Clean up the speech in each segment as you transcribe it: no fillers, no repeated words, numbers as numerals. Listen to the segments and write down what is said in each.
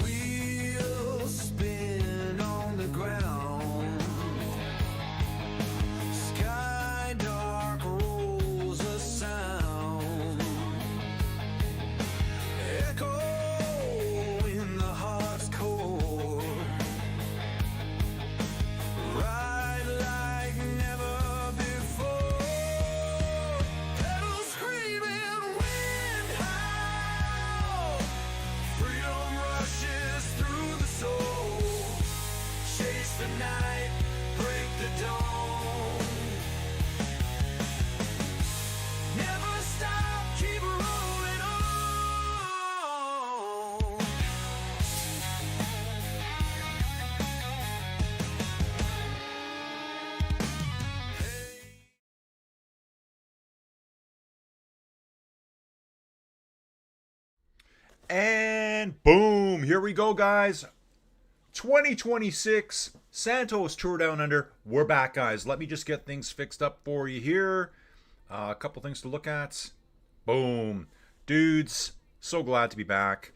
Wheels spin on the ground. Sky dark rolls a sound. Echo in the heart's core. Ride like never before. Pedals screaming, wind howl. Freedom rushes through the soul. Chase the night, break the dawn. Never stop, keep rolling on. And boom, here we go, guys. 2026 Santos Tour Down Under. We're back, guys. Let me just get things fixed up for you here. A couple things to look at. Boom. Dudes, so glad to be back.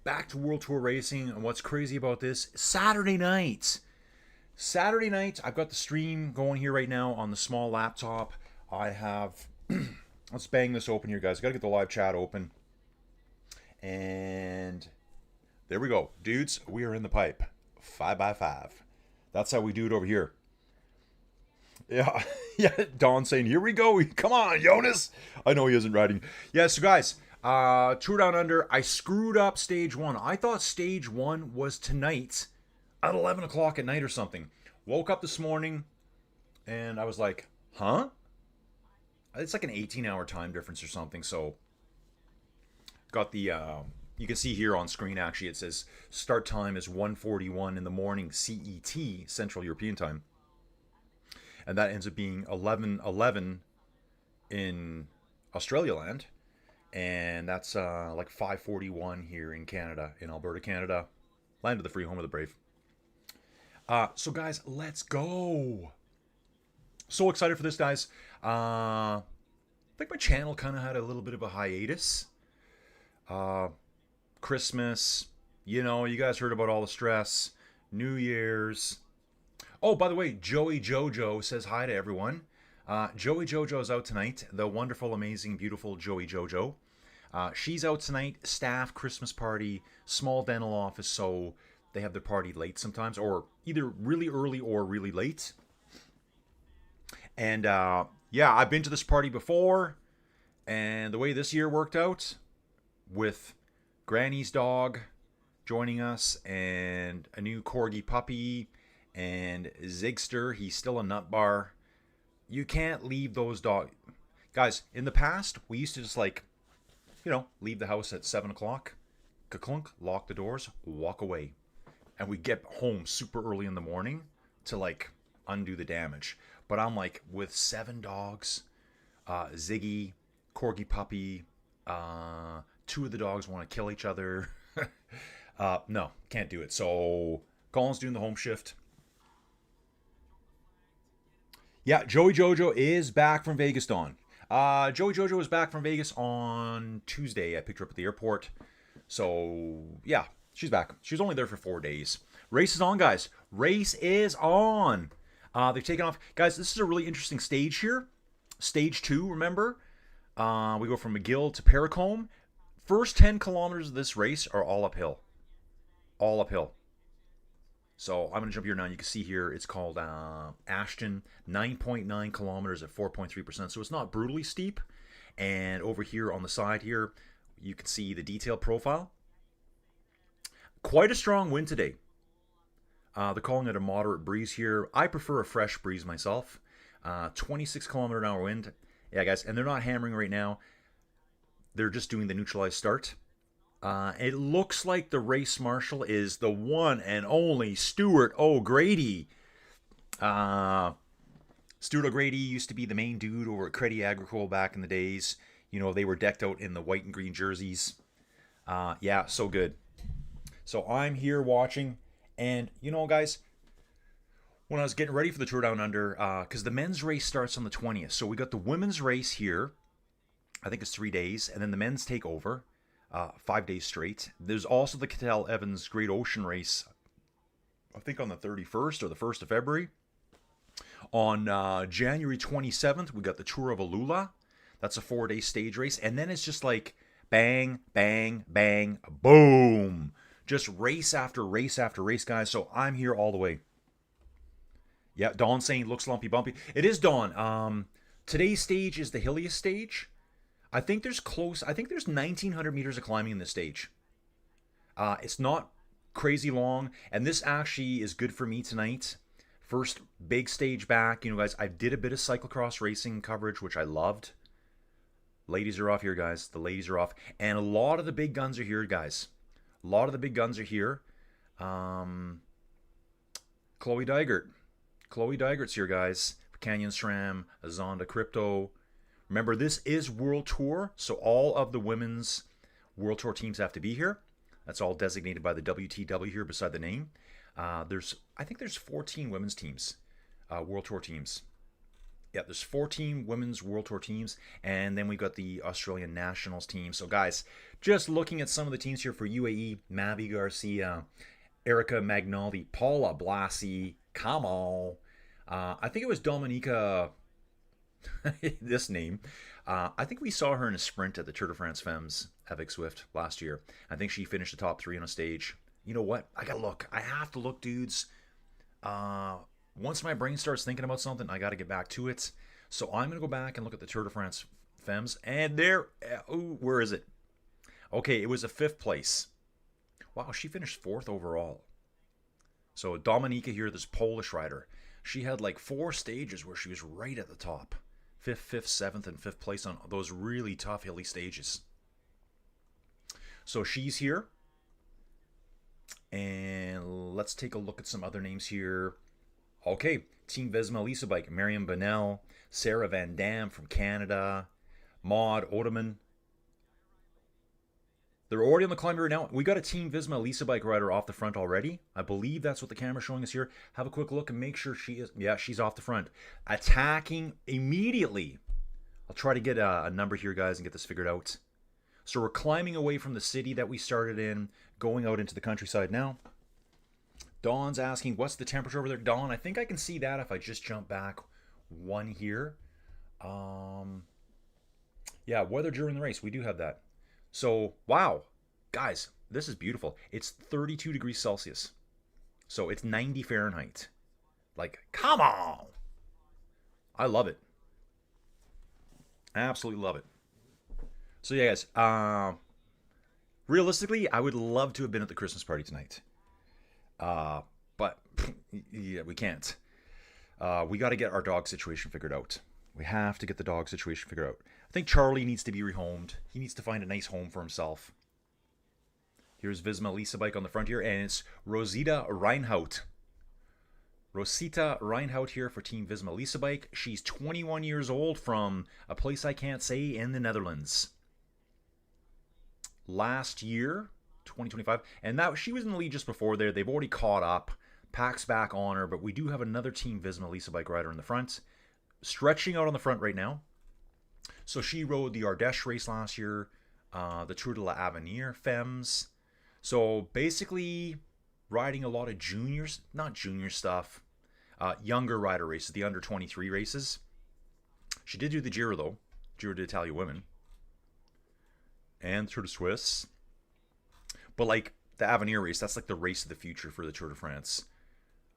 Back to World Tour Racing. And what's crazy about this, Saturday night, I've got the stream going here right now on the small laptop. I have, let's bang this open here, guys. Got to get the live chat open. And there we go. Dudes, we are in the pipe. 5x5. That's how we do it over here. Yeah, yeah. Don saying, here we go. Come on, Jonas. I know he isn't riding. Yeah, so guys, Tour Down Under, I screwed up stage one. I thought stage one was tonight at 11 o'clock at night or something. Woke up this morning and I was like, huh? It's like an 18-hour time difference or something, so got the, you can see here on screen, actually, it says start time is 1:41 in the morning CET, Central European Time. And that ends up being 11:11 in Australia land. And that's like 5:41 here in Canada, in Alberta, Canada. Land of the free, home of the brave. So guys, let's go. So excited for this, guys. I think my channel kind of had a little bit of a hiatus. Christmas, you know, you guys heard about all the stress. New Year's. Oh, by the way, Joey Jojo says hi to everyone. Joey Jojo's out tonight. The wonderful, amazing, beautiful Joey Jojo. She's out tonight. Staff, Christmas party, small dental office, so they have their party late sometimes, or either really early or really late. And yeah, I've been to this party before, and the way this year worked out, with Granny's dog joining us, and a new corgi puppy, and Zigster, he's still a nut bar. You can't leave those dogs. Guys, in the past, we used to just like, you know, leave the house at 7 o'clock, ka-clunk, lock the doors, walk away. And we get home super early in the morning to like undo the damage. But I'm like, with 7 dogs, Ziggy, corgi puppy, 2 of the dogs want to kill each other. No, can't do it. So Colin's doing the home shift. Yeah, Joey Jojo is back from Vegas, Dawn. Joey Jojo is back from Vegas on Tuesday. I picked her up at the airport. So, yeah, she's back. She was only there for 4 days. Race is on, guys. Race is on. They've taken off. Guys, this is a really interesting stage here. Stage 2, remember? We go from McGill to Paracombe. First 10 kilometers of this race are all uphill. All uphill. So I'm going to jump here now. You can see here it's called Ashton. 9.9 kilometers at 4.3%. So it's not brutally steep. And over here on the side here, you can see the detailed profile. Quite a strong wind today. They're calling it a moderate breeze here. I prefer a fresh breeze myself. 26 kilometer an hour wind. Yeah, guys, and they're not hammering right now. They're just doing the neutralized start. It looks like the race marshal is the one and only Stuart O'Grady. Stuart O'Grady used to be the main dude over at Credit Agricole back in the days. You know, they were decked out in the white and green jerseys. Yeah, so good. So I'm here watching, and you know, guys, when I was getting ready for the Tour Down Under, because the men's race starts on the 20th, so we got the women's race here. I think it's 3 days, and then the men's take over, 5 days straight. There's also the Cattell Evans Great Ocean Race, I think on the 31st or the 1st of February. On January 27th, we got the Tour of Alula. That's a 4-day stage race, and then it's just like bang, bang, bang, boom. Just race after race after race, guys. So I'm here all the way. Yeah, Dawn saying looks lumpy bumpy. It is Dawn. Today's stage is the hilliest stage. I think there's 1,900 meters of climbing in this stage. It's not crazy long, and this actually is good for me tonight. First big stage back. You know, guys, I did a bit of cyclocross racing coverage, which I loved. Ladies are off here, guys. The ladies are off. And a lot of the big guns are here, guys. A lot of the big guns are here. Chloe Dygert. Chloe Dygert's here, guys. Canyon SRAM, Zonda Crypto. Remember, this is World Tour, so all of the women's World Tour teams have to be here. That's all designated by the WTW here beside the name. I think there's 14 women's teams, World Tour teams. Yeah, there's 14 women's World Tour teams, and then we got the Australian Nationals team. So, guys, just looking at some of the teams here for UAE: Mavi Garcia, Erica Magnoldi, Paula Blasi, come on. I think it was Dominica, this name. I think we saw her in a sprint at the Tour de France Femmes Avec Swift last year. I think she finished the top 3 on a stage. You know what? I gotta look. I have to look, dudes. Once my brain starts thinking about something, I gotta get back to it. So I'm gonna go back and look at the Tour de France Femmes. And there, where is it? Okay, it was a 5th place. Wow, she finished 4th overall. So Dominika here, this Polish rider, she had like 4 stages where she was right at the top. 5th, 7th, and 5th place on those really tough hilly stages. So she's here. And let's take a look at some other names here. Okay, Team Vesma Lisa Bike, Mariam Bonnell, Sarah Van Dam from Canada, Maud Odeman. They're already on the climb right now. We got a Team Visma Lisa Bike rider off the front already. I believe that's what the camera's showing us here. Have a quick look and make sure she is. Yeah, she's off the front. Attacking immediately. I'll try to get a number here, guys, and get this figured out. So we're climbing away from the city that we started in, going out into the countryside now. Dawn's asking, what's the temperature over there? Dawn, I think I can see that if I just jump back 1 here. Yeah, weather during the race. We do have that. So, wow, guys, this is beautiful. It's 32 degrees Celsius. So it's 90 Fahrenheit. Like, come on. I love it. Absolutely love it. So, yeah, guys, realistically, I would love to have been at the Christmas party tonight. But, yeah, we can't. We got to get our dog situation figured out. We have to get the dog situation figured out. I think Charlie needs to be rehomed. He needs to find a nice home for himself. Here's Visma Lisa Bike on the front here, and it's Rosita Reinhout. Rosita Reinhout here for Team Visma Lisa Bike. She's 21 years old from a place I can't say in the Netherlands. Last year, 2025, and that she was in the lead just before there. They've already caught up. Pack's back on her, but we do have another Team Visma Lisa Bike rider in the front. Stretching out on the front right now. So she rode the Ardèche race last year, the Tour de l'Avenir Femmes. So basically riding a lot of juniors, not junior stuff, younger rider races, the under 23 races. She did do the Giro though, Giro d'Italia Women. And Tour de Suisse. But like the Avenir race, that's like the race of the future for the Tour de France.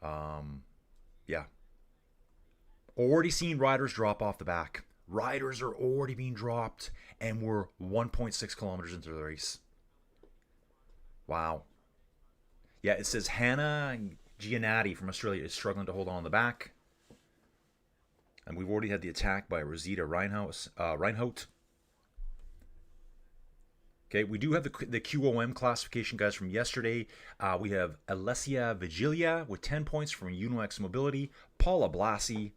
Yeah. Already seen riders drop off the back. Riders are already being dropped, and we're 1.6 kilometers into the race. Wow. Yeah, it says Hannah Giannatti from Australia is struggling to hold on the back. And we've already had the attack by Rosita Reinhout. Okay, we do have the QOM classification, guys, from yesterday. We have Alessia Vigilia with 10 points from UNOX Mobility. Paula Blasi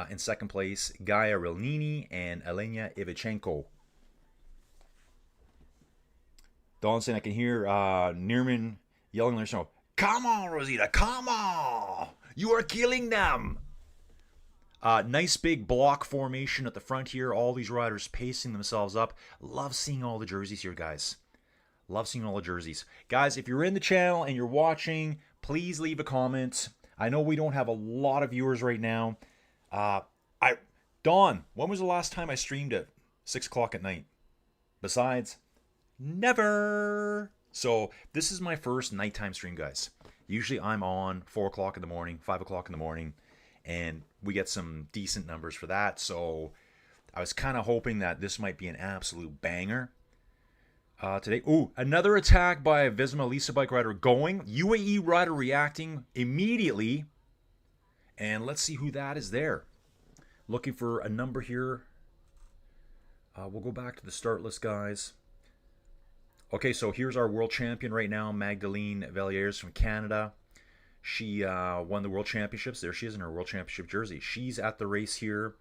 in second place. Gaia Rilnini and Elena Ivichenko. Dawn saying I can hear Neerman yelling their snow. Come on, Rosita, come on! You are killing them! Nice big block formation at the front here. All these riders pacing themselves up. Love seeing all the jerseys here, guys. Love seeing all the jerseys. Guys, if you're in the channel and you're watching, please leave a comment. I know we don't have a lot of viewers right now. Dawn, when was the last time I streamed at 6 o'clock at night? Besides, never. So this is my first nighttime stream, guys. Usually I'm on 4 o'clock in the morning, 5 o'clock in the morning, and we get some decent numbers for that. So I was kind of hoping that this might be an absolute banger. Today, another attack by a Visma Lisa bike rider going. UAE rider reacting immediately. And let's see who that is there. Looking for a number here. We'll go back to the start list, guys. Okay, so here's our world champion right now, Magdalene Valliers from Canada. She won the world championships. There she is in her world championship jersey. She's at the race here.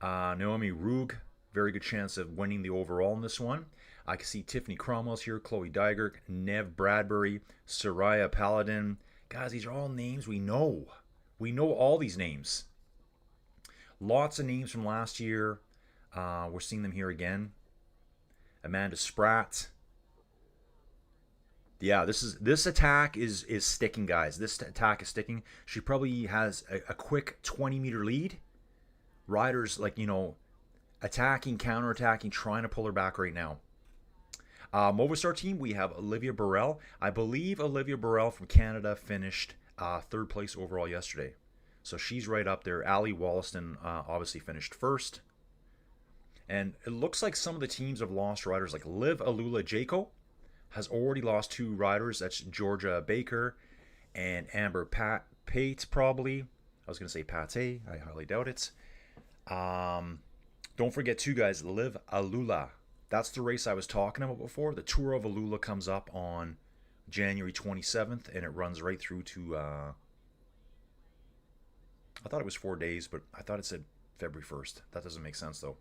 Naomi Rug, very good chance of winning the overall in this one. I can see Tiffany Cromwell's here, Chloe Dygerk, Nev Bradbury, Soraya Paladin. Guys, these are all names we know. We know all these names. Lots of names from last year. We're seeing them here again. Amanda Spratt. Yeah, this attack is sticking, guys. This attack is sticking. She probably has a quick 20-meter lead. Riders, like, you know, attacking, counterattacking, trying to pull her back right now. Movistar team, we have Olivia Burrell. I believe Olivia Burrell from Canada finished third place overall yesterday. So she's right up there. Ali Wollaston obviously finished first. And it looks like some of the teams have lost riders, like Liv Alula Jaco has already lost 2 riders. That's Georgia Baker and Amber Pate, probably. I was going to say Pate. I highly doubt it. Don't forget, too, guys, Liv Alula. That's the race I was talking about before. The Tour of Alula comes up on January 27th, and it runs right through to... I thought it was 4 days, but I thought it said February 1st. That doesn't make sense, though.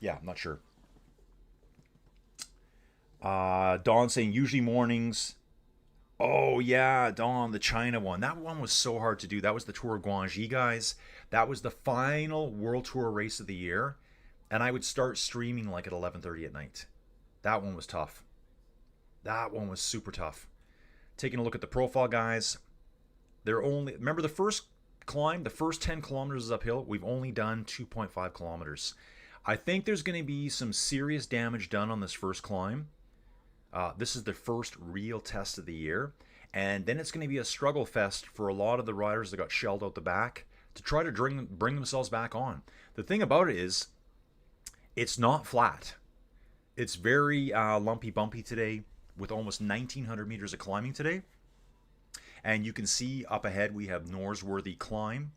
Yeah, I'm not sure. Dawn saying usually mornings. Oh, yeah, Dawn, the China one. That one was so hard to do. That was the Tour of Guangxi, guys. That was the final World Tour race of the year. And I would start streaming like at 11:30 at night. That one was tough. That one was super tough. Taking a look at the profile, guys. They're only... Remember the first climb, the first 10 kilometers is uphill. We've only done 2.5 kilometers. I think there's going to be some serious damage done on this first climb. This is the first real test of the year. And then it's going to be a struggle fest for a lot of the riders that got shelled out the back to try to bring themselves back on. The thing about it is, it's not flat. It's very lumpy bumpy today, with almost 1,900 meters of climbing today. And you can see up ahead we have Norsworthy Climb.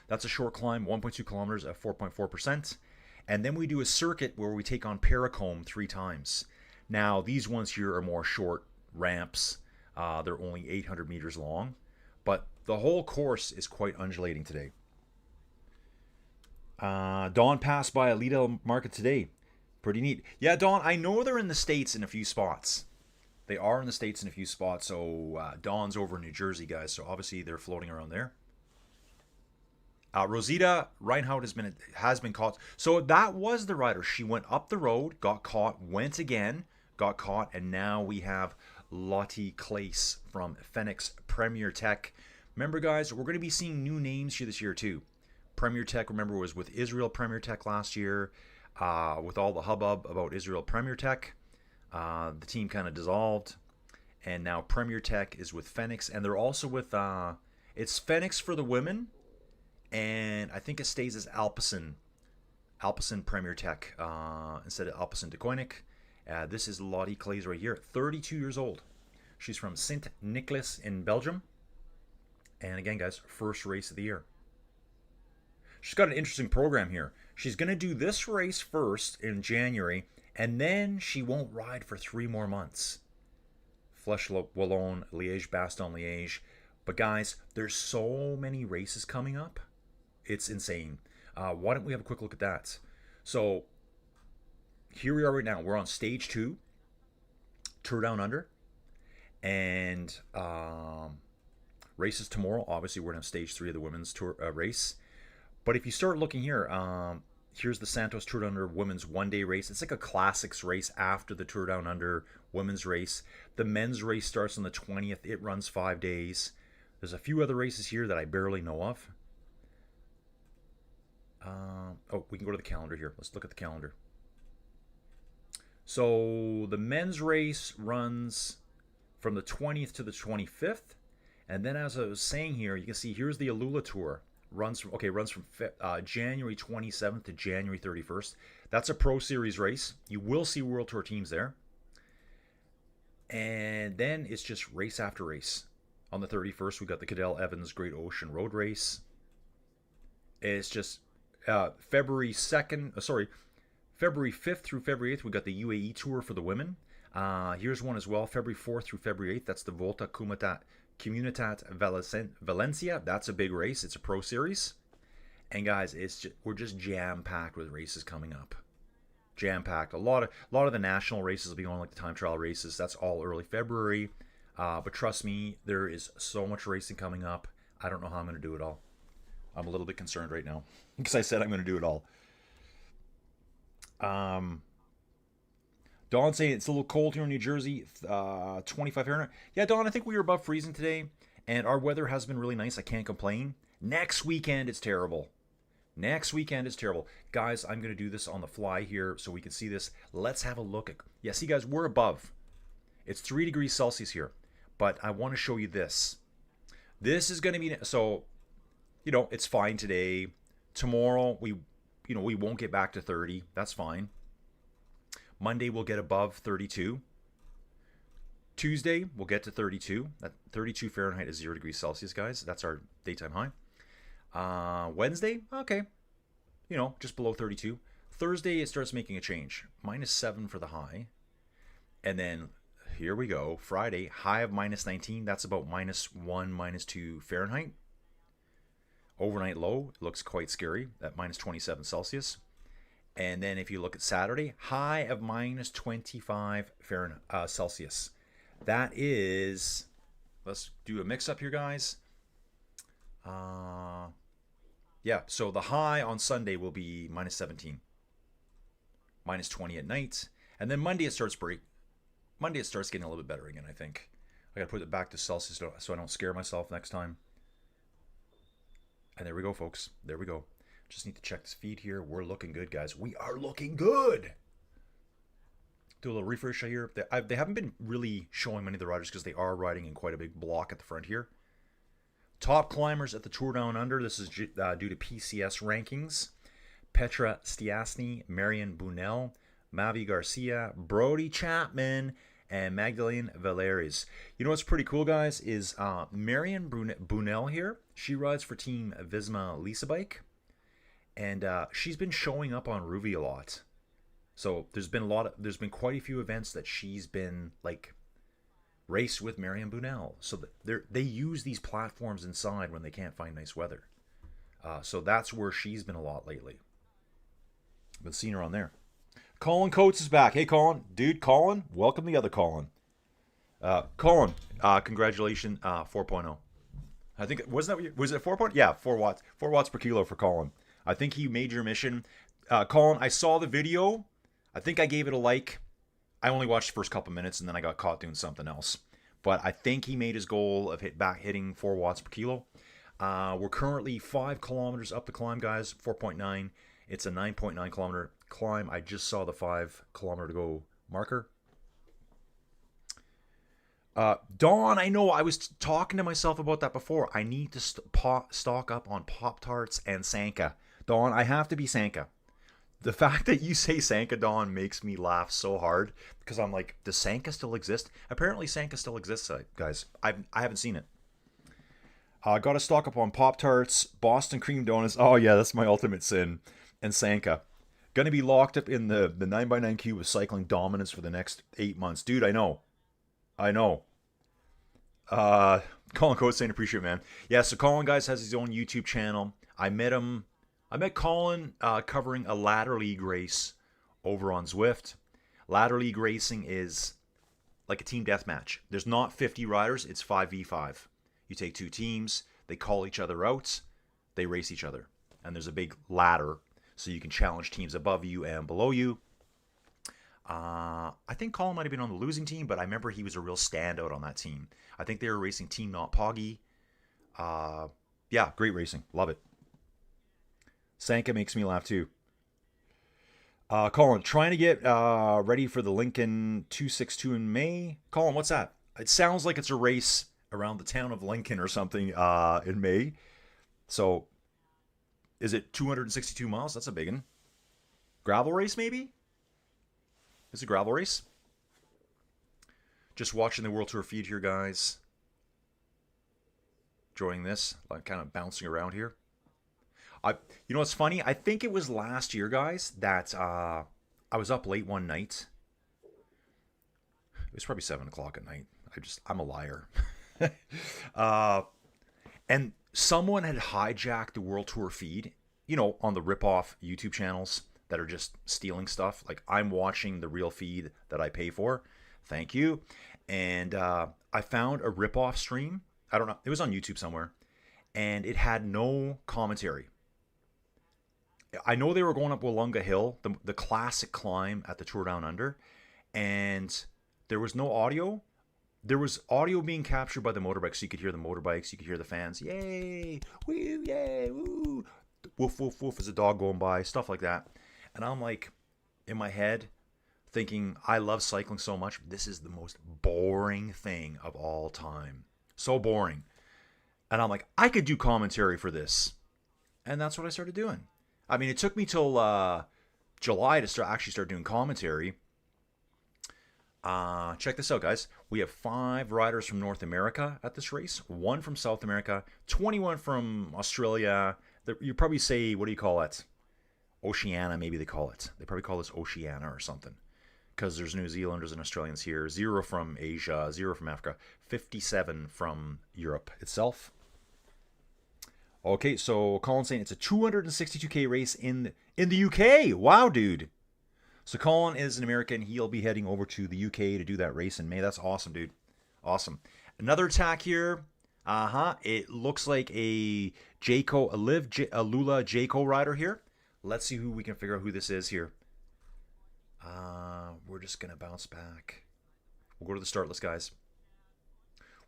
That's a short climb, 1.2 kilometers at 4.4%. And then we do a circuit where we take on Paracombe 3 times. Now, these ones here are more short ramps. They're only 800 meters long. But the whole course is quite undulating today. Dawn passed by Alita Market today. Pretty neat. Yeah, Dawn, I know they're in the States in a few spots. They are in the States in a few spots. So Dawn's over in New Jersey, guys. So obviously they're floating around there. Rosita Reinhardt has been caught. So that was the rider. She went up the road, got caught, went again, got caught, and now we have Lottie Claes from Phoenix Premier Tech. Remember, guys, we're going to be seeing new names here this year too. Premier Tech, remember, was with Israel Premier Tech last year. With all the hubbub about Israel Premier Tech, the team kind of dissolved, and now Premier Tech is with Phoenix, and they're also with it's Phoenix for the women. And I think it stays as Alpecin Premier Tech instead of Alpecin de Koenig. This is Lottie Claes right here, 32 years old. She's from Sint Nicholas in Belgium. And again, guys, first race of the year. She's got an interesting program here. She's going to do this race first in January, and then she won't ride for 3 more months. Flèche Wallonne, Liège, Bastogne, Liège. But guys, there's so many races coming up. It's insane. Why don't we have a quick look at that? So here we are right now. We're on stage 2, Tour Down Under, and races tomorrow. Obviously, we're going to have stage 3 of the women's tour race. But if you start looking here, here's the Santos Tour Down Under women's one-day race. It's like a classics race after the Tour Down Under women's race. The men's race starts on the 20th. It runs 5 days. There's a few other races here that I barely know of. Oh, we can go to the calendar here. Let's look at the calendar. So the men's race runs from the 20th to the 25th. And then as I was saying here, you can see here's the Alula Tour. Runs from January 27th to January 31st. That's a Pro Series race. You will see World Tour teams there. And then it's just race after race. On the 31st, we got the Cadell Evans Great Ocean Road Race. It's just February 5th through February 8th, we got the UAE Tour for the women. Here's one as well, February 4th through February 8th. That's the Volta Comunitat Valencia. That's a big race. It's a Pro Series. And guys, we're just jam-packed with races coming up. Jam-packed. A lot of the national races will be going, like the time trial races. That's all early February. But trust me, there is so much racing coming up. I don't know how I'm going to do it all. I'm a little bit concerned right now because I said I'm going to do it all. Dawn saying it's a little cold here in New Jersey, 25 Fahrenheit. Yeah, Dawn, I think we were above freezing today, and our weather has been really nice. I can't complain. Next weekend, it's terrible. Guys, I'm going to do this on the fly here so we can see this. Let's have a look at... Yeah, see, guys, we're above. It's 3 degrees Celsius here, but I want to show you this. This is going to be... So, it's fine today. Tomorrow, we won't get back to 30. That's fine. Monday, we'll get above 32. Tuesday, we'll get to 32. That 32 Fahrenheit is 0 degrees Celsius, guys. That's our daytime high. Wednesday, okay. Just below 32. Thursday, it starts making a change. -7 for the high. And then, here we go. Friday, high of -19. That's about -1, -2 Fahrenheit. Overnight low looks quite scary at -27 Celsius. And then if you look at Saturday, high of -25 Fahrenheit Celsius. That is, let's do a mix up here, guys. Yeah, so the high on Sunday will be -17. -20 at night. And then Monday it starts getting a little bit better again, I think. I got to put it back to Celsius so I don't scare myself next time. And there we go, folks. There we go. Just need to check this feed here. We're looking good, guys. We are looking good. Do a little refresh here. They haven't been really showing many of the riders because they are riding in quite a big block at the front here. Top climbers at the Tour Down Under. This is due to PCS rankings. Petra Stiasny, Marion Bunel, Mavi Garcia, Brody Chapman, and Magdalene Valeries. You know what's pretty cool, guys, is Marion Bunel here. She rides for Team Visma Lisa Bike. And she's been showing up on Ruvi a lot. So there's been quite a few events that she's been raced with Marion Bunel. So they use these platforms inside when they can't find nice weather. So that's where she's been a lot lately. Been seeing her on there. Colin Coates is back. Hey, Colin. Dude, Colin. Welcome the other Colin. Colin, congratulations, 4.0. I think, was it 4.0? Yeah, 4 watts. 4 watts per kilo for Colin. I think he made your mission. Colin, I saw the video. I think I gave it a like. I only watched the first couple minutes and then I got caught doing something else. But I think he made his goal of hitting 4 watts per kilo. We're currently 5 kilometers up the climb, guys. 4.9. It's a 9.9 kilometer climb. I just saw the 5 kilometer to go marker. Dawn, I know I was talking to myself about that before. I need to stock up on Pop-Tarts and Sanka. Dawn, I have to be Sanka. The fact that you say Sanka, Dawn, makes me laugh so hard because I'm like, does Sanka still exist? Apparently Sanka still exists, guys. I haven't seen it. Got to stock up on Pop-Tarts, Boston cream donuts. Oh yeah, that's my ultimate sin. And Sanka. Gonna be locked up in the 9x9 cube of cycling dominance for the next 8 months. Dude, I know. Colin Coates saying appreciate it, man. Yeah, so Colin, guys, has his own YouTube channel. I met Colin covering a ladder league race over on Zwift. Ladder League racing is like a team deathmatch. There's not 50 riders, it's 5v5. You take two teams, they call each other out, they race each other. And there's a big ladder so you can challenge teams above you and below you. I think Colin might have been on the losing team, but I remember he was a real standout on that team. I think they were racing Team Not Poggy. Yeah, great racing. Love it. Sanka makes me laugh too. Colin, trying to get ready for the Lincoln 262 in May. Colin, what's that? It sounds like it's a race around the town of Lincoln or something in May. So, is it 262 miles? That's a big one. Gravel race, maybe? Is it a gravel race? Just watching the World Tour feed here, guys. Enjoying this. Like, kind of bouncing around here. You know what's funny? I think it was last year, guys, that I was up late one night. It was probably 7 o'clock at night. I'm a liar. And someone had hijacked the World Tour feed, you know, on the rip-off YouTube channels that are just stealing stuff. Like, I'm watching the real feed that I pay for. Thank you. And I found a rip-off stream. I don't know. It was on YouTube somewhere. And it had no commentary. I know they were going up Wollonga Hill, the classic climb at the Tour Down Under, and there was no audio. There was audio being captured by the motorbikes, so you could hear the motorbikes, you could hear the fans, yay, woo, yay, woo, woof, woof, woof, as a dog going by, stuff like that. And I'm like, in my head, thinking, I love cycling so much, this is the most boring thing of all time. So boring. And I'm like, I could do commentary for this. And that's what I started doing. I mean, it took me till July to actually start doing commentary. Check this out, guys. We have 5 riders from North America at this race, 1 from South America, 21 from Australia. You probably say, what do you call it? Oceania, maybe they call it. They probably call this Oceania or something. Because there's New Zealanders and Australians here. 0 from Asia, 0 from Africa, 57 from Europe itself. Okay, so Colin's saying it's a 262k race in the UK. Wow, dude. So Colin is an American. He'll be heading over to the UK to do that race in May. That's awesome, dude. Awesome. Another attack here. It looks like a Lula Jayco rider here. Let's see who we can figure out who this is here. We're just going to bounce back. We'll go to the start list, guys.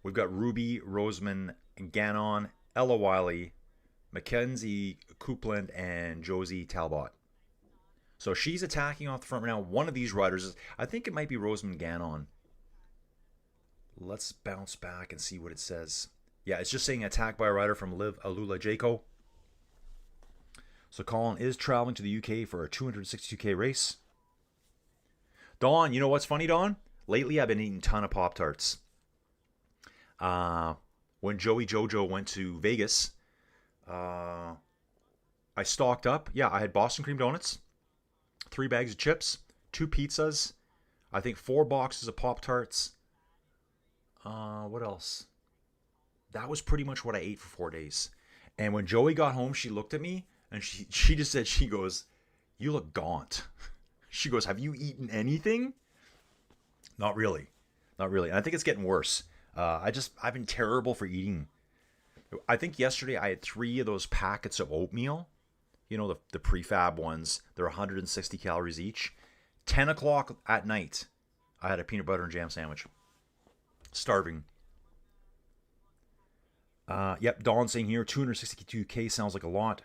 We've got Ruby, Roseman, Gannon, Ella Wiley, Mackenzie Coupland, and Josie Talbot. So she's attacking off the front right now. One of these riders is, I think it might be Roseman Gannon. Let's bounce back and see what it says. Yeah, it's just saying attack by a rider from Lula Jayco. So Colin is traveling to the UK for a 262k race. Dawn, you know what's funny, Dawn? Lately I've been eating a ton of Pop-Tarts. When Joey Jojo went to Vegas, I stocked up. Yeah, I had Boston cream donuts, 3 bags of chips, 2 pizzas, I think 4 boxes of Pop-Tarts. What else? That was pretty much what I ate for 4 days. And when Joey got home, she looked at me and she just said, she goes, "You look gaunt." She goes, "Have you eaten anything?" Not really. Not really. And I think it's getting worse. I've been terrible for eating. I think yesterday I had 3 of those packets of oatmeal. You know, the prefab ones. They're 160 calories each. 10 o'clock at night, I had a peanut butter and jam sandwich. Starving. Yep, Dawn saying here, 262k sounds like a lot.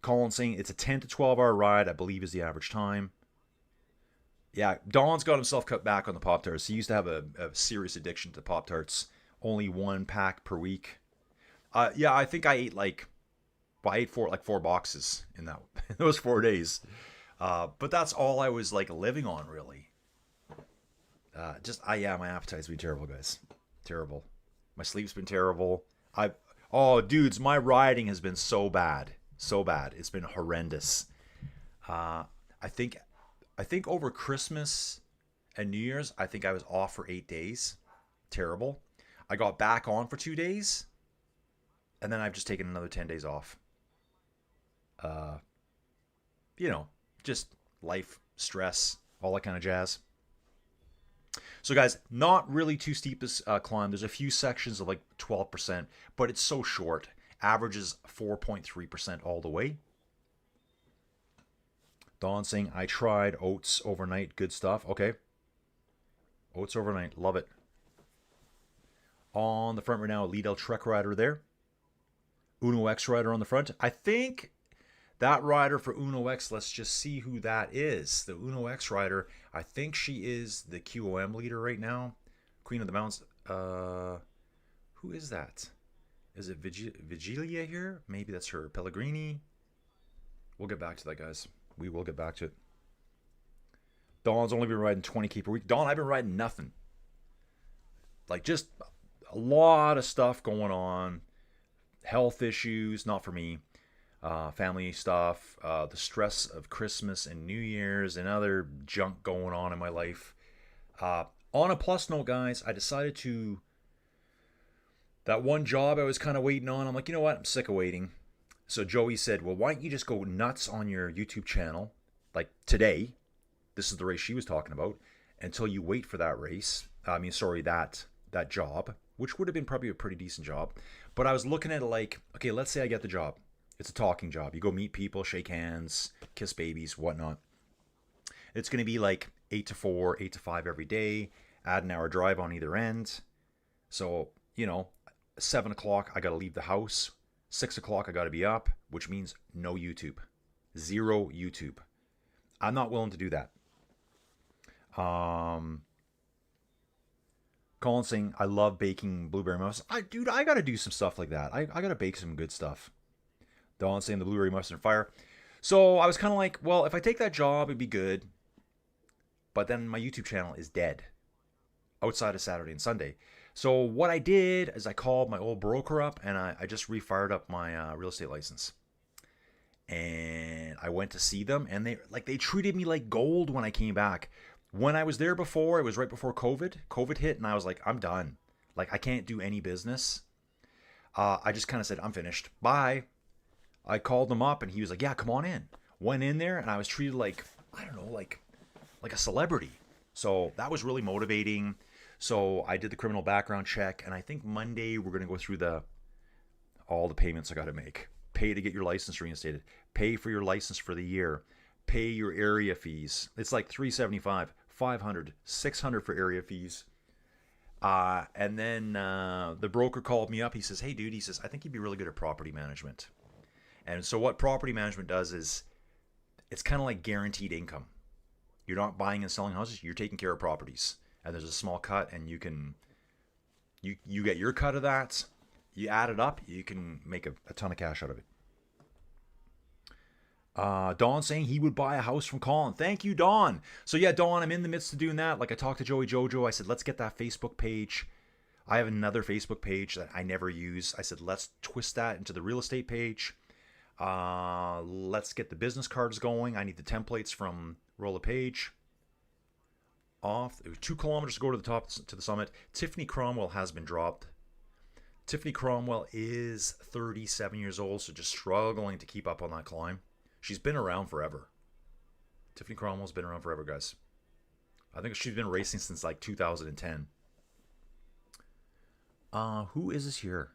Colin saying it's a 10 to 12 hour ride, I believe is the average time. Yeah, Don's got himself cut back on the Pop-Tarts. He used to have a serious addiction to Pop-Tarts. Only 1 pack per week. Yeah, I think I ate I ate 4 boxes in those 4 days. But that's all I was living on, really. My appetite's been terrible, guys. Terrible. My sleep's been terrible. Dudes, my riding has been so bad. So bad. It's been horrendous. I think over Christmas and New Year's, I think I was off for 8 days. Terrible. I got back on for 2 days. And then I've just taken another 10 days off. Just life, stress, all that kind of jazz. So guys, not really too steep this climb. There's a few sections of like 12%, but it's so short. Average is 4.3% all the way. Dawn saying, I tried oats overnight. Good stuff. Okay. Oats overnight. Love it. On the front right now, a Lidl Trek rider there. Uno X rider on the front. I think that rider for Uno X, let's just see who that is. The Uno X rider, I think she is the QOM leader right now. Queen of the Mountains. Who is that? Is it Vigilia here? Maybe that's her. Pellegrini. We'll get back to that, guys. We will get back to it. Dawn's only been riding 20K per week. Dawn, I've been riding nothing. Like, just a lot of stuff going on. Health issues, not for me. Family stuff. The stress of Christmas and New Year's and other junk going on in my life. On a plus note, guys, I decided to... That one job I was kind of waiting on, I'm like, you know what? I'm sick of waiting. So Joey said, well, why don't you just go nuts on your YouTube channel, like today, this is the race she was talking about, until you wait for that race. That job, which would have been probably a pretty decent job. But I was looking at it like, okay, let's say I get the job. It's a talking job. You go meet people, shake hands, kiss babies, whatnot. It's going to be like 8 to 4, 8 to 5 every day, add an hour drive on either end. So, 7 o'clock, I got to leave the house. 6 o'clock, I got to be up, which means no YouTube. 0 YouTube. I'm not willing to do that. Colin saying, I love baking blueberry muffins. I got to do some stuff like that. I got to bake some good stuff. Dawn saying the blueberry muffins are fire. So I was kind of like, well, if I take that job, it'd be good. But then my YouTube channel is dead outside of Saturday and Sunday. So what I did is I called my old broker up and I just refired up my real estate license. And I went to see them and they treated me like gold when I came back. When I was there before, it was right before COVID. COVID hit and I was like, I'm done. Like, I can't do any business. I just kind of said, I'm finished. Bye. I called them up and he was like, yeah, come on in. Went in there and I was treated like, I don't know, like a celebrity. So that was really motivating. So I did the criminal background check, and I think Monday we're going to go through all the payments I got to make. Pay to get your license reinstated. Pay for your license for the year. Pay your area fees. It's like $375, $500, $600 for area fees. And then the broker called me up. He says, hey, dude, he says, I think you'd be really good at property management. And so what property management does is it's kind of like guaranteed income. You're not buying and selling houses. You're taking care of properties. And there's a small cut, and you get your cut of that. You add it up, you can make a ton of cash out of it. Dawn saying he would buy a house from Colin. Thank you, Dawn. So yeah, Dawn, I'm in the midst of doing that. Like I talked to Joey Jojo. I said, let's get that Facebook page. I have another Facebook page that I never use. I said, let's twist that into the real estate page. Let's get the business cards going. I need the templates from Roll a Page. Off. It was 2 kilometers to go to the top to the summit. Tiffany Cromwell has been dropped. Tiffany Cromwell is 37 years old, so just struggling to keep up on that climb. She's been around forever. Tiffany Cromwell's been around forever, guys. I think she's been racing since like 2010. Who is this here?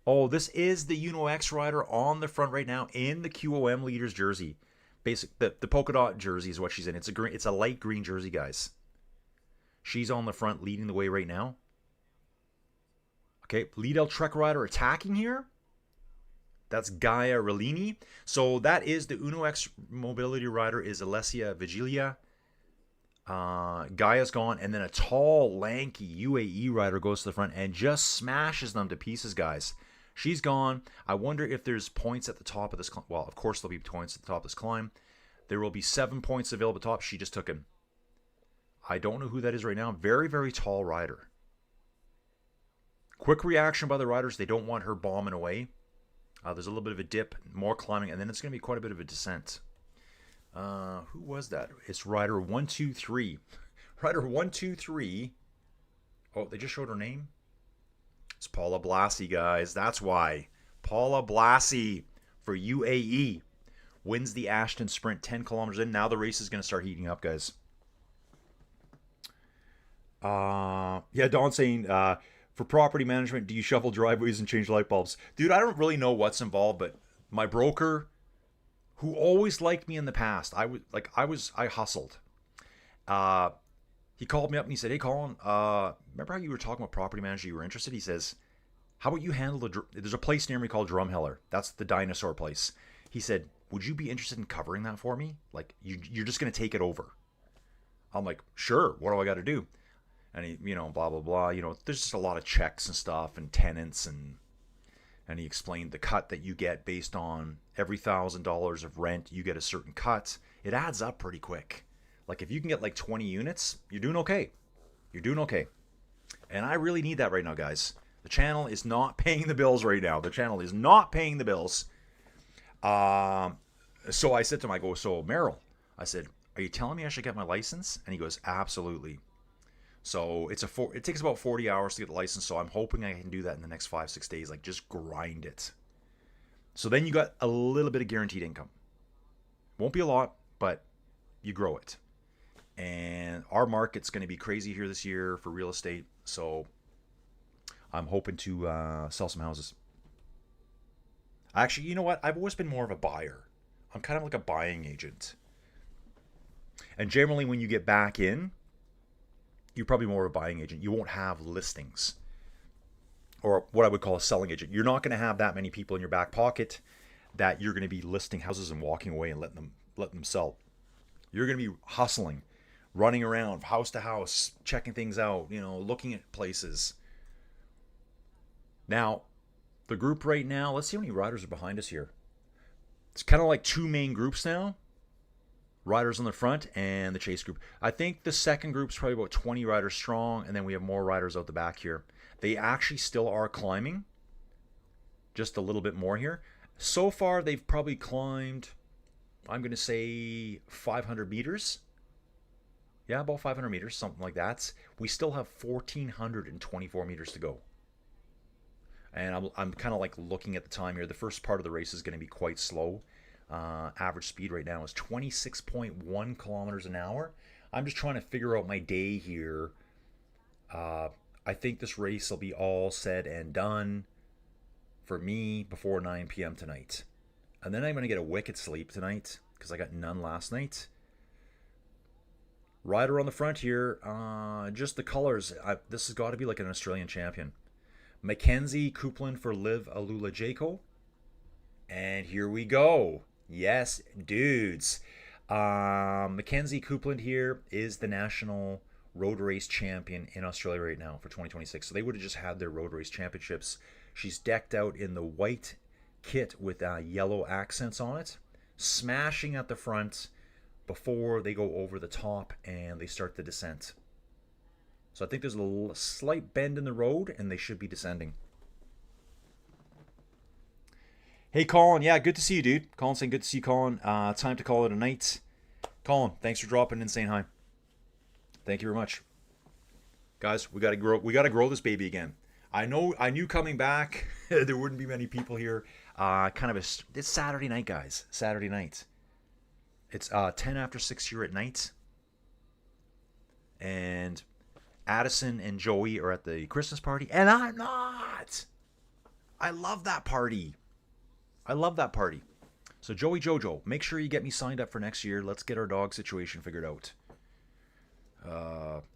Oh, this is the Uno X rider on the front right now in the QOM leaders jersey. The polka dot jersey is what she's in. It's a light green jersey, guys. She's on the front leading the way right now. Okay, Lidl Trek rider attacking here. That's Gaia Relini. So that is the Uno X mobility rider is Alessia Vigilia. Gaia's gone. And then a tall, lanky UAE rider goes to the front and just smashes them to pieces, guys. She's gone. I wonder if there's points at the top of this climb. Well, of course there'll be points at the top of this climb. There will be 7 points available at the top. She just took him. I don't know who that is right now. Very, very tall rider. Quick reaction by the riders. They don't want her bombing away. There's a little bit of a dip, more climbing, and then it's going to be quite a bit of a descent. Who was that? It's rider 123. Rider 123. Oh, they just showed her name. It's Paula Blasi, guys. That's why. Paula Blasi for UAE. wins the Ashton Sprint 10 kilometers in. Now the race is going to start heating up, guys. Yeah, Don saying, for property management, do you shuffle driveways and change light bulbs? Dude, I don't really know what's involved, but my broker, who always liked me in the past, I hustled. He called me up and he said, "Hey, Colin, remember how you were talking about property manager? You were interested." He says, "How about you handle there's a place near me called Drumheller. That's the dinosaur place." He said, "Would you be interested in covering that for me? Like, you're just going to take it over." I'm like, "Sure. What do I got to do?" And he, blah, blah, blah. There's just a lot of checks and stuff and tenants. And he explained the cut that you get based on every $1,000 of rent, you get a certain cut. It adds up pretty quick. Like, if you can get like 20 units, you're doing okay. You're doing okay. And I really need that right now, guys. The channel is not paying the bills right now. The channel is not paying the bills. So I said to him, I go, "So Merrill," I said, "are you telling me I should get my license?" And he goes, "Absolutely." So it takes about 40 hours to get the license. So I'm hoping I can do that in the next 5-6 days. Like, just grind it. So then you got a little bit of guaranteed income. Won't be a lot, but you grow it. And our market's going to be crazy here this year for real estate. So I'm hoping to sell some houses. Actually, you know what? I've always been more of a buyer. I'm kind of like a buying agent. And generally, when you get back in, you're probably more of a buying agent. You won't have listings, or what I would call a selling agent. You're not going to have that many people in your back pocket that you're going to be listing houses and walking away and letting them sell. You're going to be hustling, running around house to house, checking things out, looking at places. Now, the group right now, let's see how many riders are behind us here. It's kind of like two main groups now. Riders on the front and the chase group. I think the second group's probably about 20 riders strong, and then we have more riders out the back here. They actually still are climbing just a little bit more here. So far, they've probably climbed, I'm going to say 500 meters. Yeah, about 500 meters, something like that. We still have 1,424 meters to go. And I'm kind of like looking at the time here. The first part of the race is going to be quite slow. Average speed right now is 26.1 kilometers an hour. I'm just trying to figure out my day here. I think this race will be all said and done for me before 9 p.m. tonight. And then I'm going to get a wicked sleep tonight because I got none last night. Rider on the front here, just the colors. This has got to be like an Australian champion. Mackenzie Coupland for Liv Alula-Jaco. And here we go. Yes, dudes. Mackenzie Coupland here is the national road race champion in Australia right now for 2026. So they would have just had their road race championships. She's decked out in the white kit with yellow accents on it, smashing at the front before they go over the top and they start the descent. So I think there's a slight bend in the road and they should be descending. Hey, Colin. Yeah, good to see you, dude. Colin saying good to see you, Colin. Time to call it a night. Colin, thanks for dropping in, saying hi. Thank you very much. Guys, we gotta grow this baby again. I knew coming back there wouldn't be many people here. It's Saturday night, guys. Saturday night. It's 10 after 6 here at night. And Addison and Joey are at the Christmas party, and I'm not. I love that party. So Joey Jojo, make sure you get me signed up for next year. Let's get our dog situation figured out.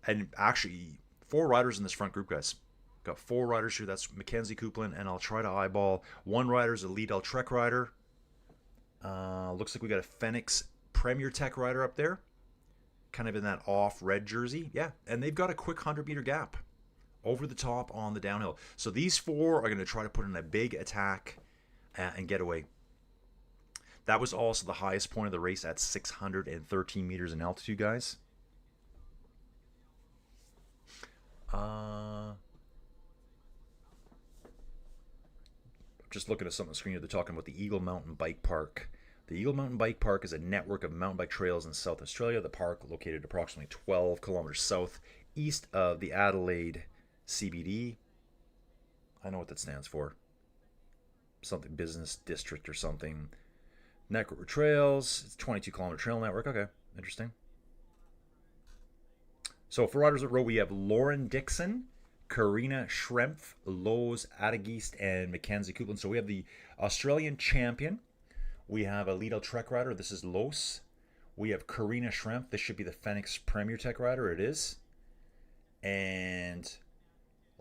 And actually, 4 riders in this front group, guys. Got 4 riders here. That's Mackenzie Coupland, and I'll try to eyeball. 1 rider's a Lidl Trek rider. Looks like we got a Phoenix Premier Tech rider up there. Kind of in that off red jersey. Yeah, and they've got a quick 100-meter gap over the top on the downhill. So these 4 are going to try to put in a big attack and get away. That was also the highest point of the race at 613 meters in altitude, guys. Just looking at something on the screen here. They're talking about the Eagle Mountain Bike Park. The Eagle Mountain Bike Park is a network of mountain bike trails in South Australia. The park, located approximately 12 kilometers southeast of the Adelaide CBD. I know what that stands for. Something business district or something. Network Trails. It's 22-kilometer trail network. Okay, interesting. So for riders at row, we have Lauren Dixon, Karina Schrempf, Lowe's Adegeest, and Mackenzie Coupland. So we have the Australian champion. We have a Lido Trek rider. This is Los. We have Karina Schrempf. This should be the Phoenix Premier Tech rider. It is. And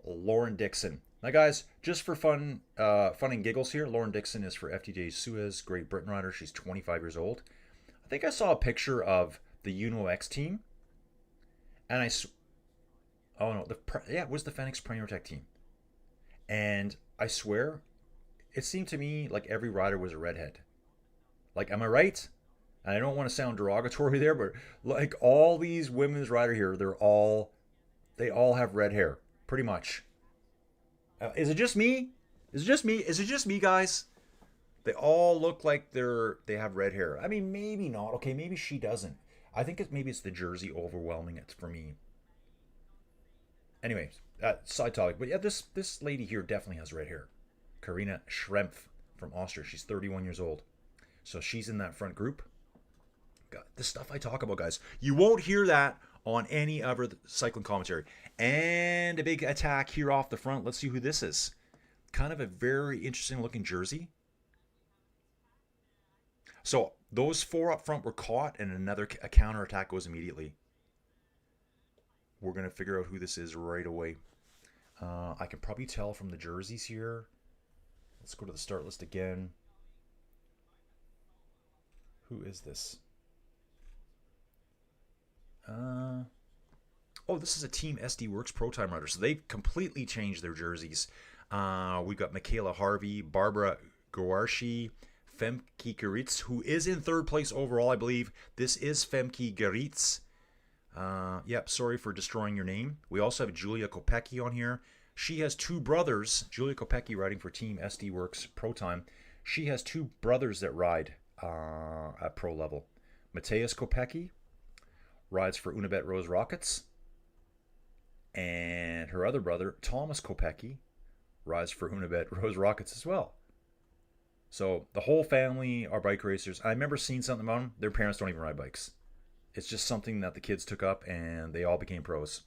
Lauren Dixon. Now, guys, just for fun and giggles here, Lauren Dixon is for FTJ Suez, Great Britain rider. She's 25 years old. I think I saw a picture of the Uno X team, and oh no, it was the Phoenix Premier Tech team, and I swear, it seemed to me like every rider was a redhead. Like, am I right? And I don't want to sound derogatory there, but like all these women's rider here, they all have red hair, pretty much. Is it just me? Is it just me? Is it just me, guys? They all look like they have red hair. I mean, maybe not. Okay, maybe she doesn't. I think maybe it's the jersey overwhelming it for me. Anyways, side topic. But yeah, this lady here definitely has red hair. Karina Schrempf from Austria. She's 31 years old. So she's in that front group. God, the stuff I talk about, guys, you won't hear that on any other cycling commentary. And a big attack here off the front. Let's see who this is. Kind of a very interesting looking jersey. So those four up front were caught, and a counter attack goes immediately. We're going to figure out who this is right away. I can probably tell from the jerseys here. Let's go to the start list again. Who is this? Oh, this is a Team SD Works Pro Time rider. So they've completely changed their jerseys. We've got Michaela Harvey, Barbara Goarshi, Femke Geritz, who is in third place overall, I believe. This is Femke Geritz. Yep, sorry for destroying your name. We also have Julia Kopecky on here. She has two brothers. Julia Kopecky riding for Team SD Works Pro Time. She has two brothers that ride at pro level. Matthias Kopecky rides for Unibet Rose Rockets. And her other brother, Thomas Kopecky, rides for Unibet Rose Rockets as well. So the whole family are bike racers. I remember seeing something about them. Their parents don't even ride bikes. It's just something that the kids took up and they all became pros.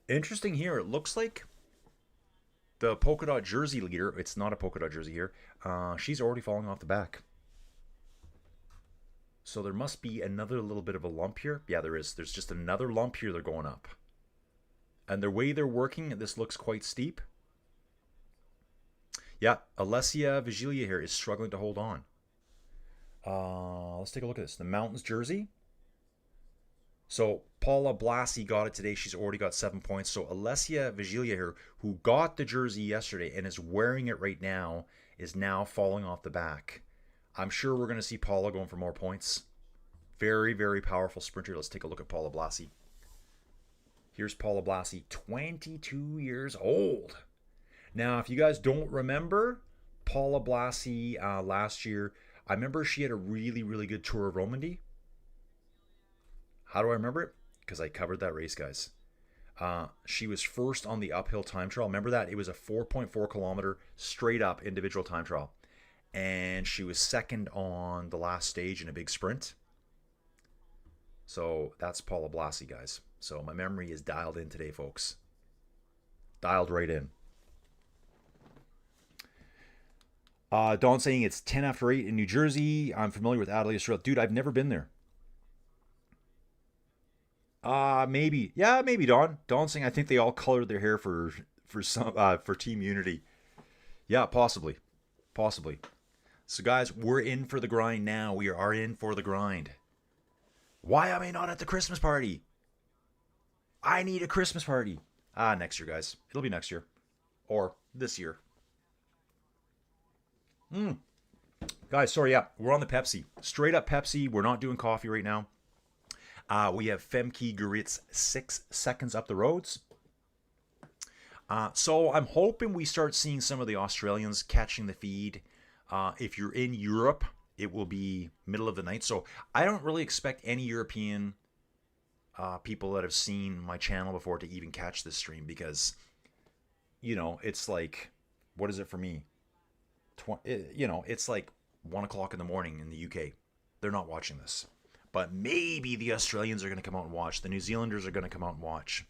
Interesting here. It looks like the polka dot jersey leader, it's not a polka dot jersey here, she's already falling off the back. So there must be another little bit of a lump here. Yeah, there is. There's just another lump here. They're going up. And the way they're working, this looks quite steep. Yeah, Alessia Vigilia here is struggling to hold on. Let's take a look at this. The Mountains jersey. So Paula Blasi got it today. She's already got 7 points. So Alessia Vigilia here, who got the jersey yesterday and is wearing it right now, is now falling off the back. I'm sure we're going to see Paula going for more points. Very, very powerful sprinter. Let's take a look at Paula Blasi. Here's Paula Blasi, 22 years old. Now, if you guys don't remember, Paula Blasi last year, I remember she had a really, really good Tour of Romandy. How do I remember it? Because I covered that race, guys. She was first on the uphill time trial. Remember that? It was a 4.4 kilometer straight up individual time trial. And she was second on the last stage in a big sprint. So that's Paula Blasi, guys. So my memory is dialed in today, folks. Dialed right in. Don saying it's 10 after 8 in New Jersey. I'm familiar with Adelaide, Australia. Dude, I've never been there. Maybe. Yeah, maybe, Don. Don saying I think they all colored their hair for Team Unity. Yeah, possibly. Possibly. So, guys, we're in for the grind now. We are in for the grind. Why am I not at the Christmas party? I need a Christmas party. Next year, guys. It'll be next year. Or this year. Guys, sorry, yeah. We're on the Pepsi. Straight up Pepsi. We're not doing coffee right now. We have Femke Geritz 6 seconds up the roads. So I'm hoping we start seeing some of the Australians catching the feed. If you're in Europe, it will be middle of the night. So I don't really expect any European people that have seen my channel before to even catch this stream because, you know, it's like, what is it for me? It's like 1 o'clock in the morning in the UK. They're not watching this. But maybe the Australians are going to come out and watch. The New Zealanders are going to come out and watch.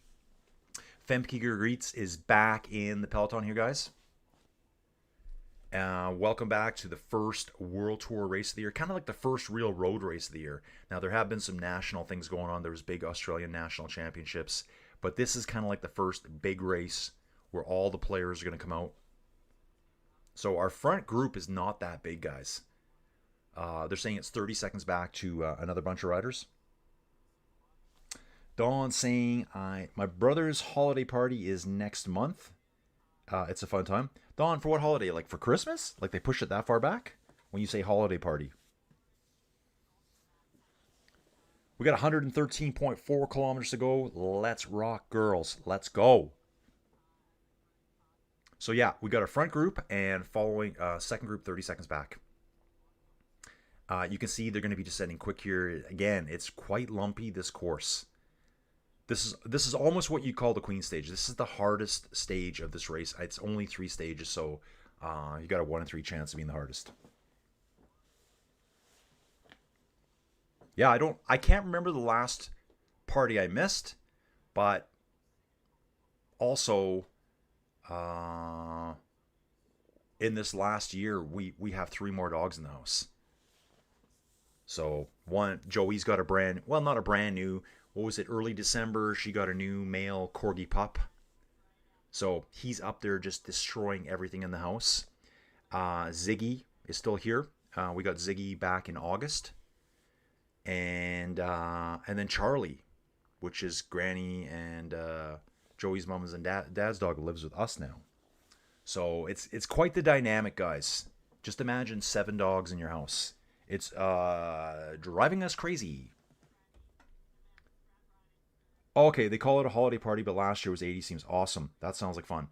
Femke Gerets is back in the peloton here, guys. Welcome back to the first World Tour race of the year. Kind of like the first real road race of the year. Now, there have been some national things going on. There was big Australian national championships. But this is kind of like the first big race where all the players are going to come out. So our front group is not that big, guys. They're saying it's 30 seconds back to another bunch of riders. Dawn saying, my brother's holiday party is next month. It's a fun time. Dawn, for what holiday? Like for Christmas? Like they pushed it that far back? When you say holiday party. We got 113.4 kilometers to go. Let's rock, girls. Let's go. So yeah, we got our front group and following second group 30 seconds back. You can see they're going to be descending quick here. Again, it's quite lumpy, this course. This is almost what you call the Queen stage. This is the hardest stage of this race. It's only 3 stages, so you got a 1 in 3 chance of being the hardest. Yeah, I can't remember the last party I missed, but also in this last year we have 3 more dogs in the house. So Joey's got not a brand new, what was it, early December, she got a new male Corgi pup. So he's up there just destroying everything in the house. Ziggy is still here. We got Ziggy back in August. And then Charlie, which is Granny and Joey's mom's and dad's dog, lives with us now. So it's quite the dynamic, guys. Just imagine 7 dogs in your house. It's driving us crazy. Okay, they call it a holiday party, but last year was 80. Seems awesome. That sounds like fun.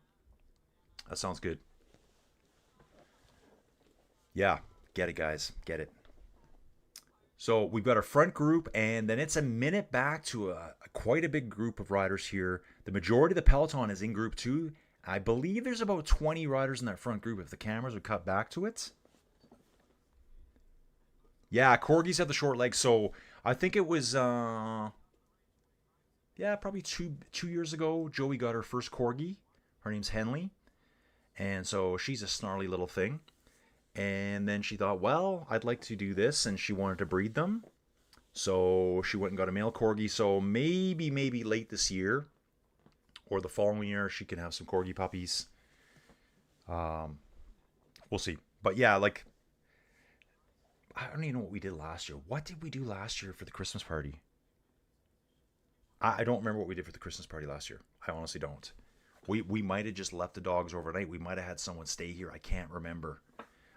That sounds good. Yeah, get it, guys. Get it. So we've got our front group, and then it's a minute back to quite a big group of riders here. The majority of the peloton is in group 2. I believe there's about 20 riders in that front group if the cameras would cut back to it. Yeah, Corgis have the short legs, so I think it was, probably two years ago, Joey got her first Corgi. Her name's Henley, and so she's a snarly little thing. And then she thought, well, I'd like to do this, and she wanted to breed them. So she went and got a male Corgi. So maybe late this year or the following year, she can have some Corgi puppies. We'll see. But yeah, like, I don't even know what we did last year. What did we do last year for the Christmas party? I don't remember what we did for the Christmas party last year. I honestly don't. We might have just left the dogs overnight. We might have had someone stay here. I can't remember.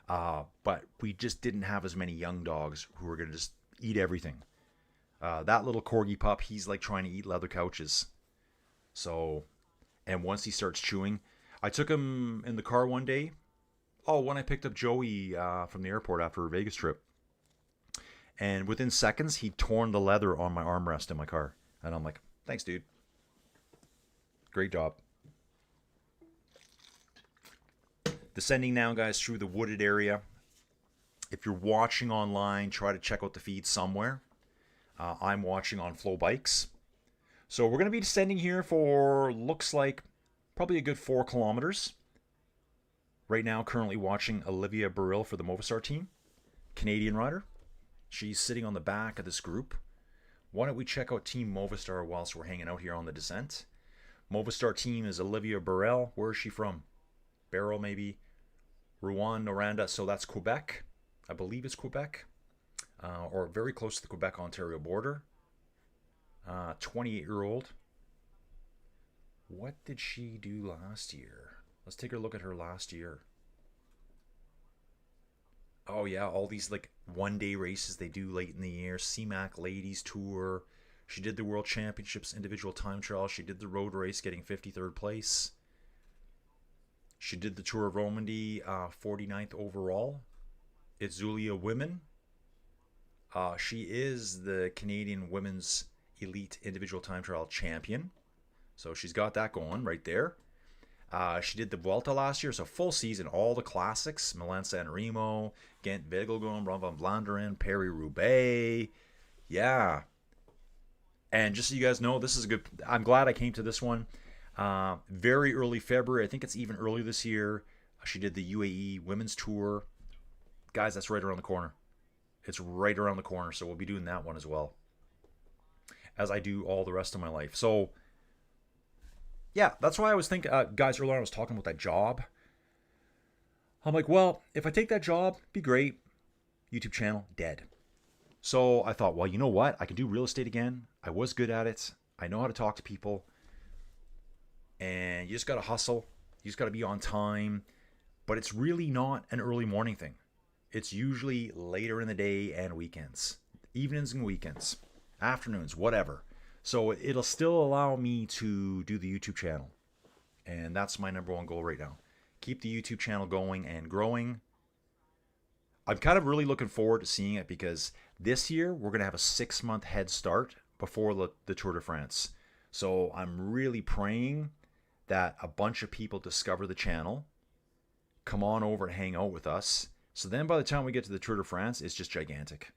But we just didn't have as many young dogs who were going to just eat everything. That little Corgi pup, he's like trying to eat leather couches. So, and once he starts chewing, I took him in the car one day. Oh, when I picked up Joey from the airport after a Vegas trip. And within seconds, he'd torn the leather on my armrest in my car. And I'm like, thanks, dude. Great job. Descending now, guys, through the wooded area. If you're watching online, try to check out the feed somewhere. I'm watching on Flow Bikes. So we're going to be descending here for, looks like, probably a good 4 kilometers. Right now, currently watching Olivia Burrill for the Movistar team. Canadian rider. She's sitting on the back of this group. Why don't we check out Team Movistar whilst we're hanging out here on the descent. Movistar team is Olivia Burrill. Where is she from? Barrel, maybe. Rouen, Noranda. So that's Quebec. I believe it's Quebec. Or very close to the Quebec-Ontario border. 28-year-old. What did she do last year? Let's take a look at her last year. Oh yeah, all these like one-day races they do late in the year. CMAC Ladies Tour. She did the World Championships individual time trial. She did the road race, getting 53rd place. She did the Tour of Romandy, 49th overall. It's Zulia Women. She is the Canadian Women's Elite Individual Time Trial Champion. So she's got that going right there. She did the Vuelta last year, so full season, all the classics: Milan San Remo, Ghent Wevelgem, Ron van Vlaanderen, Paris-Roubaix. Yeah. And just so you guys know, this is a good. I'm glad I came to this one. Very early February. I think it's even early this year. She did the UAE Women's Tour. Guys, that's right around the corner. It's right around the corner, so we'll be doing that one as well, as I do all the rest of my life. So, yeah, that's why I was thinking, guys, earlier I was talking about that job. I'm like, well, if I take that job, be great. YouTube channel, dead. So I thought, well, you know what? I can do real estate again. I was good at it. I know how to talk to people. And you just got to hustle. You just got to be on time. But it's really not an early morning thing. It's usually later in the day and weekends. Evenings and weekends. Afternoons, whatever. So it'll still allow me to do the YouTube channel. And that's my number one goal right now. Keep the YouTube channel going and growing. I'm kind of really looking forward to seeing it because this year we're going to have a 6-month head start before the Tour de France. So I'm really praying that a bunch of people discover the channel, come on over and hang out with us. So then by the time we get to the Tour de France, it's just gigantic.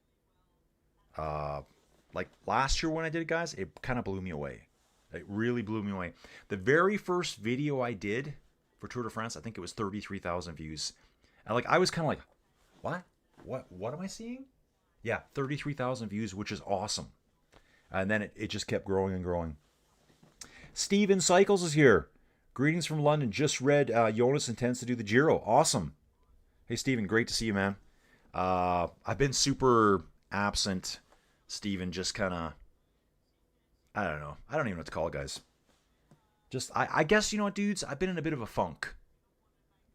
Like last year when I did it, guys, it kind of blew me away. It really blew me away. The very first video I did for Tour de France, I think it was 33,000 views. And like I was kind of like, what am I seeing? Yeah, 33,000 views, which is awesome. And then it just kept growing and growing. Steven Cycles is here. Greetings from London. Just read Jonas intends to do the Giro. Awesome. Hey, Steven, great to see you, man. I've been super absent, Steven, just kind of, I don't know. I don't even know what to call it, guys. Just, I guess, you know what, dudes? I've been in a bit of a funk.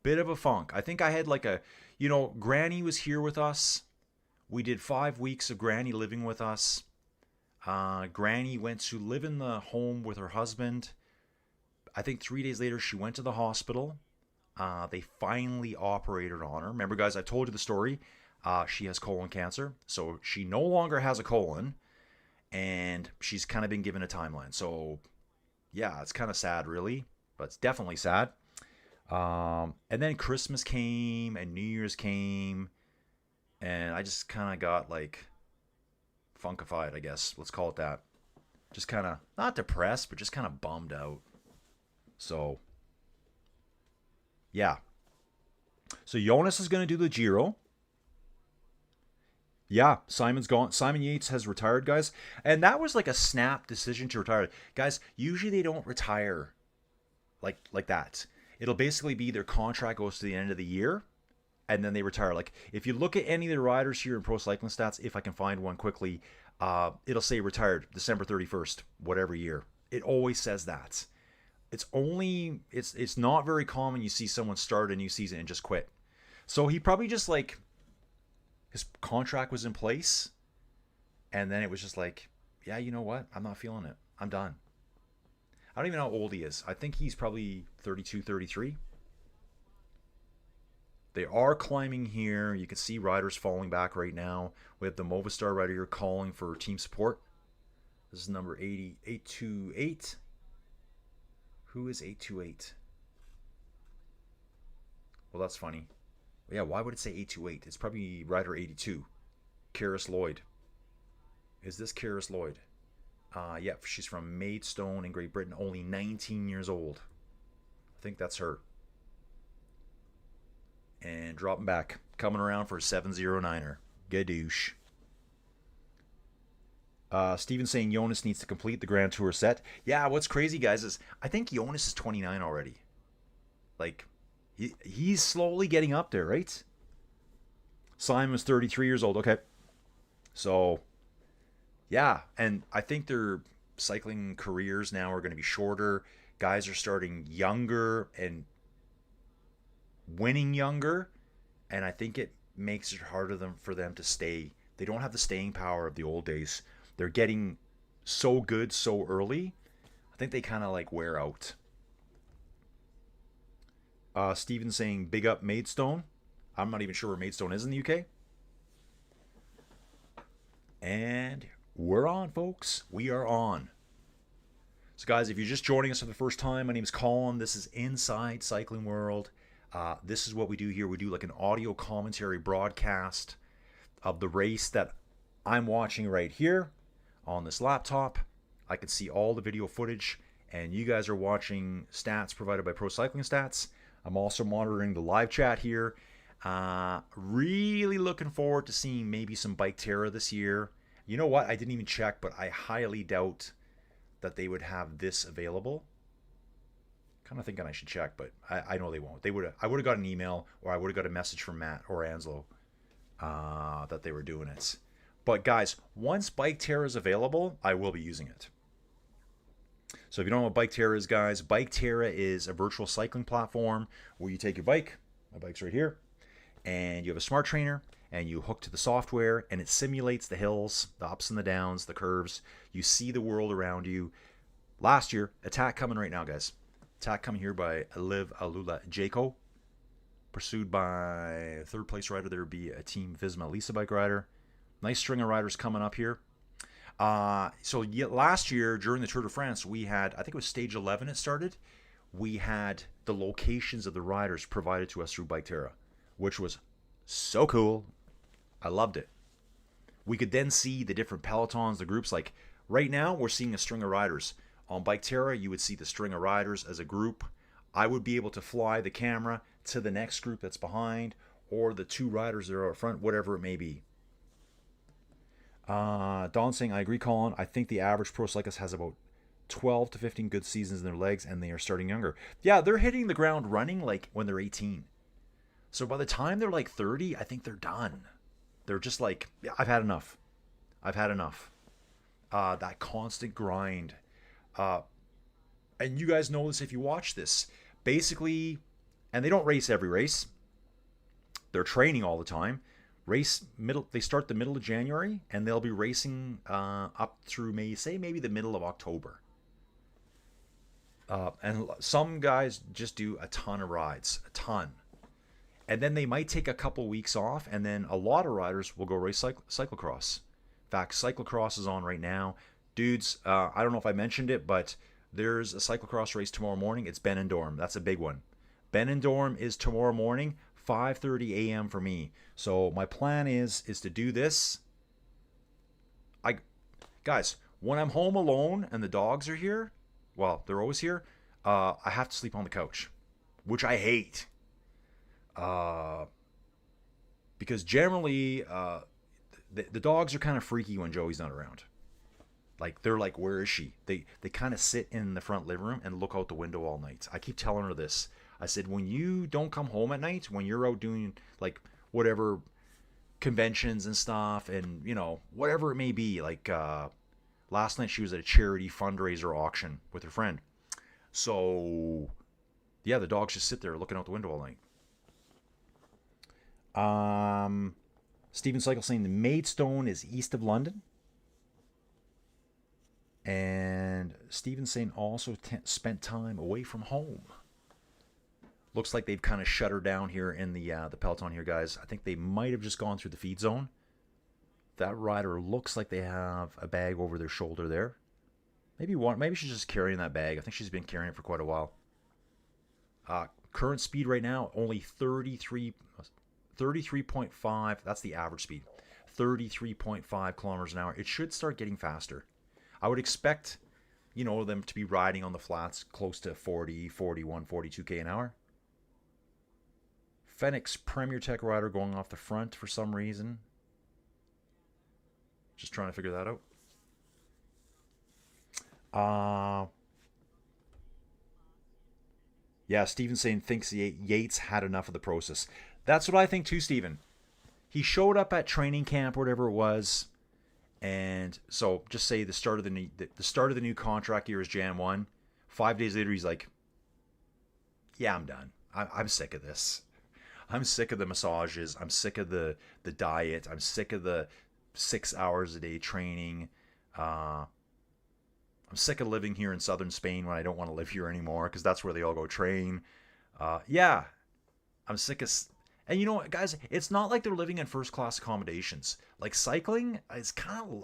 I think I had like Granny was here with us. We did 5 weeks of Granny living with us. Granny went to live in the home with her husband. I think 3 days later, she went to the hospital. They finally operated on her. Remember, guys, I told you the story. She has colon cancer. So she no longer has a colon. And she's kind of been given a timeline. So, yeah, it's kind of sad, really. But it's definitely sad. And then Christmas came and New Year's came. And I just kind of got, like, funkified, I guess. Let's call it that. Just kind of, not depressed, but just kind of bummed out. So, yeah. So Jonas is going to do the Giro. Yeah, Simon's gone. Simon Yates has retired, guys. And that was like a snap decision to retire. Guys, usually they don't retire like that. It'll basically be their contract goes to the end of the year, and then they retire. Like, if you look at any of the riders here in Pro Cycling Stats, if I can find one quickly, it'll say retired December 31st, whatever year. It always says that. It's not very common you see someone start a new season and just quit. So he probably just like, his contract was in place, and then it was just like, yeah, you know what? I'm not feeling it. I'm done. I don't even know how old he is. I think he's probably 32, 33. They are climbing here. You can see riders falling back right now. We have the Movistar rider here calling for team support. This is number 828. Who is 828? Well, that's funny. Yeah, why would it say 828? It's probably rider 82. Karis Lloyd. Is this Karis Lloyd? Yeah, she's from Maidstone in Great Britain, only 19 years old. I think that's her. And dropping back, coming around for a 709er. Gadoosh. Steven saying Jonas needs to complete the Grand Tour set. Yeah, what's crazy, guys, is I think Jonas is 29 already. Like, he's slowly getting up there, right? Simon was 33 years old. Okay. So, yeah. And I think their cycling careers now are going to be shorter. Guys are starting younger and winning younger. And I think it makes it harder for them to stay. They don't have the staying power of the old days. They're getting so good so early. I think they kind of like wear out. Steven saying big up Maidstone. I'm not even sure where Maidstone is in the UK. And we're on, folks. We are on. So, guys, if you're just joining us for the first time, my name is Colin. This is Inside Cycling World. This is what we do here. We do like an audio commentary broadcast of the race that I'm watching right here on this laptop. I can see all the video footage, and you guys are watching stats provided by Pro Cycling Stats. I'm also monitoring the live chat here. Really looking forward to seeing maybe some Bike Terra this year. You know what? I didn't even check, but I highly doubt that they would have this available. Kind of thinking I should check, but I know they won't. I would have got an email, or I would have got a message from Matt or Anslo that they were doing it. But guys, once Bike Terra is available, I will be using it. So if you don't know what Bike Terra is, guys, Bike Terra is a virtual cycling platform where you take your bike, my bike's right here, and you have a smart trainer, and you hook to the software, and it simulates the hills, the ups and the downs, the curves. You see the world around you. Last year, attack coming right now, guys. Attack coming here by Liv Alula Jaco. Pursued by third place rider. There would be a Team Visma Lisa bike rider. Nice string of riders coming up here. So last year, during the Tour de France, we had, I think it was stage 11 it started. We had the locations of the riders provided to us through Bike Terra, which was so cool. I loved it. We could then see the different pelotons, the groups. Like right now, we're seeing a string of riders. On Bike Terra, you would see the string of riders as a group. I would be able to fly the camera to the next group that's behind, or the two riders that are up front, whatever it may be. Don saying, I agree, Colin. I think the average pro cyclist has about 12 to 15 good seasons in their legs, and they are starting younger. Yeah, they're hitting the ground running like when they're 18. So by the time they're like 30, I think they're done. They're just like, yeah, I've had enough. I've had enough. That constant grind. And you guys know this if you watch this. Basically, and they don't race every race. They're training all the time. They start the middle of January, and they'll be racing up through maybe the middle of October. And some guys just do a ton of rides, a ton. And then they might take a couple weeks off, and then a lot of riders will go race cyclocross. In fact, cyclocross is on right now. Dudes, I don't know if I mentioned it, but there's a cyclocross race tomorrow morning. It's Benidorm. That's a big one. Benidorm is tomorrow morning, 5:30 a.m. for me. So my plan is to do this. Guys, when I'm home alone and the dogs are here, well, they're always here, I have to sleep on the couch, which I hate. Because generally, the dogs are kind of freaky when Joey's not around. Like, they're like, where is she? They kind of sit in the front living room and look out the window all night. I keep telling her this. I said, when you don't come home at night, when you're out doing like whatever conventions and stuff, and you know, whatever it may be, like last night she was at a charity fundraiser auction with her friend. So yeah, the dogs just sit there looking out the window all night. Stephen Cycle saying the Maidstone is east of London. And Stephen saying also spent time away from home. Looks like they've kind of shut her down here in the peloton here, guys. I think they might have just gone through the feed zone. That rider looks like they have a bag over their shoulder there. Maybe she's just carrying that bag. I think she's been carrying it for quite a while. Current speed right now, only 33.5. That's the average speed. 33.5 kilometers an hour. It should start getting faster. I would expect, them to be riding on the flats close to 40, 41, 42K an hour. Phoenix Premier Tech rider going off the front for some reason. Just trying to figure that out. Yeah, Steven saying thinks Yates had enough of the process. That's what I think too, Steven. He showed up at training camp or whatever it was. And so just say the start of the new contract year is Jan 1. 5 days later, he's like, yeah, I'm done. I'm sick of this. I'm sick of the massages. I'm sick of the diet. I'm sick of the 6 hours a day training. I'm sick of living here in southern Spain when I don't want to live here anymore because that's where they all go train. Yeah, I'm sick of... And you know what, guys? It's not like they're living in first-class accommodations. Like, cycling is kind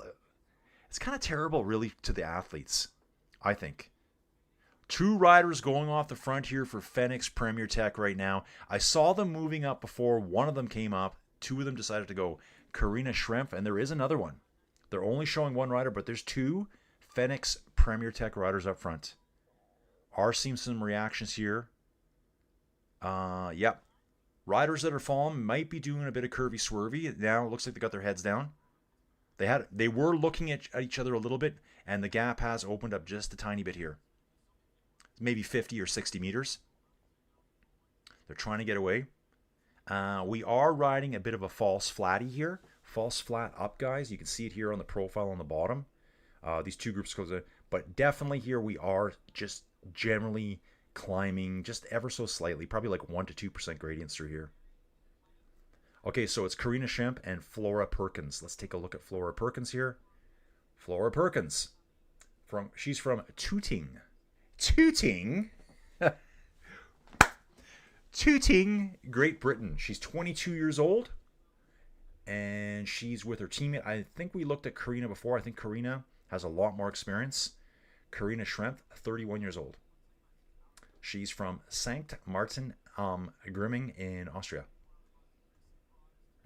of terrible, really, to the athletes, I think. 2 riders going off the front here for Fenix Premier Tech right now. I saw them moving up before. One of them came up. 2 of them decided to go. Karina Schrempf, and there is another one. They're only showing 1 rider, but there's 2 Fenix Premier Tech riders up front. Are seeing some reactions here. Yep. Riders that are falling might be doing a bit of curvy swervy. Now it looks like they got their heads down. They were looking at each other a little bit, and the gap has opened up just a tiny bit here. Maybe 50 or 60 meters. They're trying to get away. We are riding a bit of a false flatty here. False flat up, guys. You can see it here on the profile on the bottom. These 2 groups close in. But definitely here we are just generally climbing just ever so slightly. Probably like 1 to 2% gradients through here. Okay, so it's Karina Schrempf and Flora Perkins. Let's take a look at Flora Perkins here. Flora Perkins. She's from Tooting. Tooting, Great Britain. She's 22 years old, and she's with her teammate. I think we looked at Karina before. I think Karina has a lot more experience. Karina Schrempf, 31 years old. She's from Sankt Martin Grimming in Austria.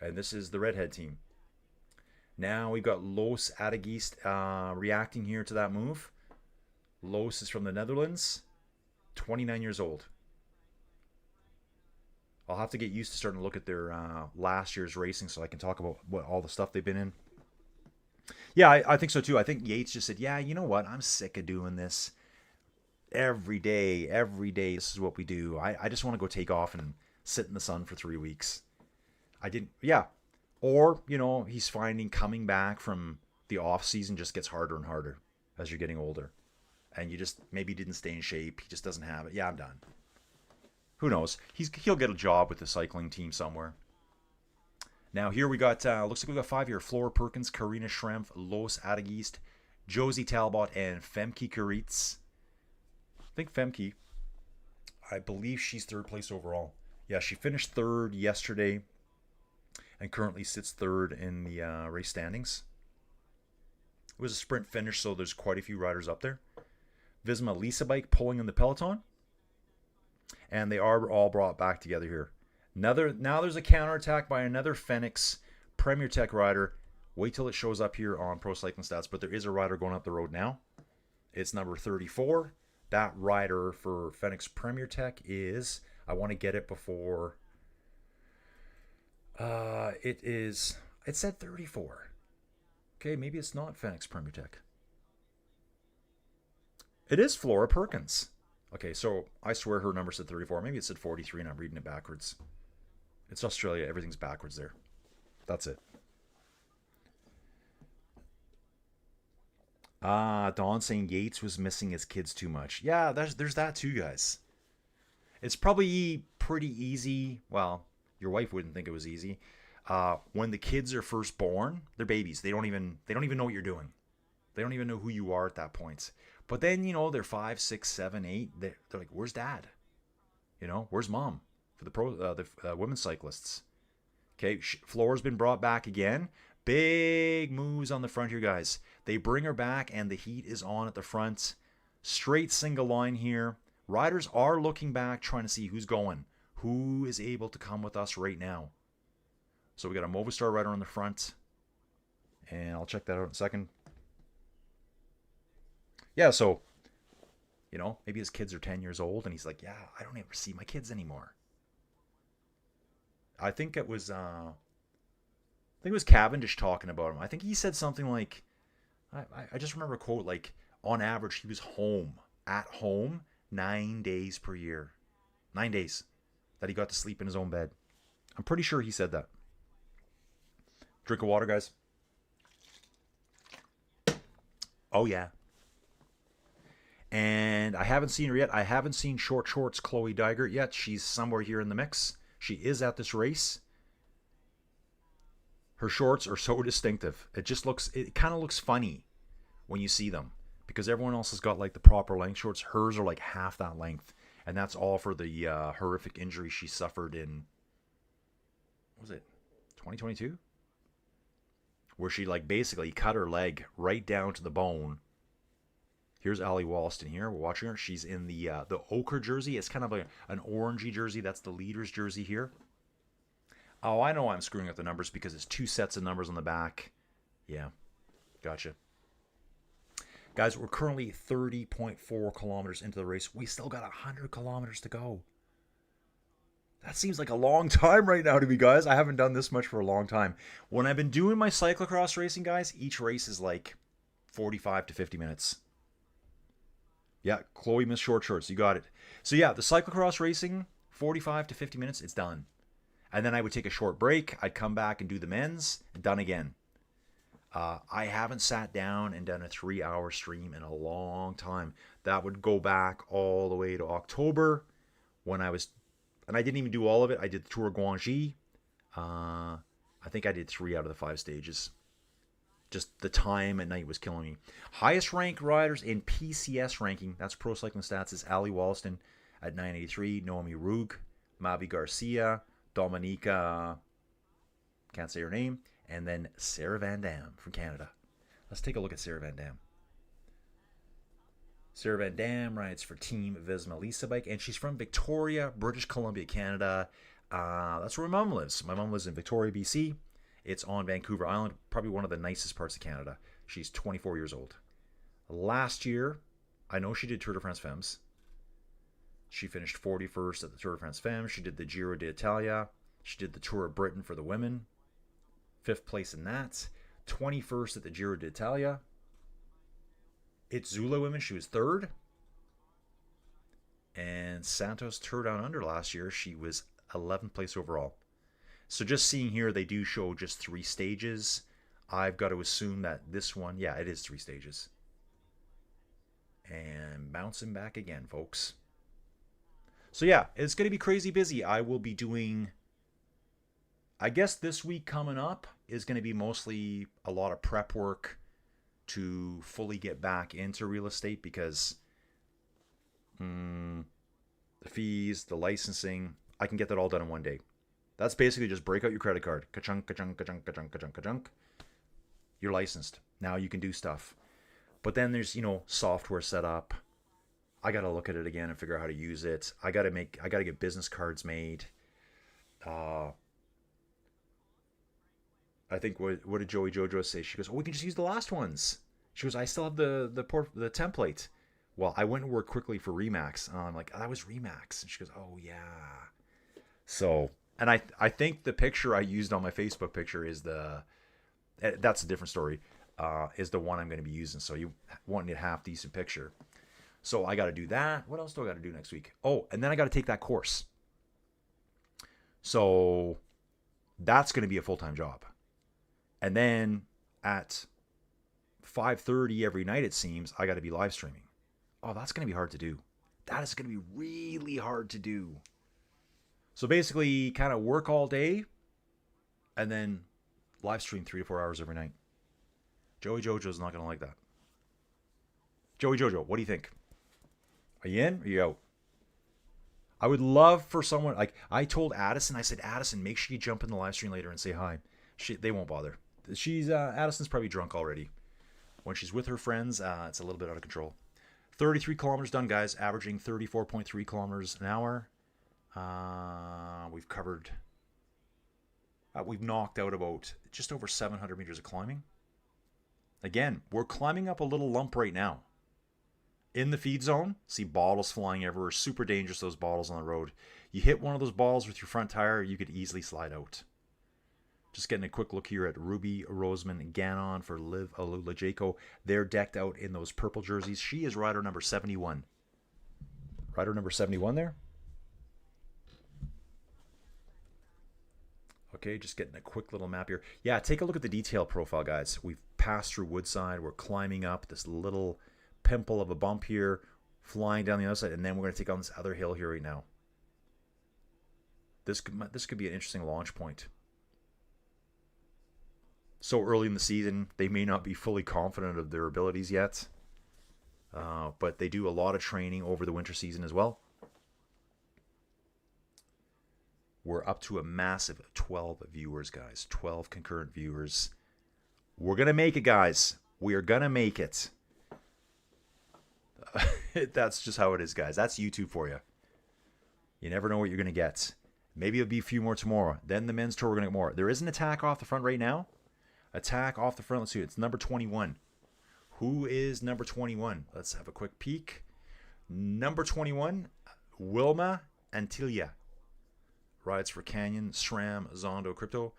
And this is the redhead team. Now we've got Loos Adegeest reacting here to that move. Loos is from the Netherlands, 29 years old. I'll have to get used to starting to look at their last year's racing so I can talk about all the stuff they've been in. Yeah, I think so too. I think Yates just said, yeah, you know what? I'm sick of doing this. Every day, this is what we do. I just want to go take off and sit in the sun for 3 weeks. Or, he's finding coming back from the off season just gets harder and harder as you're getting older. And you just maybe didn't stay in shape. He just doesn't have it. Yeah, I'm done. Who knows? He'll get a job with the cycling team somewhere. Now here we got, looks like we got 5 here. Flora Perkins, Karina Schrempf, Loos Adegeest, Josie Talbot, and Femke Karitz. I think Femke, I believe she's 3rd place overall. Yeah, she finished 3rd yesterday and currently sits 3rd in the race standings. It was a sprint finish, so there's quite a few riders up there. Visma Lisa Bike pulling in the peloton. And they are all brought back together here. Now there's a counterattack by another Fenix Premier Tech rider. Wait till it shows up here on Pro Cycling Stats. But there is a rider going up the road now. It's number 34. That rider for Fenix Premier Tech is... I want to get it before... It said 34. Okay, maybe it's not Fenix Premier Tech. It is Flora Perkins. Okay, so I swear her number said 34. Maybe it said 43 and I'm reading it backwards. It's Australia. Everything's backwards there. That's it. Dawn saying Yates was missing his kids too much. Yeah, there's that too, guys. It's probably pretty easy. Well, your wife wouldn't think it was easy. When the kids are first born, they're babies. They don't even know what you're doing. They don't even know who you are at that point. But then, they're 5, 6, 7, 8. They're like, where's dad? Where's mom for the women's cyclists? Okay, Flora's been brought back again. Big moves on the front here, guys. They bring her back, and the heat is on at the front. Straight single line here. Riders are looking back, trying to see who's going. Who is able to come with us right now? So we got a Movistar rider on the front. And I'll check that out in a second. Yeah, so, maybe his kids are 10 years old, and he's like, yeah, I don't ever see my kids anymore. I think it was Cavendish talking about him. I think he said something like, I just remember a quote, like, on average, he was at home, 9 days per year. 9 days that he got to sleep in his own bed. I'm pretty sure he said that. Drink of water, guys. Oh, yeah. And I haven't seen her yet. I haven't seen Short Shorts Chloe Dygert yet. She's somewhere here in the mix. She is at this race. Her shorts are so distinctive. It kind of looks funny when you see them. Because everyone else has got like the proper length shorts. Hers are like half that length. And that's all for the horrific injury she suffered in, what was it, 2022? Where she like basically cut her leg right down to the bone. Here's Allie Wollaston here. We're watching her. She's in the ochre jersey. It's kind of an orangey jersey. That's the leader's jersey here. Oh, I know I'm screwing up the numbers because it's 2 sets of numbers on the back. Yeah, gotcha. Guys, we're currently 30.4 kilometers into the race. We still got 100 kilometers to go. That seems like a long time right now to me, guys. I haven't done this much for a long time. When I've been doing my cyclocross racing, guys, each race is like 45 to 50 minutes. Yeah, Chloe Miss Short Shorts, you got it. So yeah, the cyclocross racing, 45 to 50 minutes, it's done. And then I would take a short break. I'd come back and do the men's, done again. I haven't sat down and done a 3-hour stream in a long time. That would go back all the way to October when I was, and I didn't even do all of it. I did the Tour of Guangxi. I think I did 3 out of the 5 stages. Just the time at night was killing me. Highest ranked riders in PCS ranking, that's Pro Cycling Stats, is Allie Wollaston at 983, Noemi Rug, Mavi Garcia, Dominica, can't say her name, and then Sarah Van Dam from Canada. Let's take a look at Sarah Van Dam. Sarah Van Dam rides for Team Visma Lisa Bike, and she's from Victoria, British Columbia, Canada. That's where my mom lives. My mom lives in Victoria, BC. It's on Vancouver Island, probably one of the nicest parts of Canada. She's 24 years old. Last year, I know she did Tour de France Femmes. She finished 41st at the Tour de France Femmes. She did the Giro d'Italia. She did the Tour of Britain for the women. 5th place in that. 21st at the Giro d'Italia. It's Zula women. She was 3rd. And Santos Tour Down Under last year. She was 11th place overall. So just seeing here, they do show just 3 stages. I've got to assume that this one, yeah, it is 3 stages. And bouncing back again, folks. So yeah, it's going to be crazy busy. I will be doing, I guess this week coming up is going to be mostly a lot of prep work to fully get back into real estate because the fees, the licensing, I can get that all done in one day. That's basically just break out your credit card. Ka-chunk, ka-chunk, ka-chunk, ka-chunk, ka-chunk, ka-chunk. You're licensed. Now you can do stuff. But then there's, software set up. I got to look at it again and figure out how to use it. I got to get business cards made. I think what did Joey Jojo say? She goes, "Oh, we can just use the last ones." She goes, "I still have the template." Well, I went and worked quickly for Remax. I'm like, "Oh, that was Remax." And she goes, "Oh yeah." So, and I think the picture I used on my Facebook picture is that's a different story. Is the one I'm going to be using. So you want a half decent picture. So I got to do that. What else do I got to do next week? Oh, and then I got to take that course. So that's going to be a full-time job. And then at 5:30 every night, it seems, I got to be live streaming. Oh, that's going to be hard to do. That is going to be really hard to do. So basically, kind of work all day and then live stream 3 to 4 hours every night. Joey Jojo's not going to like that. Joey Jojo, what do you think? Are you in or are you out? I would love for someone, like I told Addison, I said, Addison, make sure you jump in the live stream later and say hi. They won't bother. Addison's probably drunk already. When she's with her friends, it's a little bit out of control. 33 kilometers done, guys, averaging 34.3 kilometers an hour. We've knocked out about just over 700 meters of climbing. Again, we're climbing up a little lump right now. In the feed zone, see bottles flying everywhere. Super dangerous, those bottles on the road. You hit one of those balls with your front tire, you could easily slide out. Just getting a quick look here at Ruby Roseman Gannon for Liv Alula-Jaco. They're decked out in those purple jerseys. She is rider number 71. Rider number 71 there. Okay, just getting a quick little map here. Yeah, take a look at the detail profile, guys. We've passed through Woodside. We're climbing up this little pimple of a bump here, flying down the other side, and then we're going to take on this other hill here right now. This could be an interesting launch point. So early in the season, they may not be fully confident of their abilities yet, but they do a lot of training over the winter season as well. We're up to a massive 12 viewers, guys. 12 concurrent viewers. We're going to make it, guys. We are going to make it. That's just how it is, guys. That's YouTube for you. You never know what you're going to get. Maybe it'll be a few more tomorrow. Then the men's tour, we're going to get more. There is an attack off the front right now. Attack off the front. Let's see. It's number 21. Who is number 21? Let's have a quick peek. Number 21, Wilma Antilia. Rides for Canyon, SRAM, Zondo, Crypto.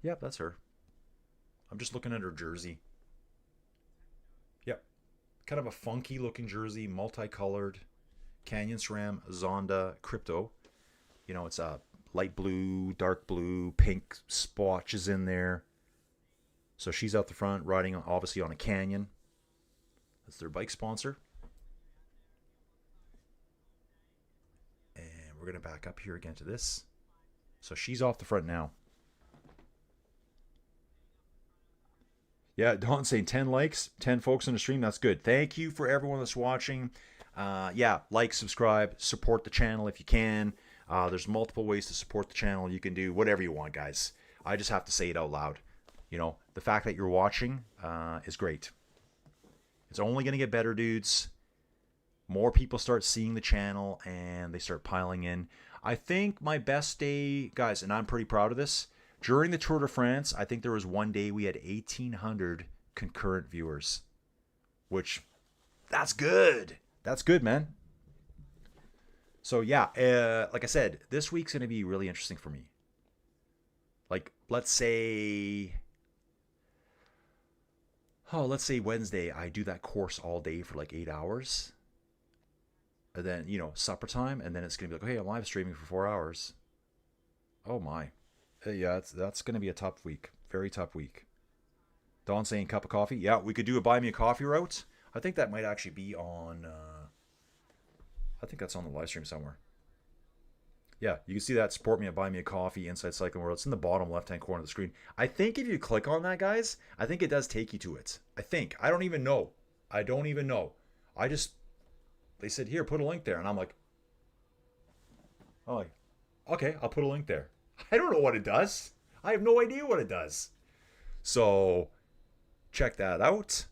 Yep, that's her. I'm just looking at her jersey. Yep. Kind of a funky looking jersey, multicolored. Canyon, SRAM, Zonda, Crypto. You know, it's a light blue, dark blue, pink splotches in there. So she's out the front riding obviously on a Canyon. That's their bike sponsor. And we're going to back up here again to this. So she's off the front now. Yeah, Don saying 10 likes, 10 folks on the stream. That's good. Thank you for everyone that's watching. Yeah, like, subscribe, support the channel if you can. There's multiple ways to support the channel. You can do whatever you want, guys. I just have to say it out loud. You know, the fact that you're watching is great. It's only going to get better, dudes. More people start seeing the channel and they start piling in. I think my best day, guys, and I'm pretty proud of this, during the Tour de France, I think there was one day we had 1,800 concurrent viewers, which, that's good. That's good, man. So, yeah, like I said, this week's going to be really interesting for me. Like, let's say Wednesday, I do that course all day for like 8 hours. And then, you know, supper time, and then it's going to be like, okay, I'm live streaming for 4 hours. Oh, my. Yeah, that's going to be a tough week. Very tough week. Dawn saying cup of coffee. Yeah, we could do a buy me a coffee route. I think that might actually be on, I think that's on the live stream somewhere. Yeah, you can see that. Support me at Buy Me a Coffee, Inside Cycling World. It's in the bottom left-hand corner of the screen. I think if you click on that, guys, I think it does take you to it. I think. I don't even know. They said, here, put a link there. And I'm like, okay, I'll put a link there. I don't know what it does. I have no idea what it does. So, check that out.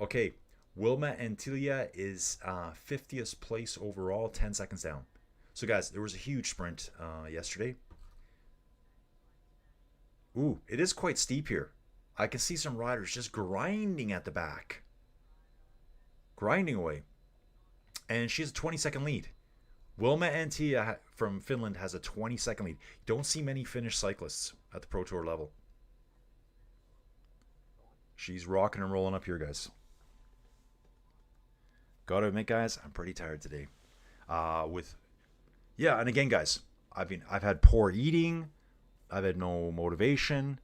Okay, Wilma Antilia is 50th place overall, 10 seconds down. So, guys, there was a huge sprint yesterday. Ooh, it is quite steep here. I can see some riders just grinding at the back. Grinding away. And she has a 20-second lead. Wilma Antilia from Finland has a 20-second lead. Don't see many Finnish cyclists at the Pro Tour level. She's rocking and rolling up here, guys. Gotta admit, guys, I'm pretty tired today. And again, guys, I've had poor eating. I've had no motivation.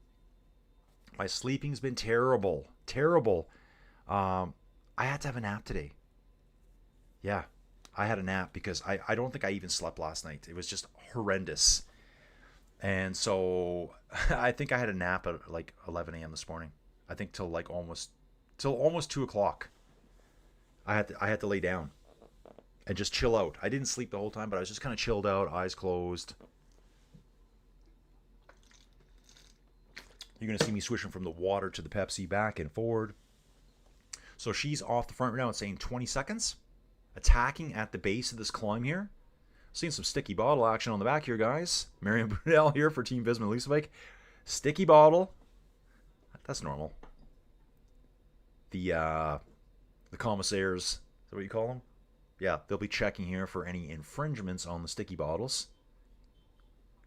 My sleeping's been terrible. Terrible. I had to have a nap today. Yeah, I had a nap because I don't think I even slept last night. It was just horrendous. And so I think I had a nap at like 11 a.m. this morning. I think till almost 2 o'clock. I had to lay down and just chill out. I didn't sleep the whole time, but I was just kind of chilled out, eyes closed. You're going to see me switching from the water to the Pepsi back and forward. So she's off the front right now. It's saying 20 seconds. Attacking at the base of this climb here. Seeing some sticky bottle action on the back here, guys. Marion Brunel here for Team Visma Lisa Bike. Sticky bottle. That's normal. The commissaires, is that what you call them? Yeah, they'll be checking here for any infringements on the sticky bottles.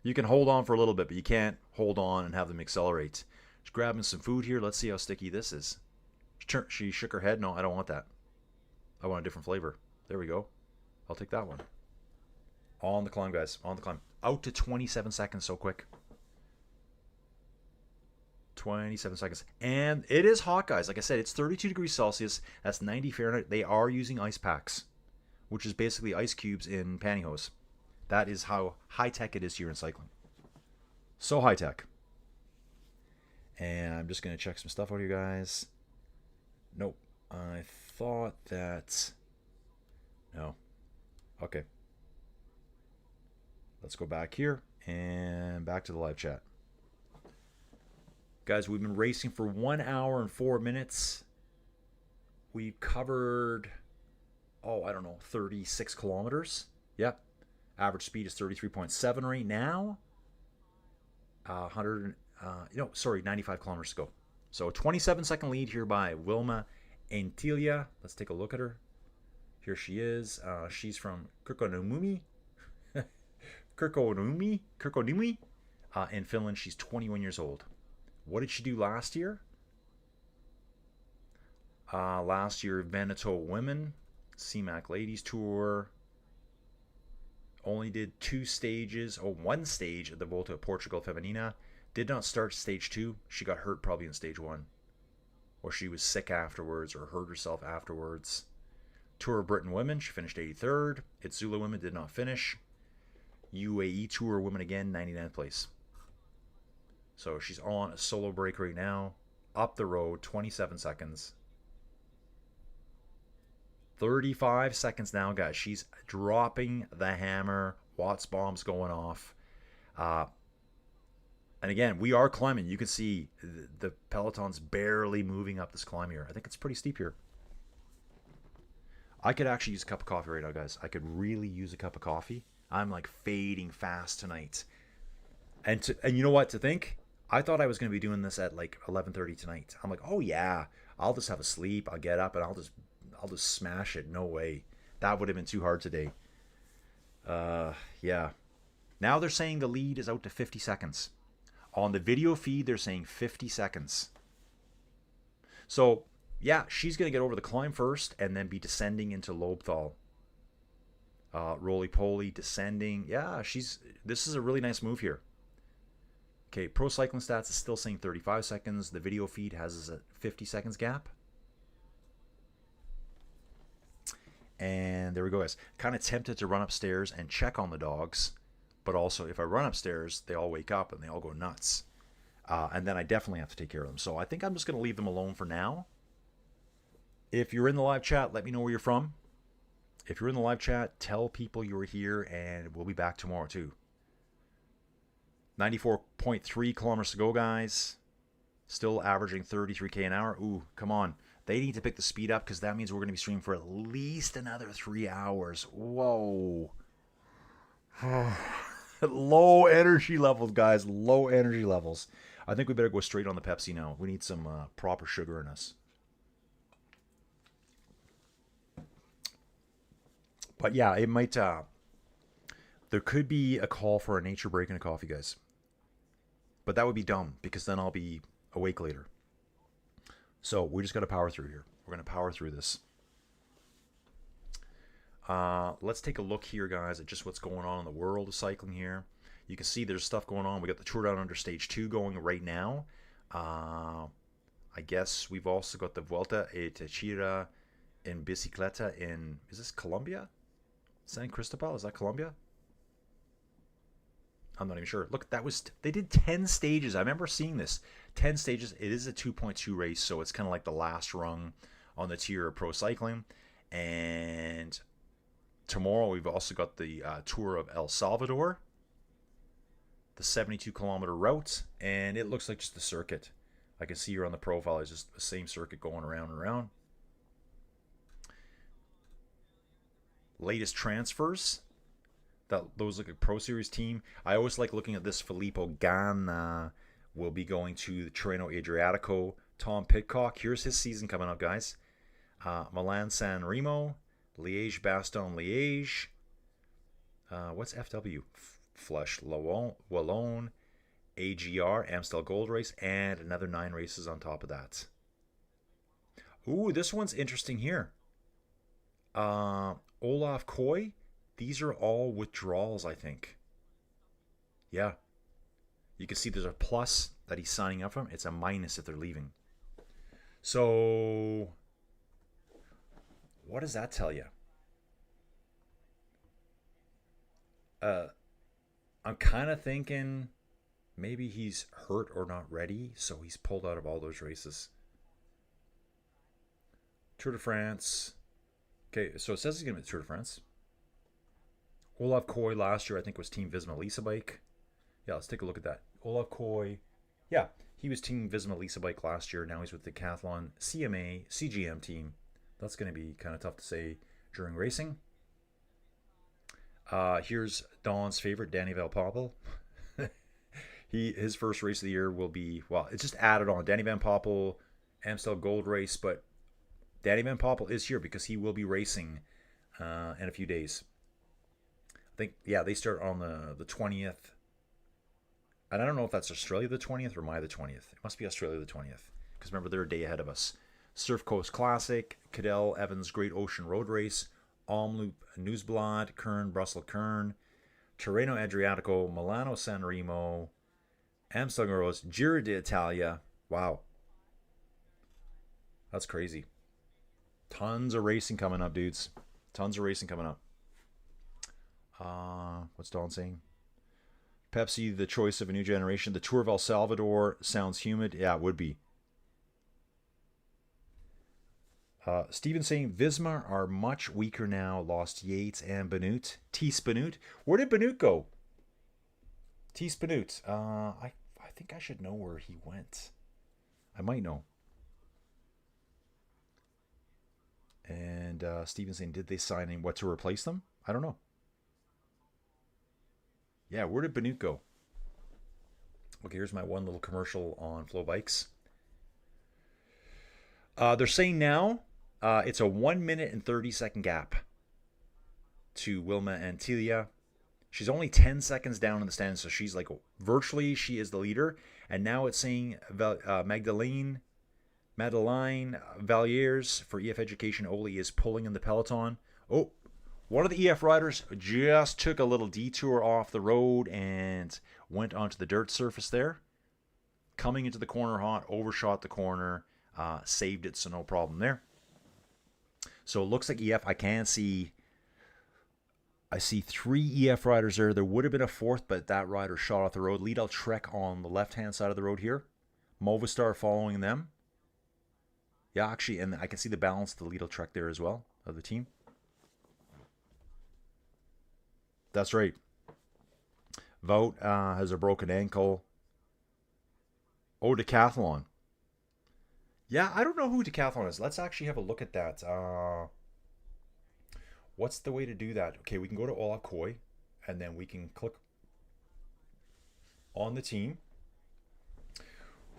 You can hold on for a little bit, but you can't hold on and have them accelerate. Just grabbing some food here. Let's see how sticky this is. She shook her head. No, I don't want that. I want a different flavor. There we go. I'll take that one. On the climb, guys. On the climb. Out to 27 seconds so quick. 27 seconds. And it is hot, guys. Like I said, it's 32 degrees Celsius. That's 90 Fahrenheit. They are using ice packs, which is basically ice cubes in pantyhose. That is how high-tech it is here in cycling. So high-tech. And I'm just going to check some stuff out here, guys. Nope. I thought that... No. Okay. Let's go back here and back to the live chat. Guys, we've been racing for 1 hour and 4 minutes. We've covered, I don't know, 36 kilometers. Yep. Average speed is 33.7 right now. 95 kilometers to go. So a 27-second lead here by Wilma Antilia. Let's take a look at her. Here she is. She's from Kirkkonummi. Kirkkonummi. In Finland. She's 21 years old. What did she do last year? Last year, Veneto Women, CMAC Ladies Tour. Only did 2 stages, or 1 stage at the Volta of Portugal Feminina. Did not start stage 2. She got hurt probably in stage 1. Or she was sick afterwards, or hurt herself afterwards. Tour of Britain Women, she finished 83rd. Itzula Women did not finish. UAE Tour Women again, 99th place. So she's on a solo break right now. Up the road, 27 seconds. 35 seconds now, guys. She's dropping the hammer. Watts bombs going off. And again, we are climbing. You can see the peloton's barely moving up this climb here. I think it's pretty steep here. I could actually use a cup of coffee right now, guys. I could really use a cup of coffee. I'm like fading fast tonight. And you know what to think? I thought I was going to be doing this at like 11:30 tonight. I'm like, oh yeah, I'll just have a sleep. I'll get up and I'll just smash it. No way. That would have been too hard today. Yeah. Now they're saying the lead is out to 50 seconds. On the video feed, they're saying 50 seconds. So, yeah, she's going to get over the climb first and then be descending into Lobthal. Roly-poly, descending. Yeah, this is a really nice move here. Okay, Pro Cycling Stats is still saying 35 seconds. The video feed has a 50 seconds gap. And there we go, guys. Kind of tempted to run upstairs and check on the dogs. But also, if I run upstairs, they all wake up and they all go nuts. And then I definitely have to take care of them. So I think I'm just going to leave them alone for now. If you're in the live chat, let me know where you're from. If you're in the live chat, tell people you were here, and we'll be back tomorrow too. 94.3 kilometers to go, guys. Still averaging 33k an hour. Ooh, come on. They need to pick the speed up because that means we're going to be streaming for at least another 3 hours. Whoa. Low energy levels, guys. Low energy levels. I think we better go straight on the Pepsi now. We need some proper sugar in us. But yeah, it might... there could be a call for a nature break and a coffee, guys. But that would be dumb because then I'll be awake later. So we just got to power through here. We're going to power through this. Let's take a look here, guys, at just what's going on in the world of cycling here. You can see there's stuff going on. We got the Tour Down Under Stage 2 going right now. I guess we've also got the Vuelta a Techira in Bicicleta in, is this Colombia? San Cristobal, is that Colombia? I'm not even sure. Look, they did 10 stages. I remember seeing this. 10 stages. It is a 2.2 race, so it's kind of like the last rung on the tier of pro cycling. And tomorrow we've also got the Tour of El Salvador, the 72-kilometer route, and it looks like just the circuit. I can see here on the profile, it's just the same circuit going around and around. Latest transfers. Those look like Pro Series team. I always like looking at this. Filippo Ganna will be going to the Tirreno Adriatico. Tom Pidcock, here's his season coming up, guys. Milan San Remo, Liège Bastogne Liège. What's FW? Flush Wallone, AGR, Amstel Gold Race, and another 9 races on top of that. Ooh, this one's interesting here. Olaf Koy. These are all withdrawals, I think. Yeah. You can see there's a plus that he's signing up from. It's a minus if they're leaving. So, what does that tell you? I'm kind of thinking maybe he's hurt or not ready, so he's pulled out of all those races. Tour de France. Okay, so it says he's going to be the Tour de France. Olaf Koy last year, I think, was Team Visma Lisa bike. Yeah, let's take a look at that. Olaf Koy. Yeah, He was Team Visma Lisa Bike last year. Now he's with the Decathlon CMA CGM team. That's going to be kind of tough to say during racing. Here's Don's favorite, Danny Van Poppel. His first race of the year will be, well, it's just added on. Danny Van Poppel, Amstel Gold Race, but Danny Van Poppel is here because he will be racing in a few days. I think, yeah, they start on the 20th. And I don't know if that's Australia the 20th or May the 20th. It must be Australia the 20th. Because remember, they're a day ahead of us. Surf Coast Classic, Cadell Evans Great Ocean Road Race, Omloop Nieuwsblad, Kern Brussels Kern, Tirreno Adriatico, Milano San Remo, Amstel Rose, Giro d'Italia. Wow. That's crazy. Tons of racing coming up, dudes. Tons of racing coming up. What's Don saying? Pepsi, the choice of a new generation. The Tour of El Salvador sounds humid. Yeah, it would be. Steven saying Visma are much weaker now. Lost Yates and Benoot. Thies Benoot. Where did Benoot go? Thies Benoot. I think I should know where he went. I might know. And Steven saying, did they sign in what to replace them? I don't know. Yeah, where did Benoot go? Okay, here's my one little commercial on Flow Bikes. They're saying now it's a 1 minute and 30-second gap to Wilma Antilia. She's only 10 seconds down in the stands, so she's like virtually she is the leader. And now it's saying Madeline Valiers for EF Education Oli is pulling in the peloton. Oh, one of the EF riders just took a little detour off the road and went onto the dirt surface there. Coming into the corner hot, overshot the corner, saved it, so no problem there. So it looks like EF, I see 3 EF riders there. There would have been a 4th, but that rider shot off the road. Lidl Trek on the left-hand side of the road here. Movistar following them. Yeah, actually, and I can see the balance of the Lidl Trek there as well, of the team. That's right. Vout has a broken ankle. Oh, Decathlon. Yeah, I don't know who Decathlon is. Let's actually have a look at that. What's the way to do that? Okay, we can go to Olaf Koy, and then we can click on the team.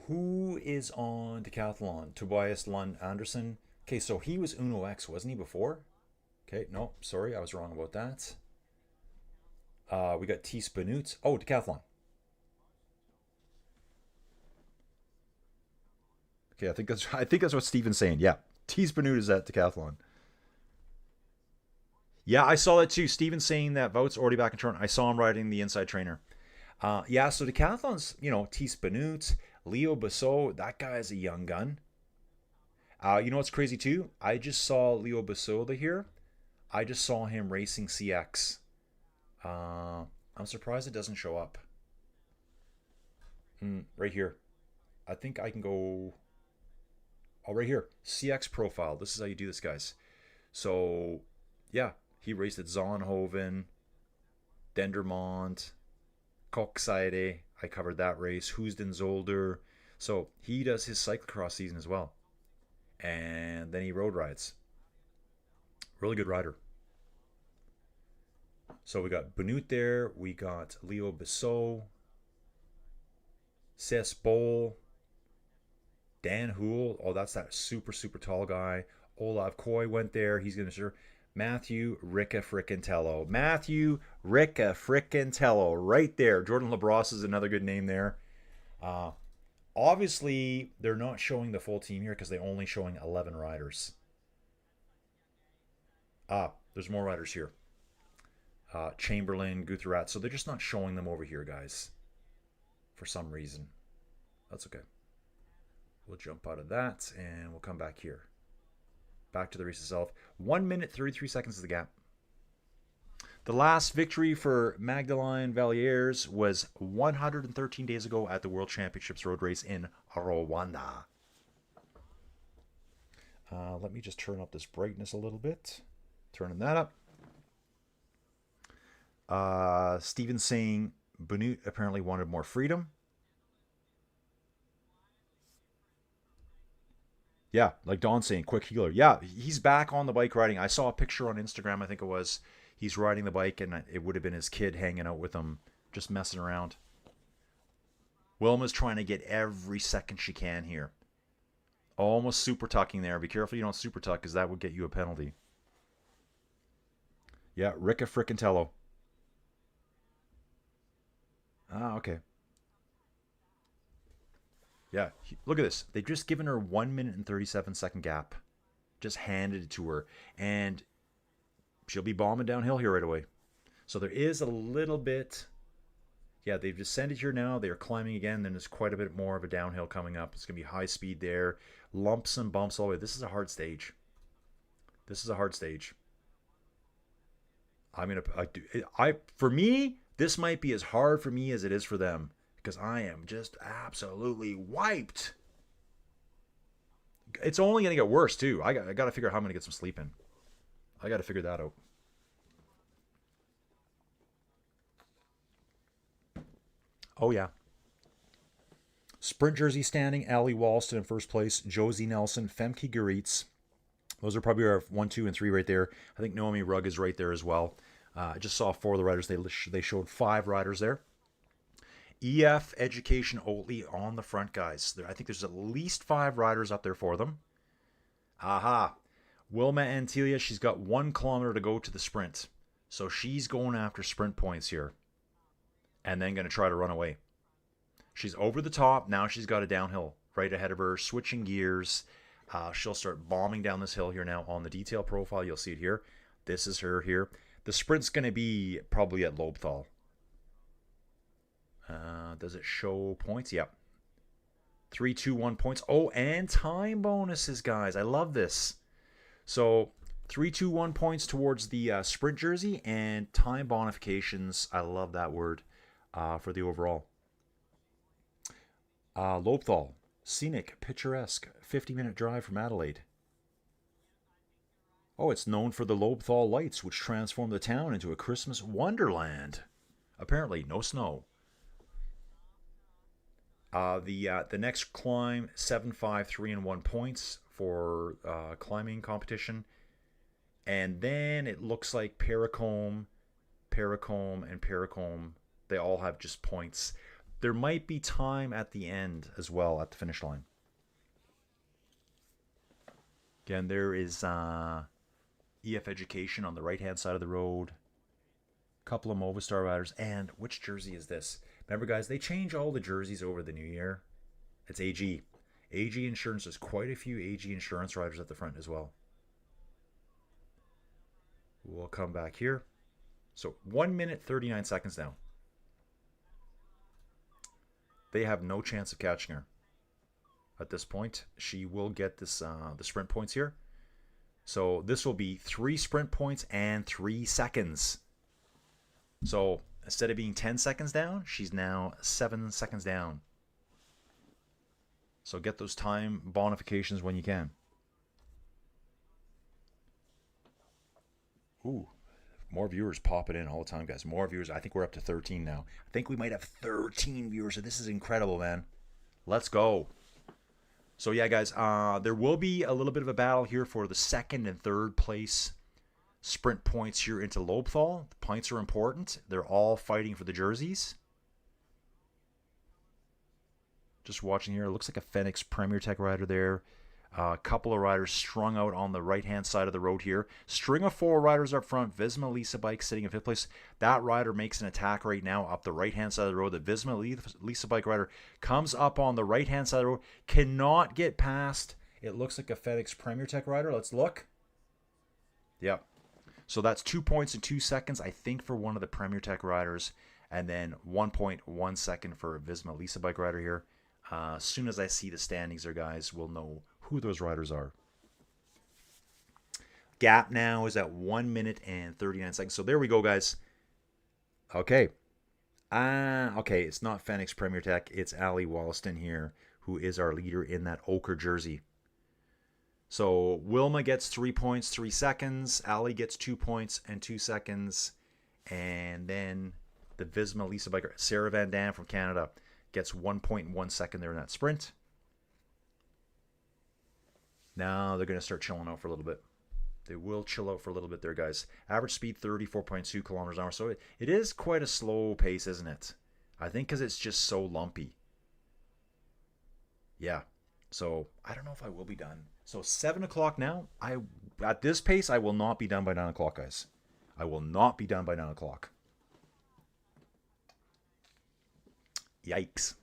Who is on Decathlon? Tobias Lund Anderson. Okay, so he was Uno X, wasn't he, before? Okay, no, sorry, I was wrong about that. We got Thies Benoot. Oh, Decathlon. Okay, I think that's what Steven's saying. Yeah, Thies Benoot is at Decathlon. Yeah, I saw that too. Steven's saying that Vought's already back in Toronto. I saw him riding the inside trainer. Yeah, so Decathlon's, Thies Benoot, Leo Basso. That guy is a young gun. You know what's crazy too? I just saw Leo Basso here. I just saw him racing CX. I'm surprised it doesn't show up. Right here. I think I can go... Oh, right here. CX profile. This is how you do this, guys. So, yeah. He raced at Zonhoven, Dendermonde, Kokseide. I covered that race. Hoosden Zolder. So, he does his cyclocross season as well. And then he road rides. Really good rider. So we got Benoot there. We got Leo Basso. Cess Bowl. Dan Houle. Oh, that's that super, super tall guy. Olav Koy went there. He's going to serve. Matthew Ricca Frickantello. Matthew Ricca Frickantello. Right there. Jordan Labrosse is another good name there. Obviously, they're not showing the full team here because they're only showing 11 riders. There's more riders here. Chamberlain, Gutherat. So they're just not showing them over here, guys. For some reason. That's okay. We'll jump out of that and we'll come back here. Back to the race itself. 1 minute, 33 seconds is the gap. The last victory for Magdalene Valiers was 113 days ago at the World Championships road race in Rwanda. Let me just turn up this brightness a little bit. Turning that up. Steven saying Benoot apparently wanted more freedom. Yeah, like Don's saying, quick healer. Yeah, he's back on the bike riding. I saw a picture on Instagram, I think it was. He's riding the bike, and it would have been his kid hanging out with him, just messing around. Wilma's trying to get every second she can here. Almost super tucking there. Be careful you don't super tuck, because that would get you a penalty. Yeah, Ricca Frickantello. Ah, okay. Yeah, look at this. They've just given her 1 minute and 37-second gap. Just handed it to her. And she'll be bombing downhill here right away. So there is a little bit. Yeah, they've descended here now. They're climbing again. Then there's quite a bit more of a downhill coming up. It's going to be high speed there. Lumps and bumps all the way. This is a hard stage. This is a hard stage. For me, this might be as hard for me as it is for them, because I am just absolutely wiped. It's only going to get worse, too. I got to figure out how I'm going to get some sleep in. I got to figure that out. Oh, yeah. Sprint jersey standing, Ali Walston in first place, Josie Nelson, Femke Garitz. Those are probably our 1, 2, and 3 right there. I think Naomi Rugg is right there as well. I just saw 4 of the riders. They showed 5 riders there. EF Education Oatly on the front, guys. I think there's at least 5 riders up there for them. Aha. Wilma Antilia, she's got 1 kilometer to go to the sprint. So she's going after sprint points here. And then going to try to run away. She's over the top. Now she's got a downhill right ahead of her. Switching gears. She'll start bombing down this hill here now on the detail profile. You'll see it here. This is her here. The sprint's going to be probably at Lobthal. Does it show points? Yep. 3, 2, 1 points. Oh, and time bonuses, guys. I love this. So 3, 2, 1 points towards the sprint jersey, and time bonifications. I love that word for the overall. Lobthal. Scenic, picturesque, 50-minute drive from Adelaide. Oh, it's known for the Lobthal lights, which transform the town into a Christmas wonderland. Apparently, no snow. The next climb, 7, 5, 3, and 1 points for climbing competition. And then it looks like Paracombe, and Paracombe, they all have just points. There might be time at the end as well, at the finish line. Again, there is EF Education on the right-hand side of the road. A couple of Movistar riders. And which jersey is this? Remember, guys, they change all the jerseys over the new year. It's AG. AG Insurance. There's quite a few AG Insurance riders at the front as well. We'll come back here. So 1 minute, 39 seconds now. They have no chance of catching her at this point. She will get this the sprint points here. So this will be 3 sprint points and 3 seconds. So instead of being 10 seconds down, she's now 7 seconds down. So get those time bonifications when you can. Ooh, more viewers popping in all the time, guys. More viewers. I think we're up to 13 now. I think we might have 13 viewers. So this is incredible, man. Let's go. So yeah, guys, there will be a little bit of a battle here for the 2nd and 3rd place sprint points here into Lobthal. The points are important. They're all fighting for the jerseys. Just watching here. It looks like a Phoenix Premier Tech rider there. A couple of riders strung out on the right-hand side of the road here. String of 4 riders up front. Visma Lisa Bike sitting in 5th place. That rider makes an attack right now up the right-hand side of the road. The Visma Lisa Bike rider comes up on the right-hand side of the road. Cannot get past. It looks like a FedEx Premier Tech rider. Let's look. Yep. So that's 2 points in 2 seconds, I think, for one of the Premier Tech riders. And then 1.1 second for a Visma Lisa Bike rider here. As soon as I see the standings there, guys, we'll know who those riders are. Gap now is at 1 minute and 39 seconds. So there we go, guys. Okay. Okay, it's not Phoenix Premier Tech. It's Ali Wollaston here, who is our leader in that ochre jersey. So Wilma gets 3 points, 3 seconds. Ali gets 2 points and 2 seconds. And then the Visma Lisa Biker, Sarah Van Dam from Canada, gets 1.1 second there in that sprint. Now they're going to start chilling out for a little bit. They will chill out for a little bit there, guys. Average speed 34.2 kilometers an hour. So it is quite a slow pace, isn't it? I think because it's just so lumpy. Yeah. So I don't know if I will be done. So 7 o'clock now. At this pace, I will not be done by 9 o'clock, guys. I will not be done by 9 o'clock. Yikes.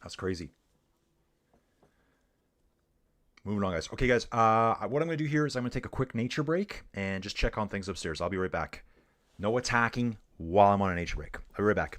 That's crazy. Moving on, guys. Okay, guys. What I'm going to do here is I'm going to take a quick nature break and just check on things upstairs. I'll be right back. No attacking while I'm on a nature break. I'll be right back.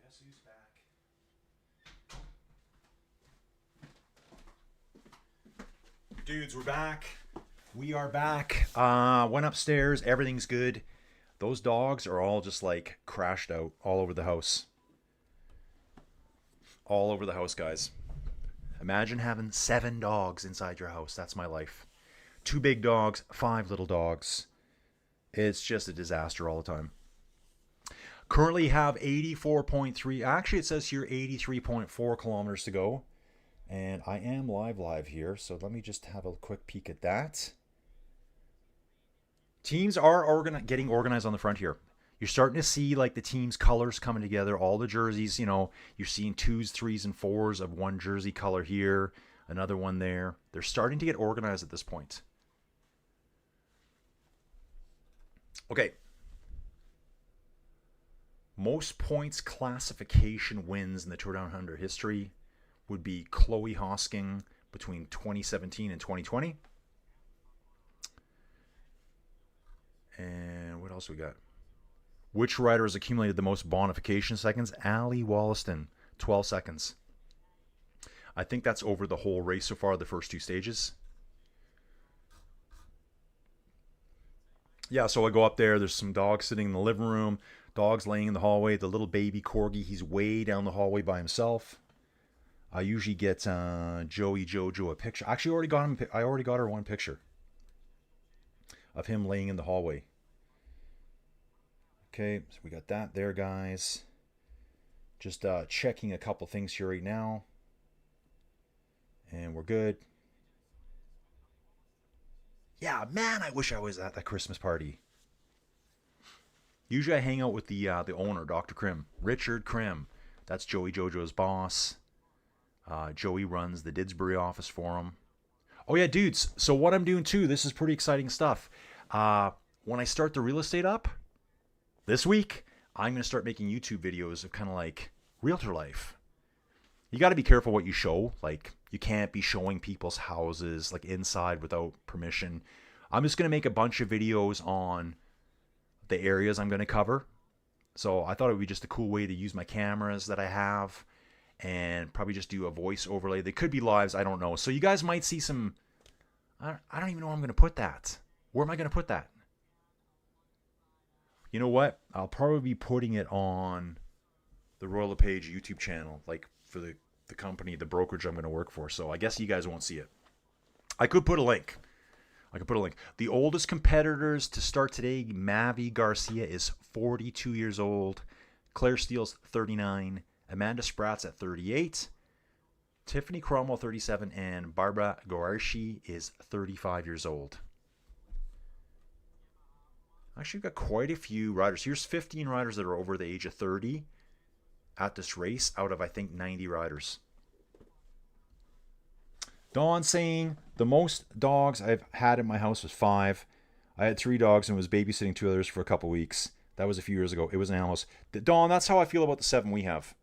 Guess who's back? Dudes, we're back. We are back. Went upstairs. Everything's good. Those dogs are all just like crashed out all over the house. All over the house, guys. Imagine having 7 dogs inside your house. That's my life. 2 big dogs, 5 little dogs. It's just a disaster all the time. Currently have 84.3. Actually, it says here 83.4 kilometers to go. And I am live here. So let me just have a quick peek at that. Teams are getting organized on the front here. You're starting to see like the team's colors coming together. All the jerseys, you know, you're seeing 2s, 3s, and 4s of one jersey color here. Another one there. They're starting to get organized at this point. Okay. Most points classification wins in the Tour Down Under history would be Chloe Hosking between 2017 and 2020. And what else we got? Which rider has accumulated the most bonification seconds? Ali Wollaston, 12 seconds. I think that's over the whole race so far, the first 2 stages. Yeah, so I go up there. There's some dogs sitting in the living room. Dogs laying in the hallway. The little baby corgi, he's way down the hallway by himself. I usually get Joey Jojo a picture. Actually, I already got her one picture of him laying in the hallway. Okay, so we got that there, guys. Just checking a couple things here right now. And we're good. Yeah, man, I wish I was at that Christmas party. Usually I hang out with the owner, Dr. Krim. Richard Krim. That's Joey Jojo's boss. Joey runs the Didsbury office for him. Oh yeah, dudes. So what I'm doing too, this is pretty exciting stuff. When I start the real estate up this week, I'm going to start making YouTube videos of kind of like realtor life. You got to be careful what you show. Like, you can't be showing people's houses like inside without permission. I'm just going to make a bunch of videos on the areas I'm going to cover. So I thought it would be just a cool way to use my cameras that I have and probably just do a voice overlay. They could be lives, I don't know. So you guys might see some, I don't even know where I'm going to put that. Where am I going to put that? You know what? I'll probably be putting it on the Royal LePage YouTube channel, like for the company, the brokerage I'm going to work for. So I guess you guys won't see it. I could put a link. The oldest competitors to start today, Mavi Garcia is 42 years old. Claire Steele's 39. Amanda Spratt's at 38. Tiffany Cromwell, 37. And Barbara Goarshi is 35 years old. Actually, we've got quite a few riders. Here's 15 riders that are over the age of 30 at this race out of, I think, 90 riders. Dawn saying, the most dogs I've had in my house was 5. I had 3 dogs and was babysitting 2 others for a couple weeks. That was a few years ago. It was an animal house. Dawn, that's how I feel about the 7 we have.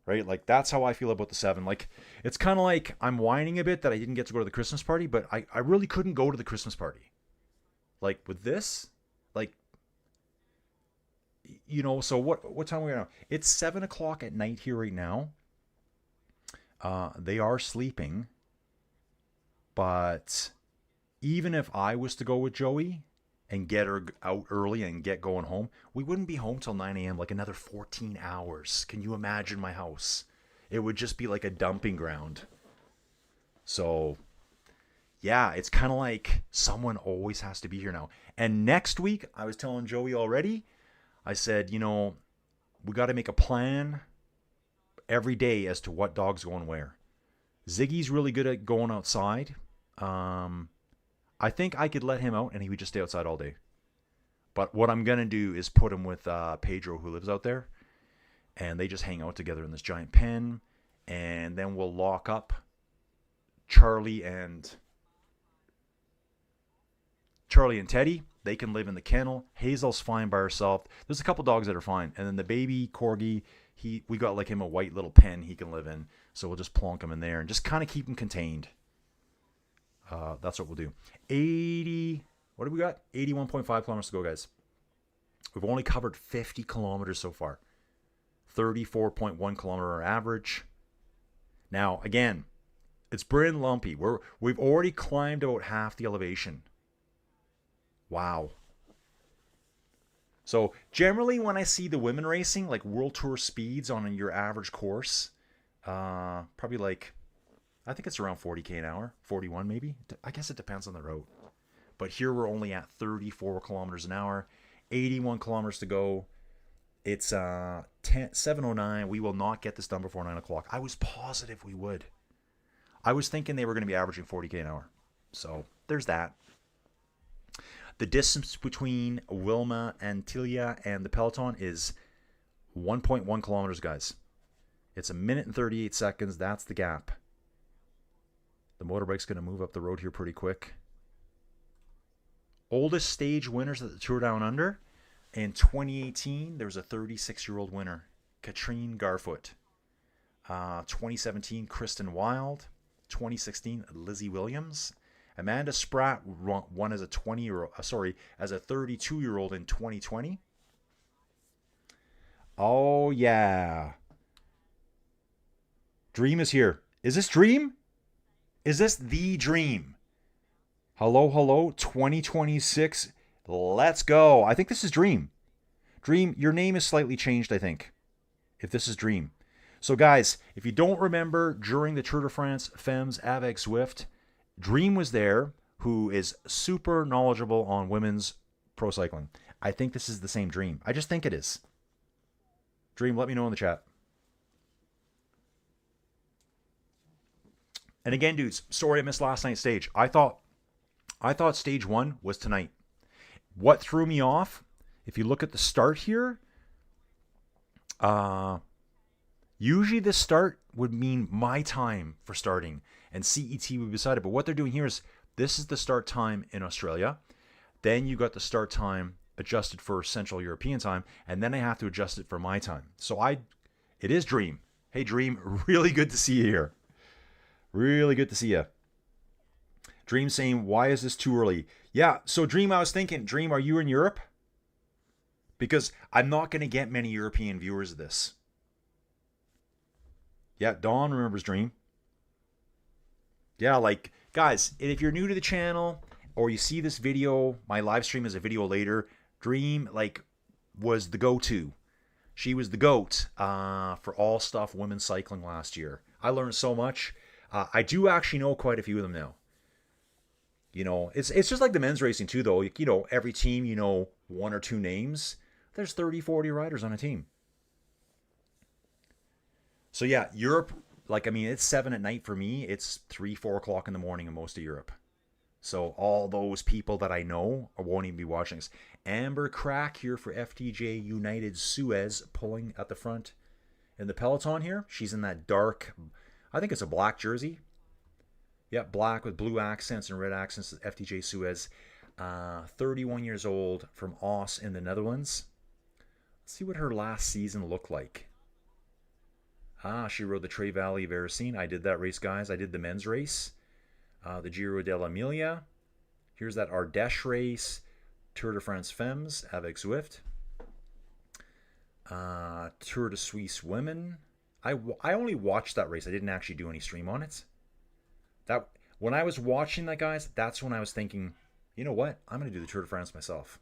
Right? Like, that's how I feel about the 7. Like, it's kind of like I'm whining a bit that I didn't get to go to the Christmas party, but I really couldn't go to the Christmas party. Like, with this, like, you know, so what time are we now? It's 7 o'clock at night here right now. They are sleeping. But even if I was to go with Joey and get her out early and get going home, we wouldn't be home till 9 a.m., like another 14 hours. Can you imagine my house? It would just be like a dumping ground. So, yeah, it's kind of like someone always has to be here now. And next week, I was telling Joey already, I said, you know, we got to make a plan every day as to what dog's going where. Ziggy's really good at going outside. I think I could let him out and he would just stay outside all day. But what I'm going to do is put him with Pedro, who lives out there. And they just hang out together in this giant pen. And then we'll lock up Charlie and Teddy. They can live in the kennel. Hazel's fine by herself. There's a couple dogs that are fine. And then the baby corgi, we got like him a white little pen he can live in. So we'll just plonk him in there and just kind of keep him contained. That's what we'll do. 80, what do we got? 81.5 kilometers to go, guys. We've only covered 50 kilometers so far. 34.1 kilometer average. Now, again, it's pretty lumpy. We've already climbed about half the elevation. Wow. So generally when I see the women racing, like World Tour speeds on your average course, probably like, I think it's around 40k an hour, 41 maybe. I guess it depends on the route. But here we're only at 34 kilometers an hour, 81 kilometers to go. It's 7:09. We will not get this done before 9 o'clock. I was positive we would. I was thinking they were going to be averaging 40k an hour. So there's that. The distance between Wilma Antilia and the peloton is 1.1 kilometers, guys. It's 1 minute and 38 seconds. That's the gap. The motorbike's going to move up the road here pretty quick. Oldest stage winners at the Tour Down Under. In 2018, there was a 36-year-old winner, Katrine Garfoot. 2017, Kristen Wild. 2016, Lizzie Williams. Amanda Spratt won as a 32-year-old in 2020. Oh yeah. Dream is here. Is this Dream? Is this the Dream? Hello, 2026. Let's go. I think this is Dream. Dream, your name is slightly changed, I think, if this is Dream. So guys, if you don't remember, during the Tour de France Femmes avec Zwift, Dream was there, who is super knowledgeable on women's pro cycling. I think this is the same Dream. I just think it is. Dream, let me know in the chat. And again, dudes, sorry I missed last night's stage. I thought stage 1 was tonight. What threw me off, if you look at the start here, Usually the start would mean my time for starting, and CET would be beside it. But what they're doing here is this is the start time in Australia. Then you got the start time adjusted for Central European time, and then I have to adjust it for my time. So it is Dream. Hey Dream, really good to see you here. Really good to see you. Dream saying, why is this too early? Yeah, so Dream, I was thinking, Dream, are you in Europe? Because I'm not going to get many European viewers of this. Yeah, Dawn remembers Dream. Yeah, like, guys, if you're new to the channel or you see this video, my live stream is a video later, Dream, like, was the go-to. She was the GOAT for all stuff women's cycling last year. I learned so much. I do actually know quite a few of them now. You know, it's just like the men's racing too, though. You know, every team, you know, one or two names. There's 30, 40 riders on a team. So yeah, Europe, like, I mean, it's 7 at night for me. It's 3, 4 o'clock in the morning in most of Europe. So all those people that I know won't even be watching this. Amber Crack here for FTJ United Suez, pulling at the front in the peloton here. She's in that dark, I think it's a black jersey. Yeah, black with blue accents and red accents. FTJ Suez, 31 years old, from Oss in the Netherlands. Let's see what her last season looked like. She rode the Tre Valley of Eresine. I did that race, guys. I did the men's race. The Giro dell'Emilia. Here's that Ardèche race. Tour de France Femmes avec Zwift. Tour de Suisse Women. I only watched that race. I didn't actually do any stream on it. That when I was watching that, guys, that's when I was thinking, you know what? I'm going to do the Tour de France myself.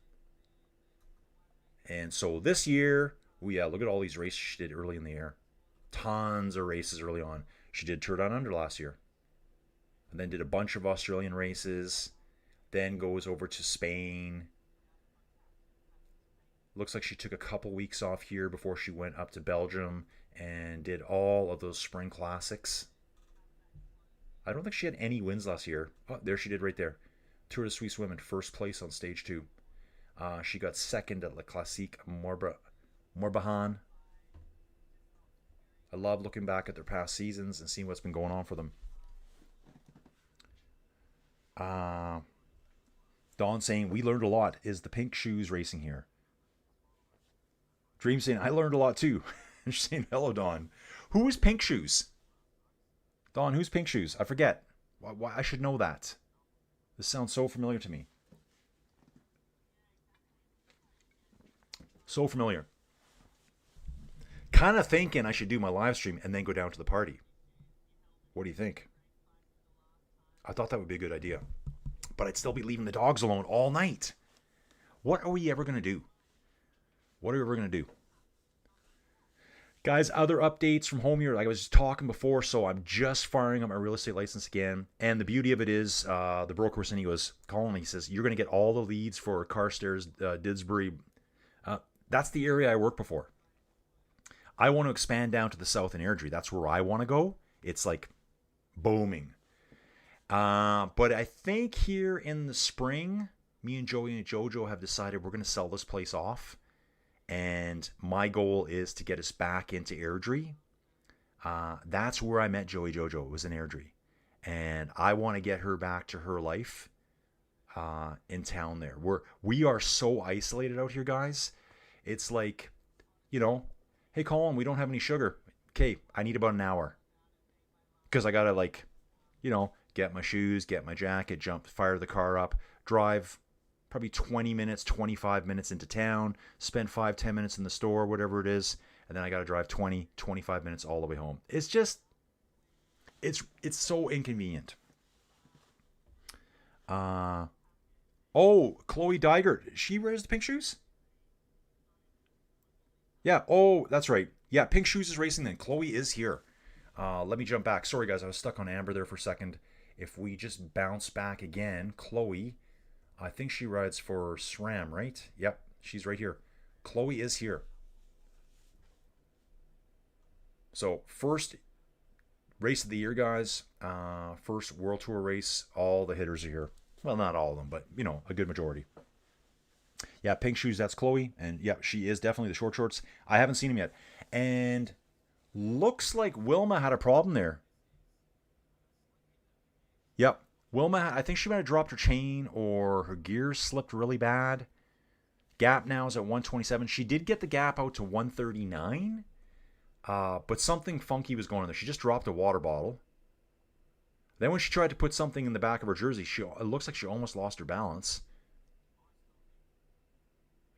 And so this year, look at all these races she did early in the year. Tons of races early on. She did Tour Down Under last year. And then did a bunch of Australian races. Then goes over to Spain. Looks like she took a couple weeks off here before she went up to Belgium and did all of those spring classics. I don't think she had any wins last year. Oh, there she did right there. Tour de Suisse Women, first place on stage 2. She got second at La Classique Morbihan. I love looking back at their past seasons and seeing what's been going on for them. Dawn saying, we learned a lot. Is the Pink Shoes racing here? Dream saying, I learned a lot too. She's saying, hello, Dawn. Who is Pink Shoes? Dawn, who's Pink Shoes? I forget. Why I should know that. This sounds so familiar to me. So familiar. Kind of thinking I should do my live stream and then go down to the party. What do you think? I thought that would be a good idea. But I'd still be leaving the dogs alone all night. What are we ever going to do? What are we ever going to do? Guys, other updates from home here. Like I was just talking before, so I'm just firing up my real estate license again. And the beauty of it is, the broker was saying, he goes, Colin, he says, you're going to get all the leads for Carstairs, Didsbury. That's the area I worked before. I want to expand down to the south in Airdrie. That's where I want to go. It's like booming. But I think here in the spring, me and Joey and Jojo have decided we're going to sell this place off. And my goal is to get us back into Airdrie. That's where I met Joey Jojo. It was in Airdrie. And I want to get her back to her life in town there. We are so isolated out here, guys. It's like, you know, hey, Colin, we don't have any sugar. Okay, I need about an hour. Because I got to, like, you know, get my shoes, get my jacket, fire the car up, drive probably 20 minutes, 25 minutes into town, spend 5-10 minutes in the store, whatever it is, and then I got to drive 20, 25 minutes all the way home. It's just, it's so inconvenient. Oh, Chloe Digert, she wears the Pink Shoes? Yeah, oh, that's right. Yeah, Pink Shoes is racing then. Chloe is here. Let me jump back. Sorry, guys, I was stuck on Amber there for a second. If we just bounce back again, Chloe, I think she rides for SRAM, right? Yep, she's right here. Chloe is here. So, first race of the year, guys. First World Tour race. All the hitters are here. Well, not all of them, but, you know, a good majority. Yeah, Pink Shoes, that's Chloe. And, yeah, she is definitely the short shorts. I haven't seen him yet. And Looks like Wilma had a problem there. Yep. Wilma, I think she might have dropped her chain or her gears slipped really bad. Gap now is at 127. She did get the gap out to 139, but something funky was going on there. She just dropped a water bottle. Then when she tried to put something in the back of her jersey, it looks like she almost lost her balance.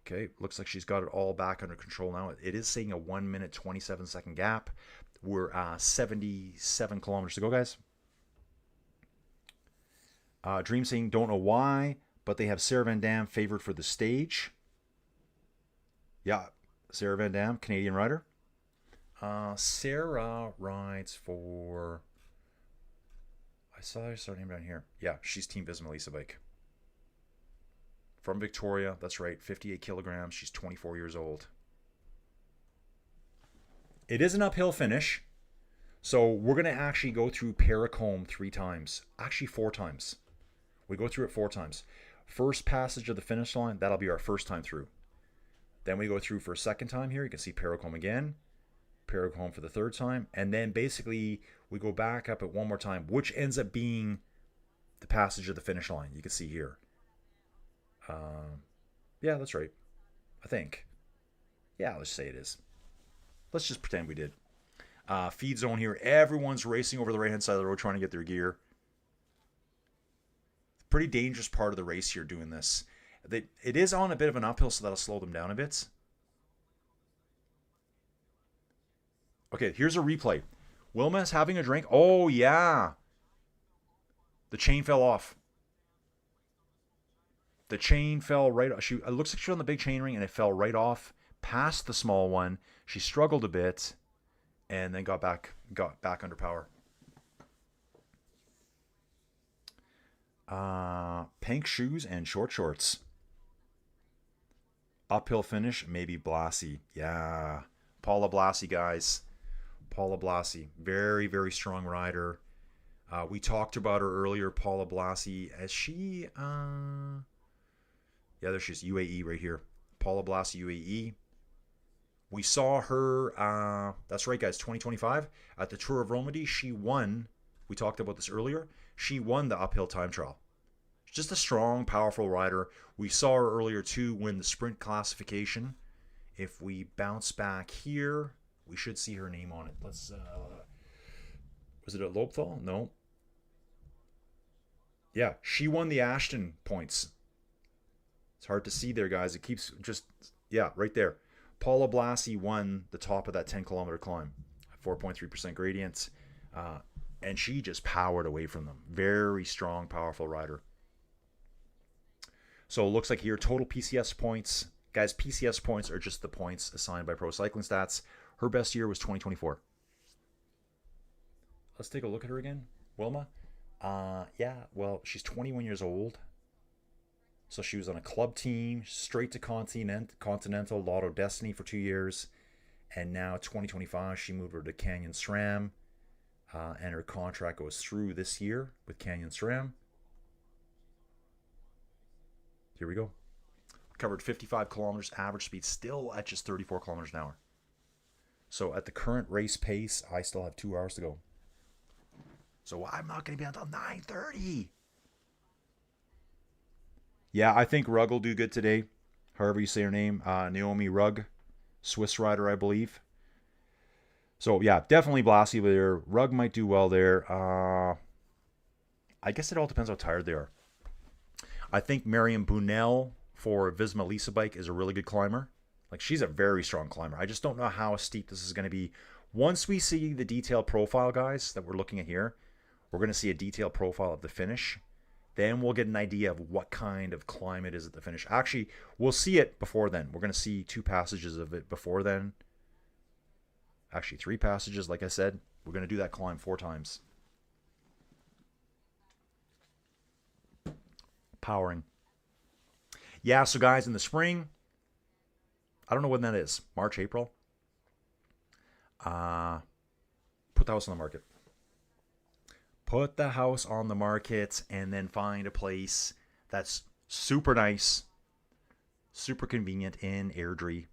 Okay, looks like she's got it all back under control now. It is saying a 1 minute 27-second gap. We're 77 kilometers to go, guys. Dream saying don't know why, but they have Sarah Van Dam favored for the stage. Yeah, Sarah Van Dam, Canadian rider. Sarah rides for... I saw her name down here. Yeah, she's Team Visma Lisa bike. From Victoria, that's right, 58 kilograms. She's 24 years old. It is an uphill finish, so we're going to actually go through Paracombe 3 times. Actually, 4 times. We go through it 4 times. First passage of the finish line, that'll be our first time through. Then we go through for a second time here. You can see Paracombe again. Paracombe for the 3rd time. And then basically we go back up at one more time, which ends up being the passage of the finish line. You can see here. Yeah, that's right. I think. Yeah, let's say it is. Let's just pretend we did. Feed zone here. Everyone's racing over the right-hand side of the road trying to get their gear. Pretty dangerous part of the race here doing this. It is on a bit of an uphill, so that'll slow them down a bit. Okay, here's a replay. Wilma's having a drink. Oh, yeah. The chain fell off. The chain fell right off. It looks like she was on the big chain ring, and it fell right off past the small one. She struggled a bit, and then got back under power. Pink shoes and short shorts. Uphill finish, maybe Blassie. Yeah. Paula Blassie, guys. Paula Blassie. Very, very strong rider. We talked about her earlier, Paula Blassie. As she... yeah, there she is. UAE right here. Paula Blassie, UAE. We saw her... that's right, guys. 2025. At the Tour of Romandy, she won. We talked about this earlier. She won the uphill time trial. Just a strong, powerful rider. We saw her earlier, too, win the sprint classification. If we bounce back here, we should see her name on it. Let's... was it a Lopthal? No. Yeah, she won the Ashton points. It's hard to see there, guys. It keeps just... Yeah, right there. Paula Blassie won the top of that 10-kilometer climb. 4.3% gradient. And she just powered away from them. Very strong, powerful rider. So it looks like here, total PCS points. Guys, PCS points are just the points assigned by Pro Cycling Stats. Her best year was 2024. Let's take a look at her again. Wilma. Yeah, well, she's 21 years old. So she was on a club team, straight to Continental, Lotto Destiny for 2 years. And now 2025, she moved over to Canyon SRAM. And her contract goes through this year with Canyon SRAM. Here we go. Covered 55 kilometers, average speed still at just 34 kilometers an hour. So at the current race pace, I still have 2 hours to go. So I'm not going to be until 9:30. Yeah, I think Rugg will do good today. However you say her name. Naomi Rugg. Swiss rider, I believe. So, yeah, definitely Blassie there. Rugg might do well there. I guess it all depends how tired they are. I think Mariam Bunel for Visma Lisa bike is a really good climber. Like, she's a very strong climber. I just don't know how steep this is going to be. Once we see the detailed profile, guys, that we're looking at here, we're going to see a detailed profile of the finish. Then we'll get an idea of what kind of climb it is at the finish. Actually, we'll see it before then. We're going to see 2 passages of it before then. Actually, 3 passages, like I said. We're going to do that climb 4 times. Powering. Yeah, so guys, in the spring, I don't know when that is. March, April. Put the house on the market. Put the house on the market and then find a place that's super nice, super convenient in Airdrie.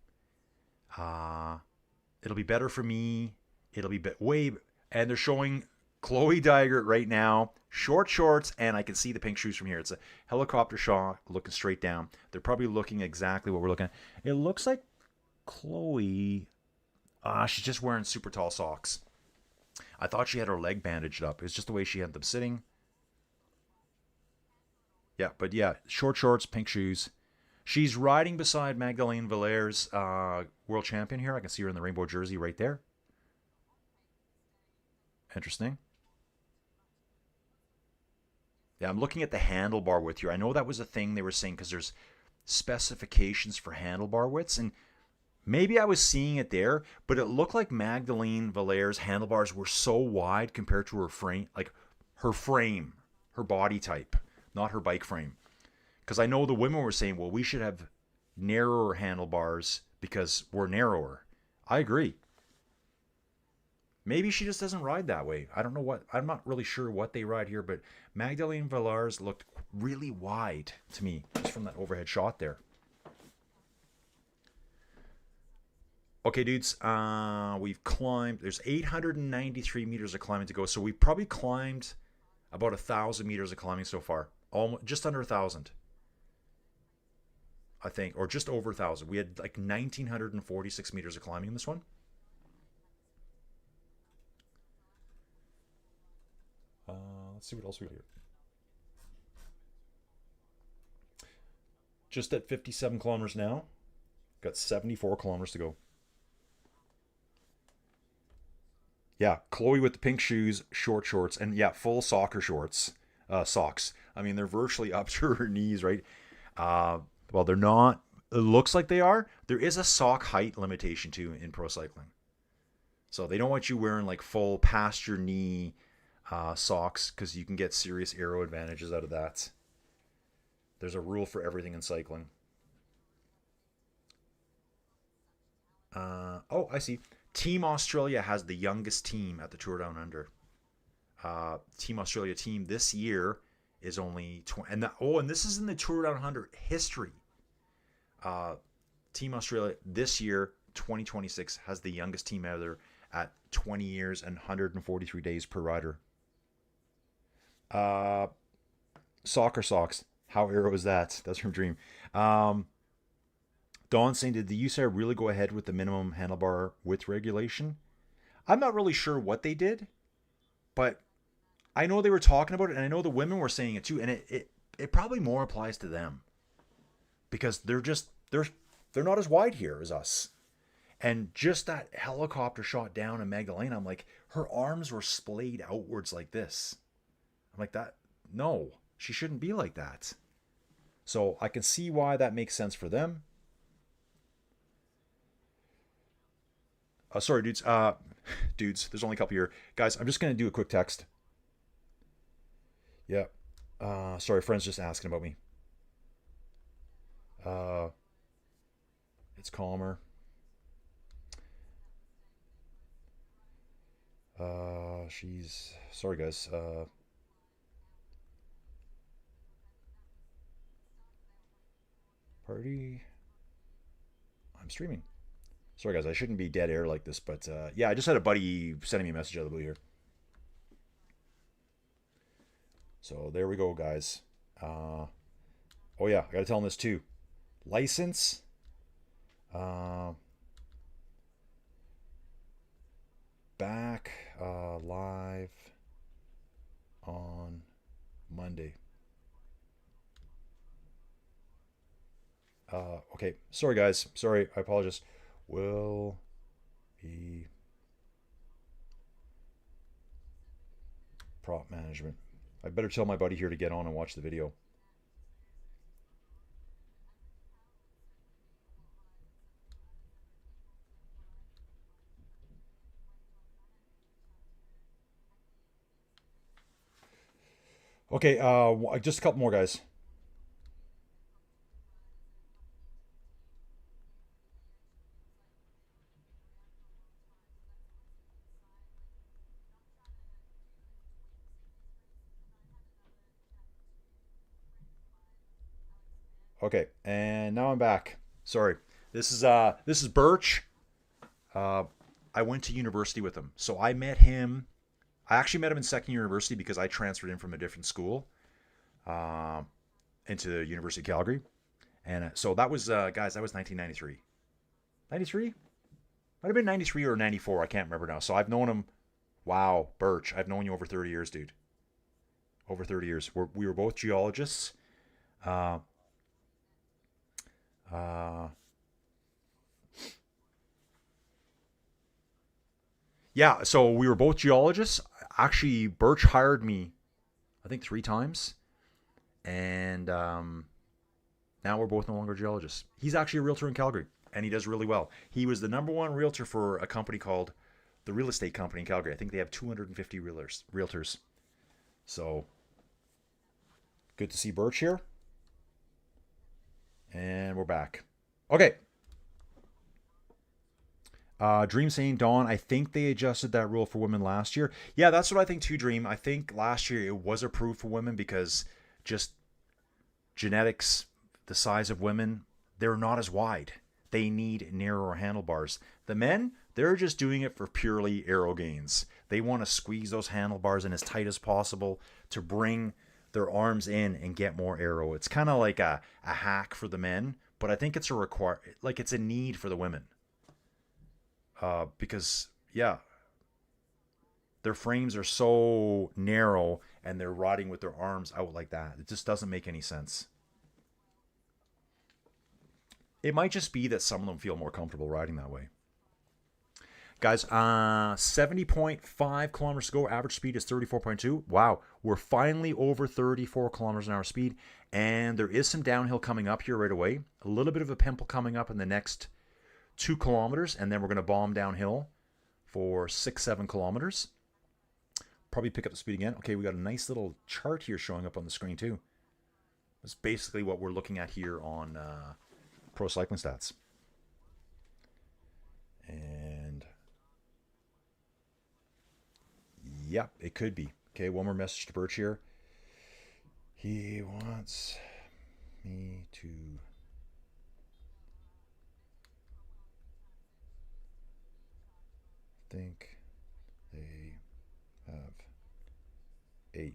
It'll be better for me It'll be way, and they're showing Chloe Dygert right now, short shorts, and I can see the pink shoes from here. It's a helicopter shot looking straight down. They're probably looking exactly what we're looking at. It looks like Chloe, she's just wearing super tall socks. I thought she had her leg bandaged up. It's just the way she had them sitting. Yeah, but yeah, short shorts, pink shoes. She's riding beside Magdalene Valaire's world champion here. I can see her in the rainbow jersey right there. Interesting. Yeah, I'm looking at the handlebar width here. I know that was a thing they were saying because there's specifications for handlebar widths, and maybe I was seeing it there, but it looked like Magdalene Valaire's handlebars were so wide compared to her frame, her body type, not her bike frame. Because I know the women were saying, well, we should have narrower handlebars because we're narrower. I agree. Maybe she just doesn't ride that way. I don't know what. I'm not really sure what they ride here, but Magdalene Valaire's looked really wide to me just from that overhead shot there. Okay, dudes, we've climbed. There's 893 meters of climbing to go, so we've probably climbed about 1,000 meters of climbing so far. Almost just under 1,000, I think, or just over 1,000. We had like 1,946 meters of climbing in this one. Let's see what else we got here. Just at 57 kilometers now. Got 74 kilometers to go. Yeah, Chloe with the pink shoes, short shorts, and yeah, full soccer shorts, socks. I mean, they're virtually up to her knees, right? Well, they're not. It looks like they are. There is a sock height limitation too in pro cycling, so they don't want you wearing like full past your knee socks because you can get serious aero advantages out of that. There's a rule for everything in cycling. Oh, I see. Team Australia has the youngest team at the Tour Down Under. Team Australia team this year is only 20, and this is in the Tour Down Under history. Team Australia this year, 2026, has the youngest team ever at 20 years and 143 days per rider. Soccer socks. How aero is that? That's from Dream. Dawn saying, did the UCI really go ahead with the minimum handlebar width regulation? I'm not really sure what they did, but I know they were talking about it, and I know the women were saying it too, and it probably more applies to them because they're not as wide here as us. And just that helicopter shot down in Magdalena, I'm like, her arms were splayed outwards like this. I'm like, that, no, she shouldn't be like that. So I can see why that makes sense for them. Sorry, dudes. Dudes, there's only a couple here. Guys, I'm just going to do a quick text. Yeah. Sorry, friend's just asking about me. It's calmer. She's... Sorry, guys. Party... I'm streaming. Sorry, guys, I shouldn't be dead air like this, but yeah, I just had a buddy sending me a message out of the blue here. So there we go, guys. Oh yeah, I gotta tell him this too. License. Back live on Monday. Okay, sorry guys. Sorry, I apologize. Will be prop management. I better tell my buddy here to get on and watch the video. Okay, just a couple more guys. Okay, and now I'm back. Sorry. This is Birch. I I went to university with him. So I met him. I actually met him in second year university because I transferred in from a different school into the University of Calgary. And so that was, guys, that was 1993. 93? Might have been 93 or 94. I can't remember now. So I've known him. Wow, Birch. I've known you over 30 years, dude. Over 30 years. We were both geologists. Yeah, so we were both geologists. Actually, Birch hired me, I think, 3 times. And now we're both no longer geologists. He's actually a realtor in Calgary, and he does really well. He was the #1 realtor for a company called the Real Estate Company in Calgary. I think they have 250 realtors. So, good to see Birch here. And we're back. Okay. Dream saying, Dawn, I think they adjusted that rule for women last year. Yeah, that's what I think too, Dream. I think last year it was approved for women because just genetics, the size of women, they're not as wide. They need narrower handlebars. The men, they're just doing it for purely aero gains. They want to squeeze those handlebars in as tight as possible to bring their arms in and get more aero. It's kind of like a hack for the men, but I think it's it's a need for the women. Because, yeah, their frames are so narrow and they're riding with their arms out like that. It just doesn't make any sense. It might just be that some of them feel more comfortable riding that way. Guys, 70.5 kilometers to go. Average speed is 34.2. Wow, we're finally over 34 kilometers an hour speed. And there is some downhill coming up here right away. A little bit of a pimple coming up in the next 2 kilometers. And then we're going to bomb downhill for 6-7 kilometers. Probably pick up the speed again. Okay, we got a nice little chart here showing up on the screen too. That's basically what we're looking at here on Pro Cycling Stats. And yep, it could be. Okay, one more message to Birch here. He wants me to think they have 8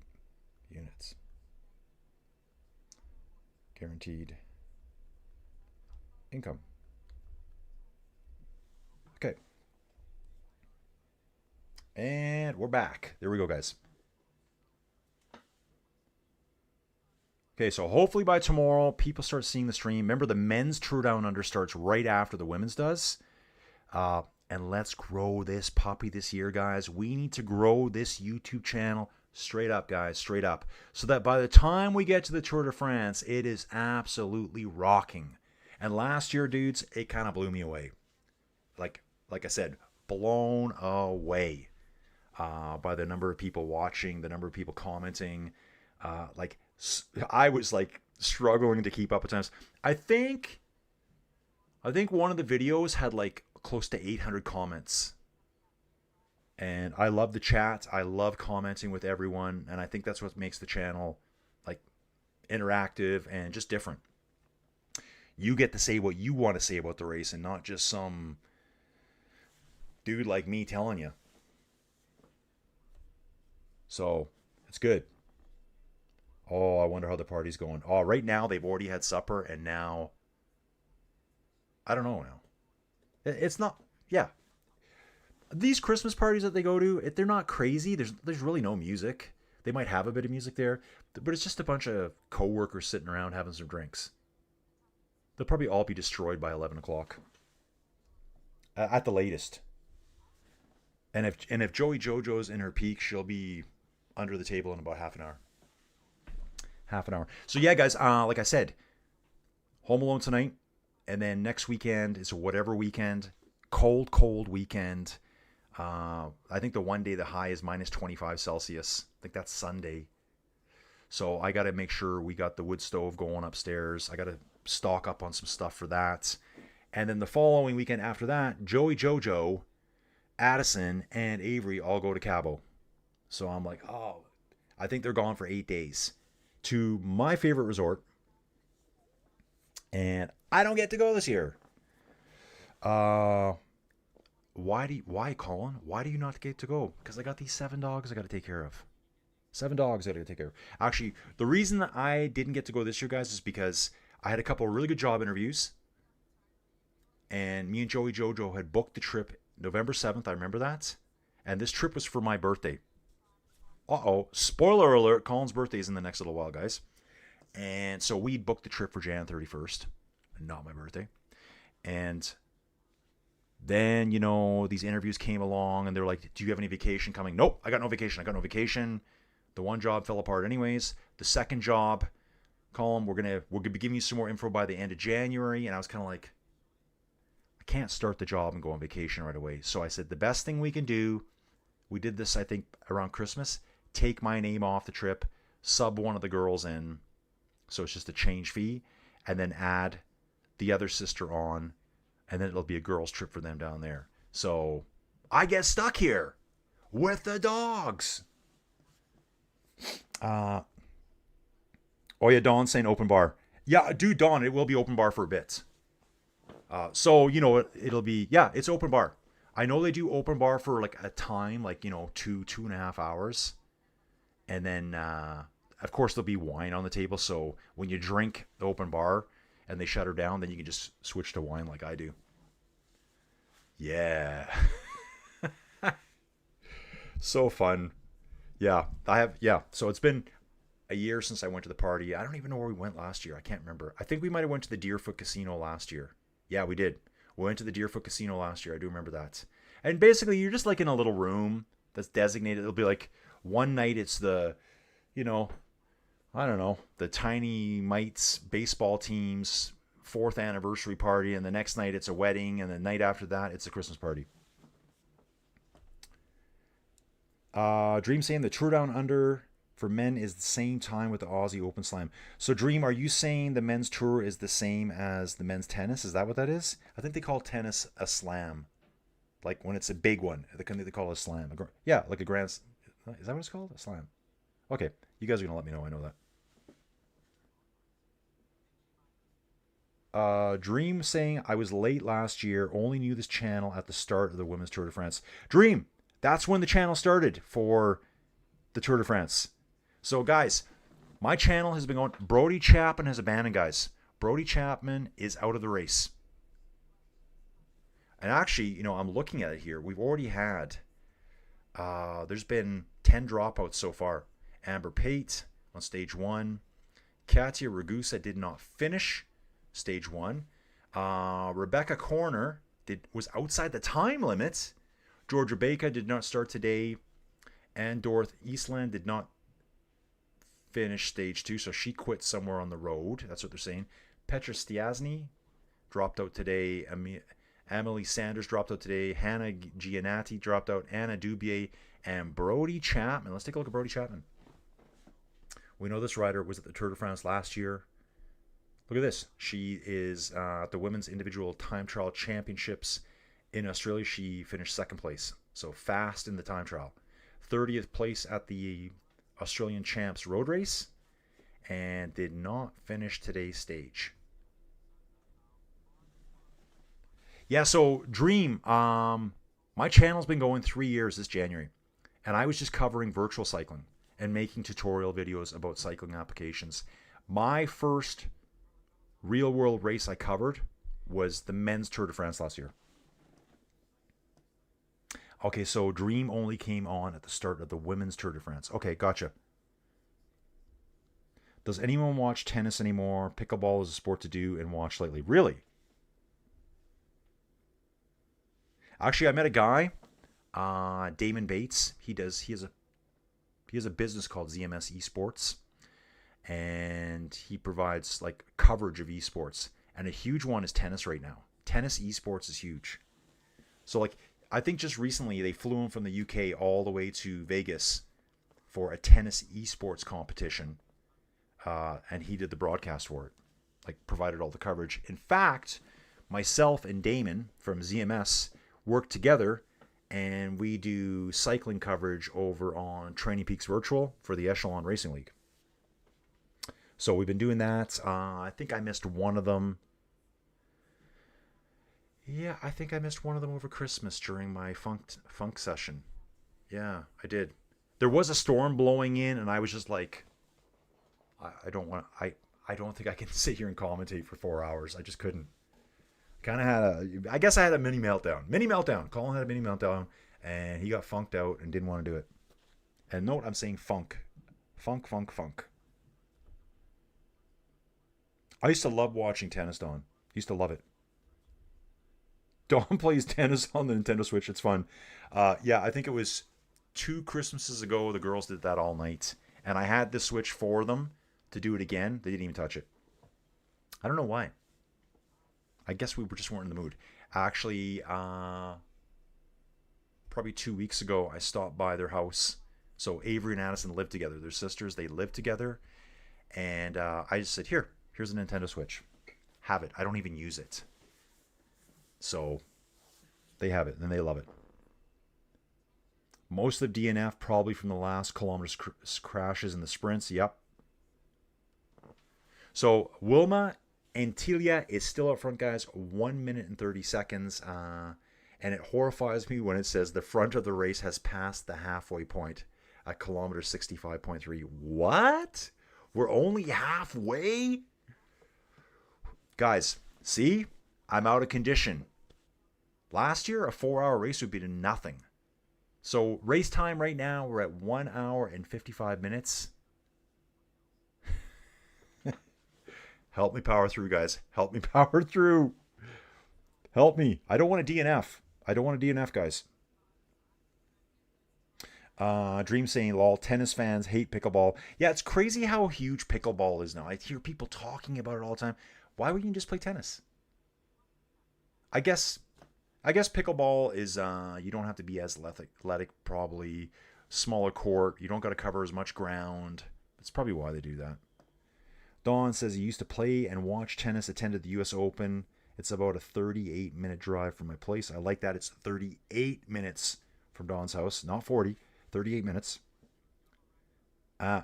units. Guaranteed income. Okay. And we're back. There we go, guys. Okay, so hopefully by tomorrow, people start seeing the stream. Remember, the men's True Down Under starts right after the women's does. And let's grow this puppy this year, guys. We need to grow this YouTube channel straight up, guys, straight up. So that by the time we get to the Tour de France, it is absolutely rocking. And last year, dudes, it kind of blew me away. Like I said, blown away by the number of people watching, the number of people commenting. I was like struggling to keep up at times. I think one of the videos had like close to 800 comments. And I love the chat. I love commenting with everyone. And I think that's what makes the channel like interactive and just different. You get to say what you want to say about the race and not just some dude like me telling you. So it's good. Oh, I wonder how the party's going. Oh, right now they've already had supper and now I don't know now. It's not, yeah. These Christmas parties that they go to, they're not crazy. There's really no music. They might have a bit of music there, but it's just a bunch of co-workers sitting around having some drinks. They'll probably all be destroyed by 11 o'clock. At the latest. And if Joey Jojo's in her peak, she'll be under the table in about half an hour. Half an hour. So yeah, guys, like I said, Home Alone tonight. And then next weekend is whatever weekend. Cold weekend. I think the one day the high is minus 25 Celsius. I think that's Sunday. So I got to make sure we got the wood stove going upstairs. I got to stock up on some stuff for that. And then the following weekend after that, Joey Jojo, Addison, and Avery all go to Cabo. So I'm like, oh, I think they're gone for 8 days to my favorite resort. And I don't get to go this year. why, Colin? Why do you not get to go? Because I got these 7 dogs I got to take care of. 7 dogs I got to take care of. Actually, the reason that I didn't get to go this year, guys, is because I had a couple of really good job interviews, and me and Joey Jojo had booked the trip November 7th. I remember that. And this trip was for my birthday. Uh-oh. Spoiler alert. Colin's birthday is in the next little while, guys. And so we booked the trip for Jan 31st. Not my birthday. And then, these interviews came along and they're like, do you have any vacation coming? Nope, I got no vacation. The one job fell apart anyways. The second job, Colin, we're gonna be giving you some more info by the end of January. And I was kind of like, I can't start the job and go on vacation right away. So I said, the best thing we can do, we did this, I think, around Christmas, take my name off the trip, sub one of the girls in, so it's just a change fee, and then add the other sister on, and then it'll be a girls' trip for them down there. So I get stuck here with the dogs. Oh yeah, Dawn's saying open bar. Yeah, dude, Dawn, it will be open bar for a bit. So, it'll be, yeah, it's open bar. I know they do open bar for like a time, like, 2.5 hours. And then, of course, there'll be wine on the table. So when you drink the open bar and they shut her down, then you can just switch to wine like I do. Yeah. So fun. Yeah, So it's been a year since I went to the party. I don't even know where we went last year. I can't remember. I think we might have went to the Deerfoot Casino last year. Yeah, we did. We went to the Deerfoot Casino last year. I do remember that. And basically, you're just like in a little room that's designated. It'll be like one night it's the, I don't know, the Tiny Mites baseball team's 4th anniversary party. And the next night it's a wedding. And the night after that, it's a Christmas party. Dream saying the Tour Down Under for men is the same time with the Aussie Open Slam. So Dream, are you saying the men's tour is the same as the men's tennis? Is that what that is? I think they call tennis a slam. Like when it's a big one, they call it a slam. Yeah, like a grand. Is that what it's called? A slam. Okay, you guys are gonna let me know. I know that. Dream saying I was late last year. Only knew this channel at the start of the Women's Tour de France. Dream, that's when the channel started for the Tour de France. So guys, my channel has been going. Brody Chapman has abandoned, guys. Brody Chapman is out of the race. And actually, I'm looking at it here. We've already had, there's been 10 dropouts so far. Amber Pate on stage 1. Katia Ragusa did not finish stage 1. Rebecca Corner was outside the time limit. Georgia Baker did not start today. And Dorothy Eastland did not finish stage 2, so she quit somewhere on the road. That's what they're saying. Petra Stiasny dropped out today. Emily Sanders dropped out today. Hannah Giannatti dropped out. Anna Dubier and Brody Chapman. Let's take a look at Brody Chapman. We know this rider was at the Tour de France last year. Look at this. She is at the Women's Individual Time Trial Championships in Australia. She finished 2nd place. So fast in the time trial. 30th place at the Australian Champs Road Race, and did not finish today's stage. Yeah, so Dream, my channel's been going 3 years this January, and I was just covering virtual cycling and making tutorial videos about cycling applications. My first real world race I covered was the men's Tour de France last year. Okay, so Dream only came on at the start of the women's Tour de France. Okay, gotcha. Does anyone watch tennis anymore? Pickleball is a sport to do and watch lately. Really? Actually, I met a guy, Damon Bates. He has a business called ZMS Esports, and he provides like coverage of esports. And a huge one is tennis right now. Tennis esports is huge. So like, I think just recently they flew him from the UK all the way to Vegas for a tennis esports competition, and he did the broadcast for it, like provided all the coverage. In fact, myself and Damon from ZMS work together, and we do cycling coverage over on Training Peaks Virtual for the Echelon Racing League. So we've been doing that. I think I missed one of them. Yeah, I think I missed one of them over Christmas during my funk session. Yeah, I did. There was a storm blowing in, and I was just like, I don't want I don't think I can sit here and commentate for 4 hours. I just couldn't. Kind of had I guess I had a mini meltdown. Mini meltdown. Colin had a mini meltdown, and he got funked out and didn't want to do it. And note, I'm saying funk, funk, funk, funk. I used to love watching tennis. Don used to love it. Don plays tennis on the Nintendo Switch. It's fun. Yeah, I think it was 2 Christmases ago. The girls did that all night, and I had the Switch for them to do it again. They didn't even touch it. I don't know why. I guess we just weren't in the mood. Actually, probably 2 weeks ago, I stopped by their house. So Avery and Addison live together. They're sisters. They live together, and I just said, here's a Nintendo Switch. Have it. I don't even use it. So they have it, and they love it. Most of DNF probably from the last kilometers crashes in the sprints. Yep. So Wilma Antilia is still up front, guys. 1 minute and 30 seconds. And it horrifies me when it says the front of the race has passed the halfway point at kilometer 65.3. What? We're only halfway? Guys, see? I'm out of condition. Last year, a 4-hour race would be to nothing. So race time right now, we're at 1 hour and 55 minutes. Help me power through, guys. Help me power through. Help me. I don't want a DNF. I don't want a DNF, guys. Dream saying, lol, tennis fans hate pickleball. Yeah, it's crazy how huge pickleball is now. I hear people talking about it all the time. Why wouldn't you just play tennis? I guess pickleball is you don't have to be as athletic, probably. Smaller court. You don't got to cover as much ground. That's probably why they do that. Don says he used to play and watch tennis, attended the US Open. It's about a 38-minute drive from my place. I like that. It's 38 minutes from Don's house, not 40. 38 minutes.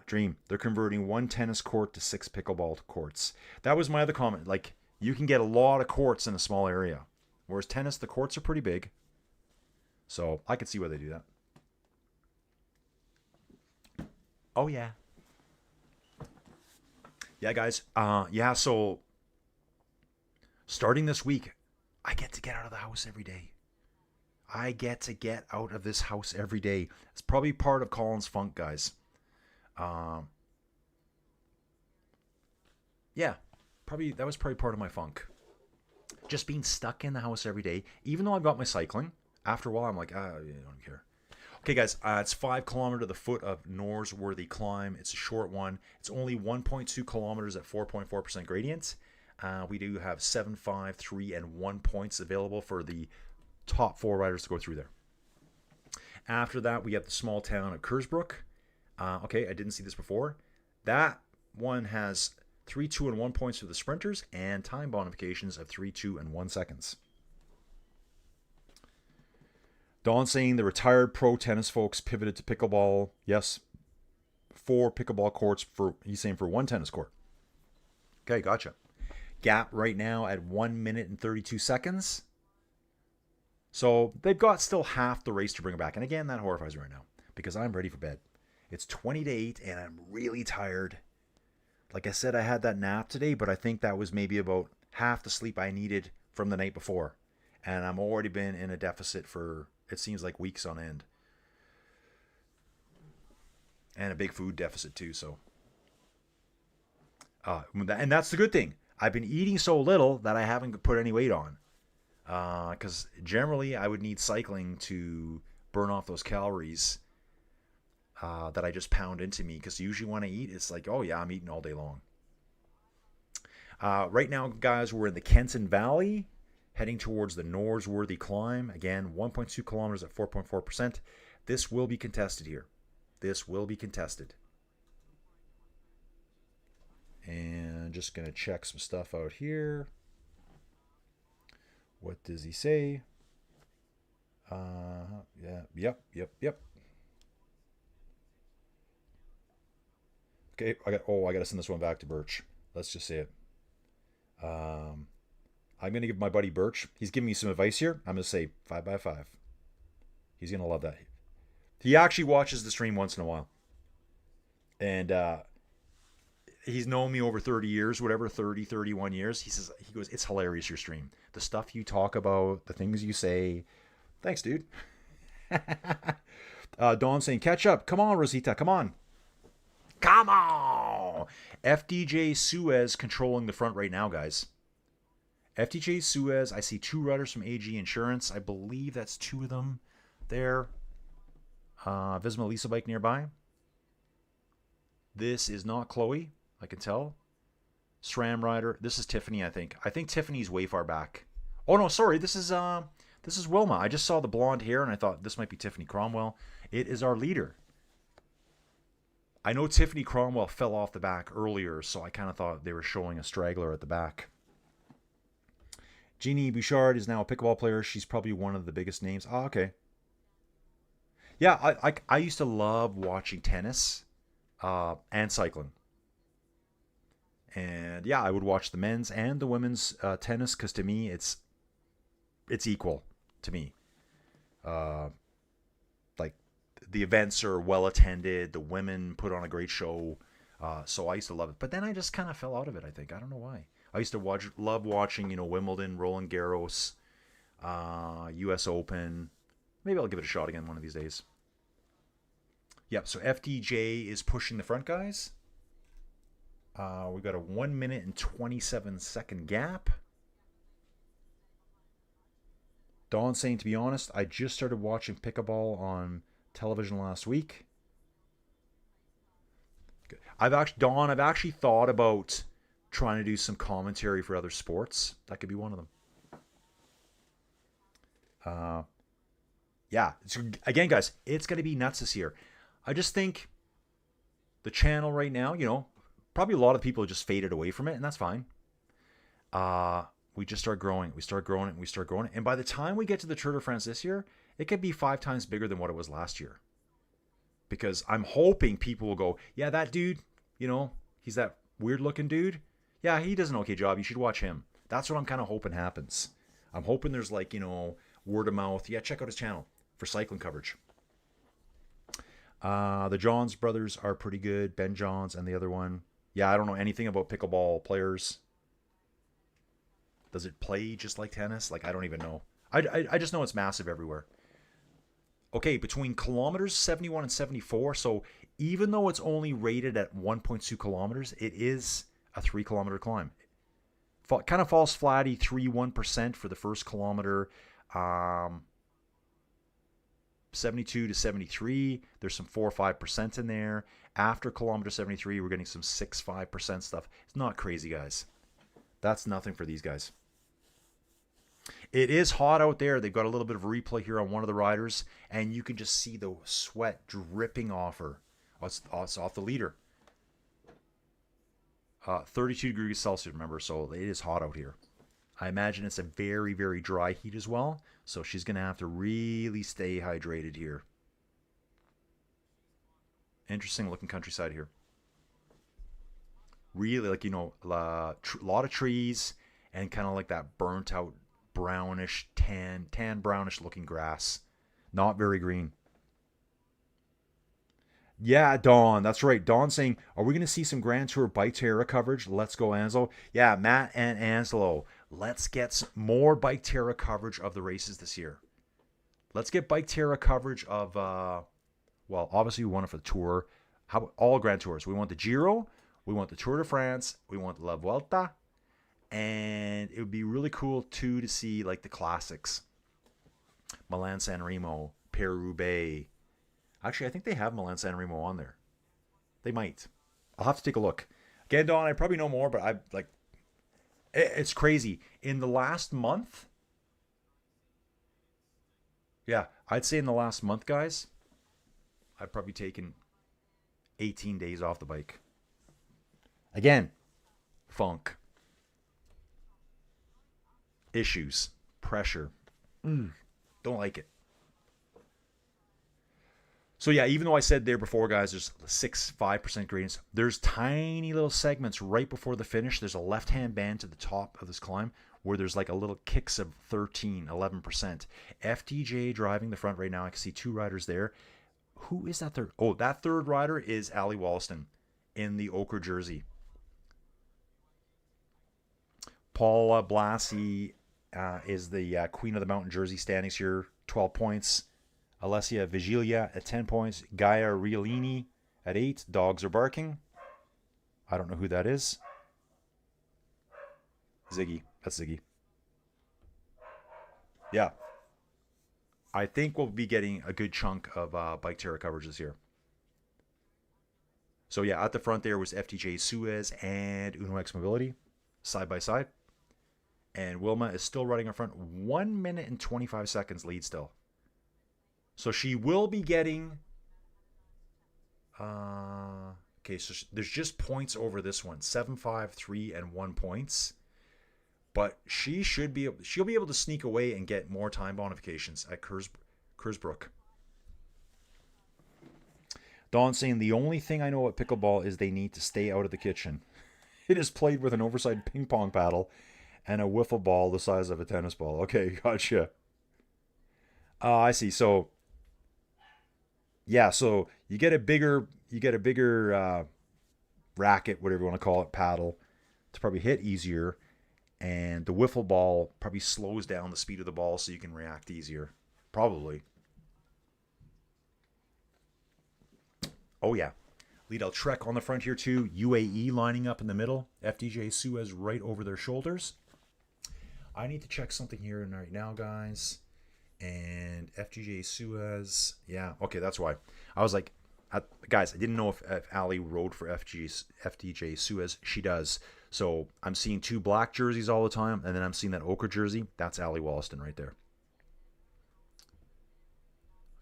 Dream. They're converting one tennis court to 6 pickleball courts. That was my other comment. Like, you can get a lot of courts in a small area. Whereas tennis, the courts are pretty big. So I could see why they do that. Oh, yeah. Yeah, guys. So starting this week, I get to get out of the house every day. I get to get out of this house every day. It's probably part of Colin's funk, guys. Yeah, that was probably part of my funk. Just being stuck in the house every day, even though I've got my cycling. After a while, I'm like, I don't care. Okay, guys, it's 5 kilometers to the foot of Norsworthy Climb. It's a short one. It's only 1.2 kilometers at 4.4% gradient. We do have 7, 5, 3, and 1 points available for the top 4 riders to go through there. After that, we have the small town of Kersbrook. Okay, I didn't see this before. That one has 3, 2, and 1 points for the sprinters and time bonifications of 3, 2, and 1 seconds. Don saying the retired pro tennis folks pivoted to pickleball. Yes, 4 pickleball courts he's saying for 1 tennis court. Okay, gotcha. Gap right now at 1 minute and 32 seconds. So they've got still half the race to bring it back. And again, that horrifies me right now because I'm ready for bed. It's 20 to 8 and I'm really tired. Like I said, I had that nap today, but I think that was maybe about half the sleep I needed from the night before. And I'm already been in a deficit for, it seems like, weeks on end. And a big food deficit too, so. And that's the good thing. I've been eating so little that I haven't put any weight on. Because generally I would need cycling to burn off those calories that I just pound into me. Because usually when I eat, it's like, oh yeah, I'm eating all day long. Right now, guys, we're in the Kenton Valley, heading towards the Norsworthy Climb. Again, 1.2 kilometers at 4.4%. This will be contested here. This will be contested. And just going to check some stuff out here. What does he say? Yeah, yep. Okay, I got to send this one back to Birch. Let's just say it. I'm going to give my buddy Birch, he's giving me some advice here. I'm going to say 5x5. He's going to love that. He actually watches the stream once in a while. And he's known me over 30 years, whatever, 30, 31 years. He goes, it's hilarious, your stream. The stuff you talk about, the things you say. Thanks, dude. Dawn saying, catch up. Come on, Rosita. Come on. Come on. FDJ Suez controlling the front right now, guys. FDJ Suez. I see 2 riders from AG Insurance. I believe that's 2 of them there. Visma Lisa bike nearby. This is not Chloe, I can tell. SRAM rider. This is Tiffany, I think. I think Tiffany's way far back. Oh no, sorry. This is Wilma. I just saw the blonde hair and I thought this might be Tiffany Cromwell. It is our leader. I know Tiffany Cromwell fell off the back earlier, so I kind of thought they were showing a straggler at the back. Jeannie Bouchard is now a pickleball player. She's probably one of the biggest names. Oh, okay. Yeah, I used to love watching tennis and cycling. And yeah, I would watch the men's and the women's tennis because to me it's equal to me. Like the events are well attended, the women put on a great show, so I used to love it. But then I just kind of fell out of it. I think I don't know why. I used to love watching Wimbledon, Roland Garros, U.S. Open. Maybe I'll give it a shot again one of these days. Yep. So FDJ is pushing the front, guys. We've got a 1 minute and 27 second gap. Dawn saying, to be honest, I just started watching pickleball on television last week. I've actually thought about trying to do some commentary for other sports. That could be one of them. Yeah. So again, guys, it's going to be nuts this year. I just think the channel right now, probably a lot of people just faded away from it, and that's fine. We just start growing. We start growing it. And by the time we get to the Tour de France this year, it could be 5 times bigger than what it was last year. Because I'm hoping people will go, yeah, that dude, he's that weird looking dude. Yeah, he does an okay job. You should watch him. That's what I'm kind of hoping happens. I'm hoping there's word of mouth. Yeah, check out his channel for cycling coverage. The Johns brothers are pretty good. Ben Johns and the other one. Yeah, I don't know anything about pickleball players. Does it play just like tennis? I don't even know. I just know it's massive everywhere. Okay, between kilometers 71 and 74. So even though it's only rated at 1.2 kilometers, it is a 3 kilometer climb. Kind of falls flatty, 3.1% for the first kilometer. 72 to 73. There's some 4 or 5% in there. After kilometer 73, we're getting some 6-5% stuff. It's not crazy, guys. That's nothing for these guys. It is hot out there. They've got a little bit of replay here on one of the riders, and you can just see the sweat dripping off her. It's off the leader. 32 degrees Celsius, remember, so it is hot out here. I imagine it's a very, very dry heat as well, so she's going to have to really stay hydrated here. Interesting looking countryside here. Really, a lot of trees and kind of like that burnt out brownish, tan brownish looking grass. Not very green. Yeah, Dawn, that's right. Dawn saying, are we going to see some Grand Tour Bike Terra coverage? Let's go, Anselo. Yeah, Matt and Anselo. Let's get some more Bike Terra coverage of the races this year. Let's get Bike Terra coverage of, obviously we want it for the Tour. How about all Grand Tours? We want the Giro. We want the Tour de France. We want La Vuelta. And it would be really cool, too, to see, the classics. Milan-San Remo, Paris-Roubaix. Actually, I think they have Milan-San Remo on there. They might. I'll have to take a look. Again, Don, I probably know more, but it's crazy. In the last month, I'd say in the last month, guys, I've probably taken 18 days off the bike. Again, funk. Issues. Pressure. Don't like it. So yeah, even though I said there before, guys, there's 5% gradients, there's tiny little segments right before the finish. There's a left-hand band to the top of this climb where there's like a little kicks of 13, 11%. FTJ driving the front right now. I can see 2 riders there. Who is that third? Oh, that third rider is Ali Wollaston in the ochre jersey. Paula Blassie is the Queen of the Mountain jersey standings here, 12 points. Alessia Vigilia at 10 points. Gaia Riolini at 8. Dogs are barking. I don't know who that is. Ziggy. That's Ziggy. Yeah. I think we'll be getting a good chunk of Bike Terra coverage this year. So yeah, at the front there was FTJ Suez and Uno X Mobility, side by side. And Wilma is still running in front. 1 minute and 25 seconds lead still. So she will be getting... okay, so there's just points over this one. 7, 5, 3, and 1 points. But she'll be able to sneak away and get more time bonifications at Kersbrook. Dawn saying, the only thing I know about pickleball is they need to stay out of the kitchen. It is played with an oversized ping pong paddle and a wiffle ball the size of a tennis ball. Okay, gotcha. I see. So, yeah, so you get a bigger racket, whatever you want to call it, paddle, to probably hit easier. And the wiffle ball probably slows down the speed of the ball so you can react easier. Probably. Oh, yeah. Lidl Trek on the front here, too. UAE lining up in the middle. FDJ Suez right over their shoulders. I need to check something here right now, guys. And FDJ Suez. Yeah, okay, that's why. I was like, guys, I didn't know if Ali rode for FDJ Suez. She does. So I'm seeing 2 black jerseys all the time, and then I'm seeing that ochre jersey. That's Ali Wollaston right there.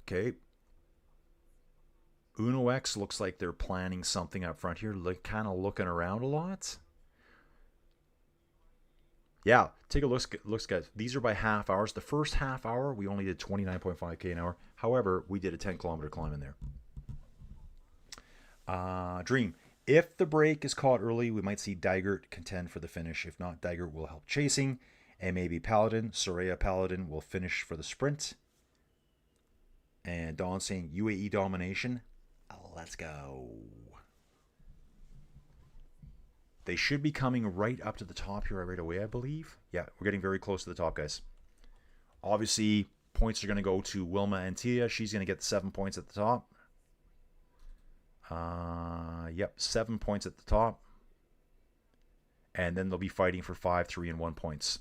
Okay. Uno X looks like they're planning something up front here, like kind of looking around a lot. Yeah, take a look, guys. These are by half hours. The first half hour, we only did 29.5K an hour. However, we did a 10-kilometer climb in there. Dream. If the break is caught early, we might see Dygert contend for the finish. If not, Dygert will help chasing. And maybe Paladin, Soraya Paladin, will finish for the sprint. And Dawn saying UAE domination. Let's go. They should be coming right up to the top here right away, I believe. Yeah, we're getting very close to the top, guys. Obviously, points are going to go to Wilma Antilia. She's going to get 7 points at the top. Yep, 7 points at the top. And then they'll be fighting for 5, 3, and 1 points.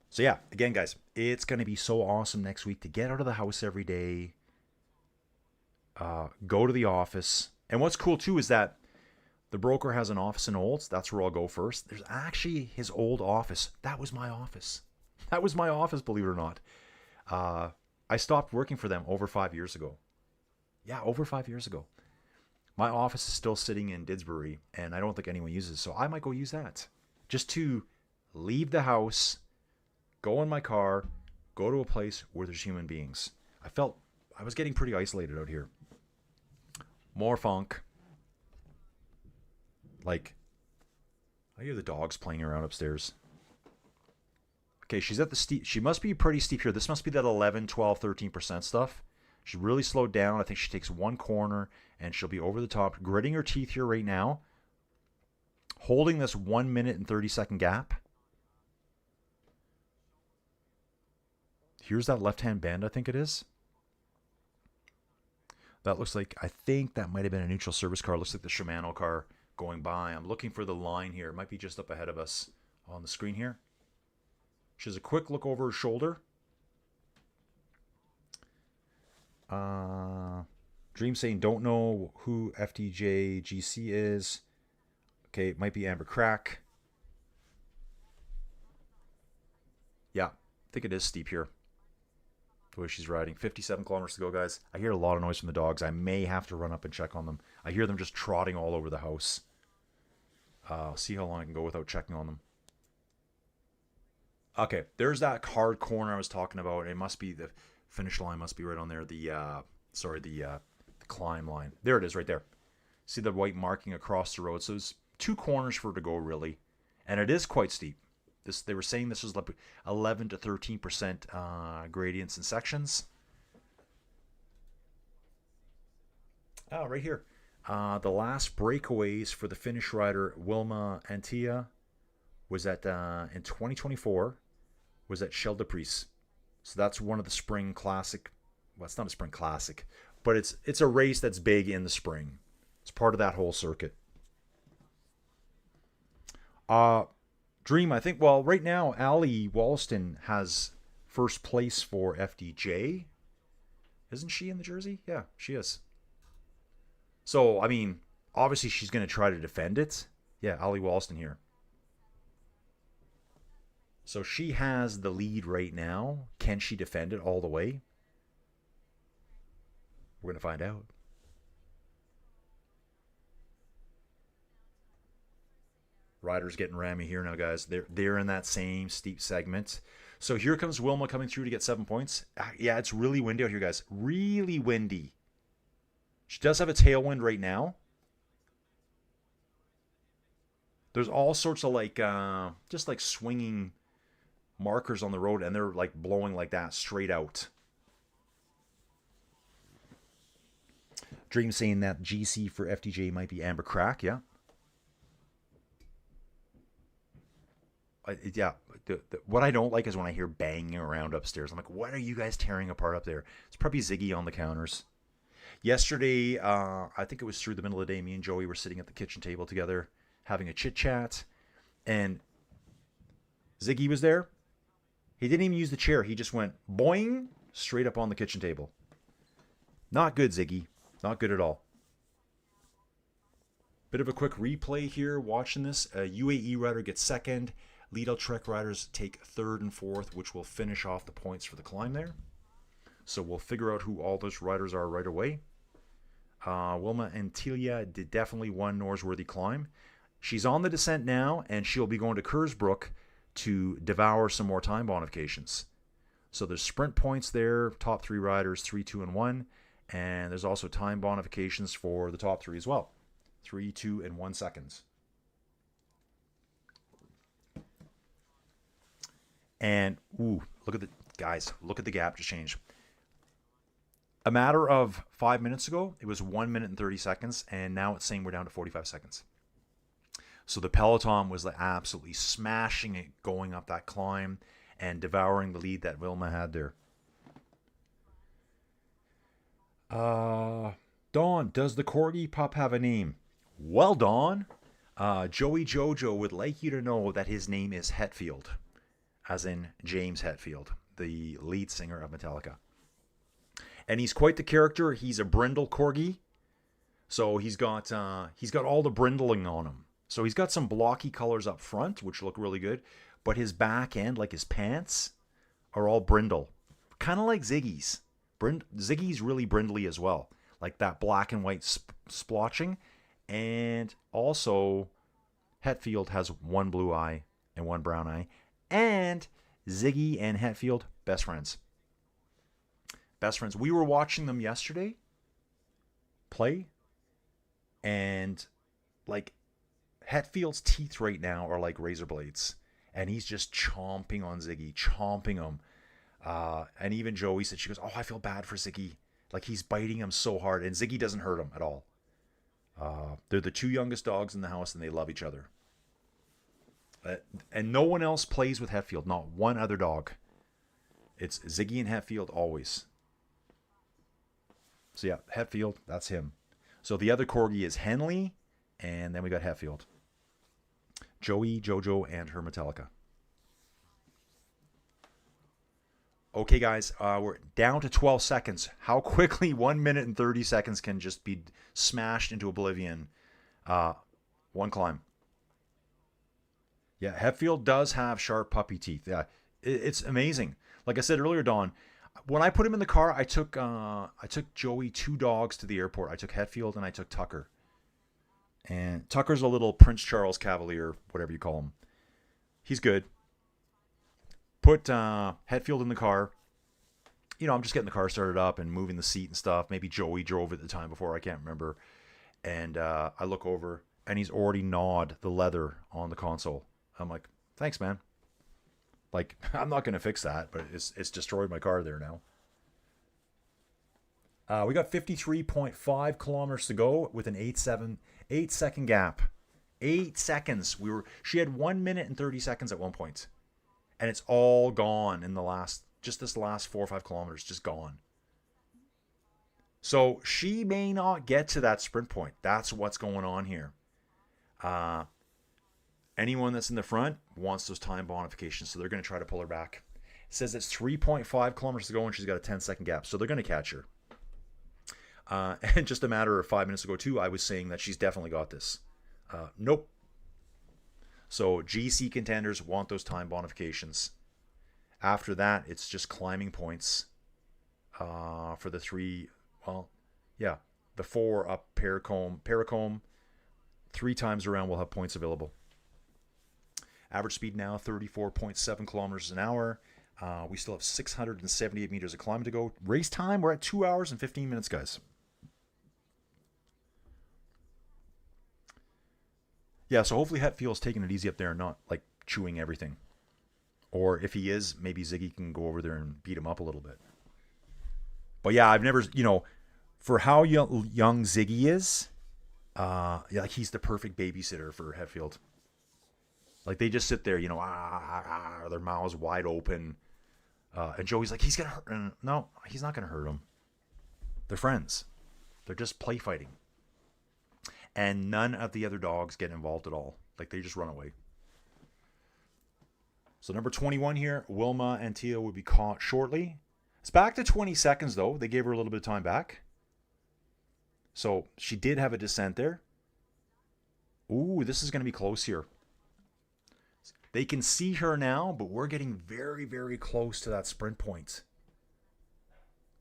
So yeah, again, guys, it's going to be so awesome next week to get out of the house every day. Go to the office. And what's cool, too, is that the broker has an office in Olds. That's where I'll go first. There's actually his old office. That was my office. That was my office, believe it or not. I stopped working for them over 5 years ago. Yeah, over 5 years ago. My office is still sitting in Didsbury, and I don't think anyone uses it, so I might go use that. Just to leave the house, go in my car, go to a place where there's human beings. I felt I was getting pretty isolated out here. More funk. Like, I hear the dogs playing around upstairs. Okay, she's at the steep. She must be pretty steep here. This must be that 11, 12, 13% stuff. She really slowed down. I think she takes one corner and she'll be over the top. Gritting her teeth here right now. Holding this 1 minute and 30-second gap. Here's that left-hand bend, I think it is. That looks like, I think that might have been a neutral service car. It looks like the Shimano car going by. I'm looking for the line here. It might be just up ahead of us on the screen here. She has a quick look over her shoulder. Dream saying, don't know who FDJ GC is. Okay, it might be Amber Crack. Yeah, I think it is steep here. The way she's riding. 57 kilometers to go, guys. I hear a lot of noise from the dogs. I may have to run up and check on them. I hear them just trotting all over the house. See how long I can go without checking on them. Okay, there's that hard corner I was talking about. It must be the finish line. Must be right on there. The climb line. There it is, right there. See the white marking across the road. So 2 corners for her to go, really. And it is quite steep. They were saying this was like 11 to 13% gradients and sections. Oh, right here. The last breakaways for the Finnish rider Wilma Antilia was at in 2024 was at Shell de Pries. So that's one of the spring classic. Well, it's not a spring classic, but it's a race that's big in the spring. It's part of that whole circuit. Dream, I think. Well, right now, Ali Wollaston has first place for FDJ. Isn't she in the jersey? Yeah, she is. So, I mean, obviously she's going to try to defend it. Yeah, Ali Wollaston here. So she has the lead right now. Can she defend it all the way? We're going to find out. Riders getting rammy here now, guys. They're in that same steep segment. So here comes Wilma coming through to get 7 points. Yeah, it's really windy out here, guys. Really windy. She does have a tailwind right now. There's all sorts of like, just like swinging markers on the road, and they're like blowing like that straight out. Dream saying that GC for FDJ might be Amber Crack, yeah. What I don't like is when I hear banging around upstairs. I'm like, what are you guys tearing apart up there? It's probably Ziggy on the counters. Yesterday, I think it was through the middle of the day, me and Joey were sitting at the kitchen table together having a chit chat, and Ziggy was there. He didn't even use the chair. He just went boing straight up on the kitchen table. Not good, Ziggy. Not good at all. Bit of a quick replay here watching this. A UAE rider gets second. Lidl Trek riders take third and fourth, which will finish off the points for the climb there. So we'll figure out who all those riders are right away. Wilma Antilia did definitely one Norsworthy climb. She's on the descent now, and she'll be going to Kersbrook to devour some more time bonifications. So there's sprint points there, top 3 riders, 3, 2, and 1. And there's also time bonifications for the top 3 as well. 3, 2, and 1 seconds. And, ooh, look at the, guys, look at the gap just change. A matter of 5 minutes ago, it was 1 minute and 30 seconds, and now it's saying we're down to 45 seconds. So the peloton was like absolutely smashing it going up that climb and devouring the lead that Wilma had there. Dawn, does the Corgi pup have a name? Well, Dawn, Joey Jojo would like you to know that his name is Hetfield, as in James Hetfield, the lead singer of Metallica. And he's quite the character. He's a brindle Corgi, so he's got all the brindling on him. So he's got some blocky colors up front, which look really good, but his back end, like his pants, are all brindle, kind of like Ziggy's. Ziggy's really brindly as well, like that black and white splotching. And also, Hetfield has one blue eye and one brown eye. And Ziggy and Hetfield, best friends. Best friends. We were watching them yesterday play, and like Hetfield's teeth right now are like razor blades, and he's just chomping on Ziggy, chomping him. And even Joey said, she goes, "Oh, I feel bad for Ziggy. Like he's biting him so hard," and Ziggy doesn't hurt him at all. They're the 2 youngest dogs in the house, and they love each other. And no one else plays with Hetfield, not one other dog. It's Ziggy and Hetfield always. So yeah, Hetfield, that's him. So the other Corgi is Henley, and then we got Hetfield. Joey, Jojo, and her Metallica. Okay, guys, we're down to 12 seconds. How quickly 1 minute and 30 seconds can just be smashed into oblivion. One climb. Yeah, Hetfield does have sharp puppy teeth. Yeah, it's amazing. Like I said earlier, Dawn, when I put him in the car, I took Joey 2 dogs to the airport. I took Hetfield and I took Tucker. And Tucker's a little Prince Charles Cavalier, whatever you call him. He's good. Put Hetfield in the car. You know, I'm just getting the car started up and moving the seat and stuff. Maybe Joey drove at the time before. I can't remember. And I look over, and he's already gnawed the leather on the console. I'm like, thanks, man. Like, I'm not going to fix that, but it's destroyed my car there now. We got 53.5 kilometers to go with an 8-second gap. 8 seconds. She had 1 minute and 30 seconds at one point. And it's all gone in this last 4 or 5 kilometers, just gone. So she may not get to that sprint point. That's what's going on here. Anyone that's in the front wants those time bonifications, so they're going to try to pull her back. It says it's 3.5 kilometers to go, and she's got a 10-second gap, so they're going to catch her. And just a matter of 5 minutes ago, too, I was saying that she's definitely got this. Nope. So GC contenders want those time bonifications. After that, it's just climbing points for the 3. Well, yeah, the 4 up Paracombe. 3 times around we'll have points available. Average speed now 34.7 kilometers an hour. We still have 678 meters of climbing to go. Race time, we're at 2 hours and 15 minutes, guys. Yeah, so hopefully Hetfield's taking it easy up there and not like chewing everything. Or if he is, maybe Ziggy can go over there and beat him up a little bit. But yeah, I've never, for how young Ziggy is, like he's the perfect babysitter for Hetfield. Like they just sit there, their mouths wide open. And Joey's like, he's going to hurt him. No, he's not going to hurt him. They're friends. They're just play fighting. And none of the other dogs get involved at all. Like they just run away. So number 21 here, Wilma Antilia will be caught shortly. It's back to 20 seconds though. They gave her a little bit of time back. So she did have a descent there. Ooh, this is going to be close here. They can see her now, but we're getting very, very close to that sprint point.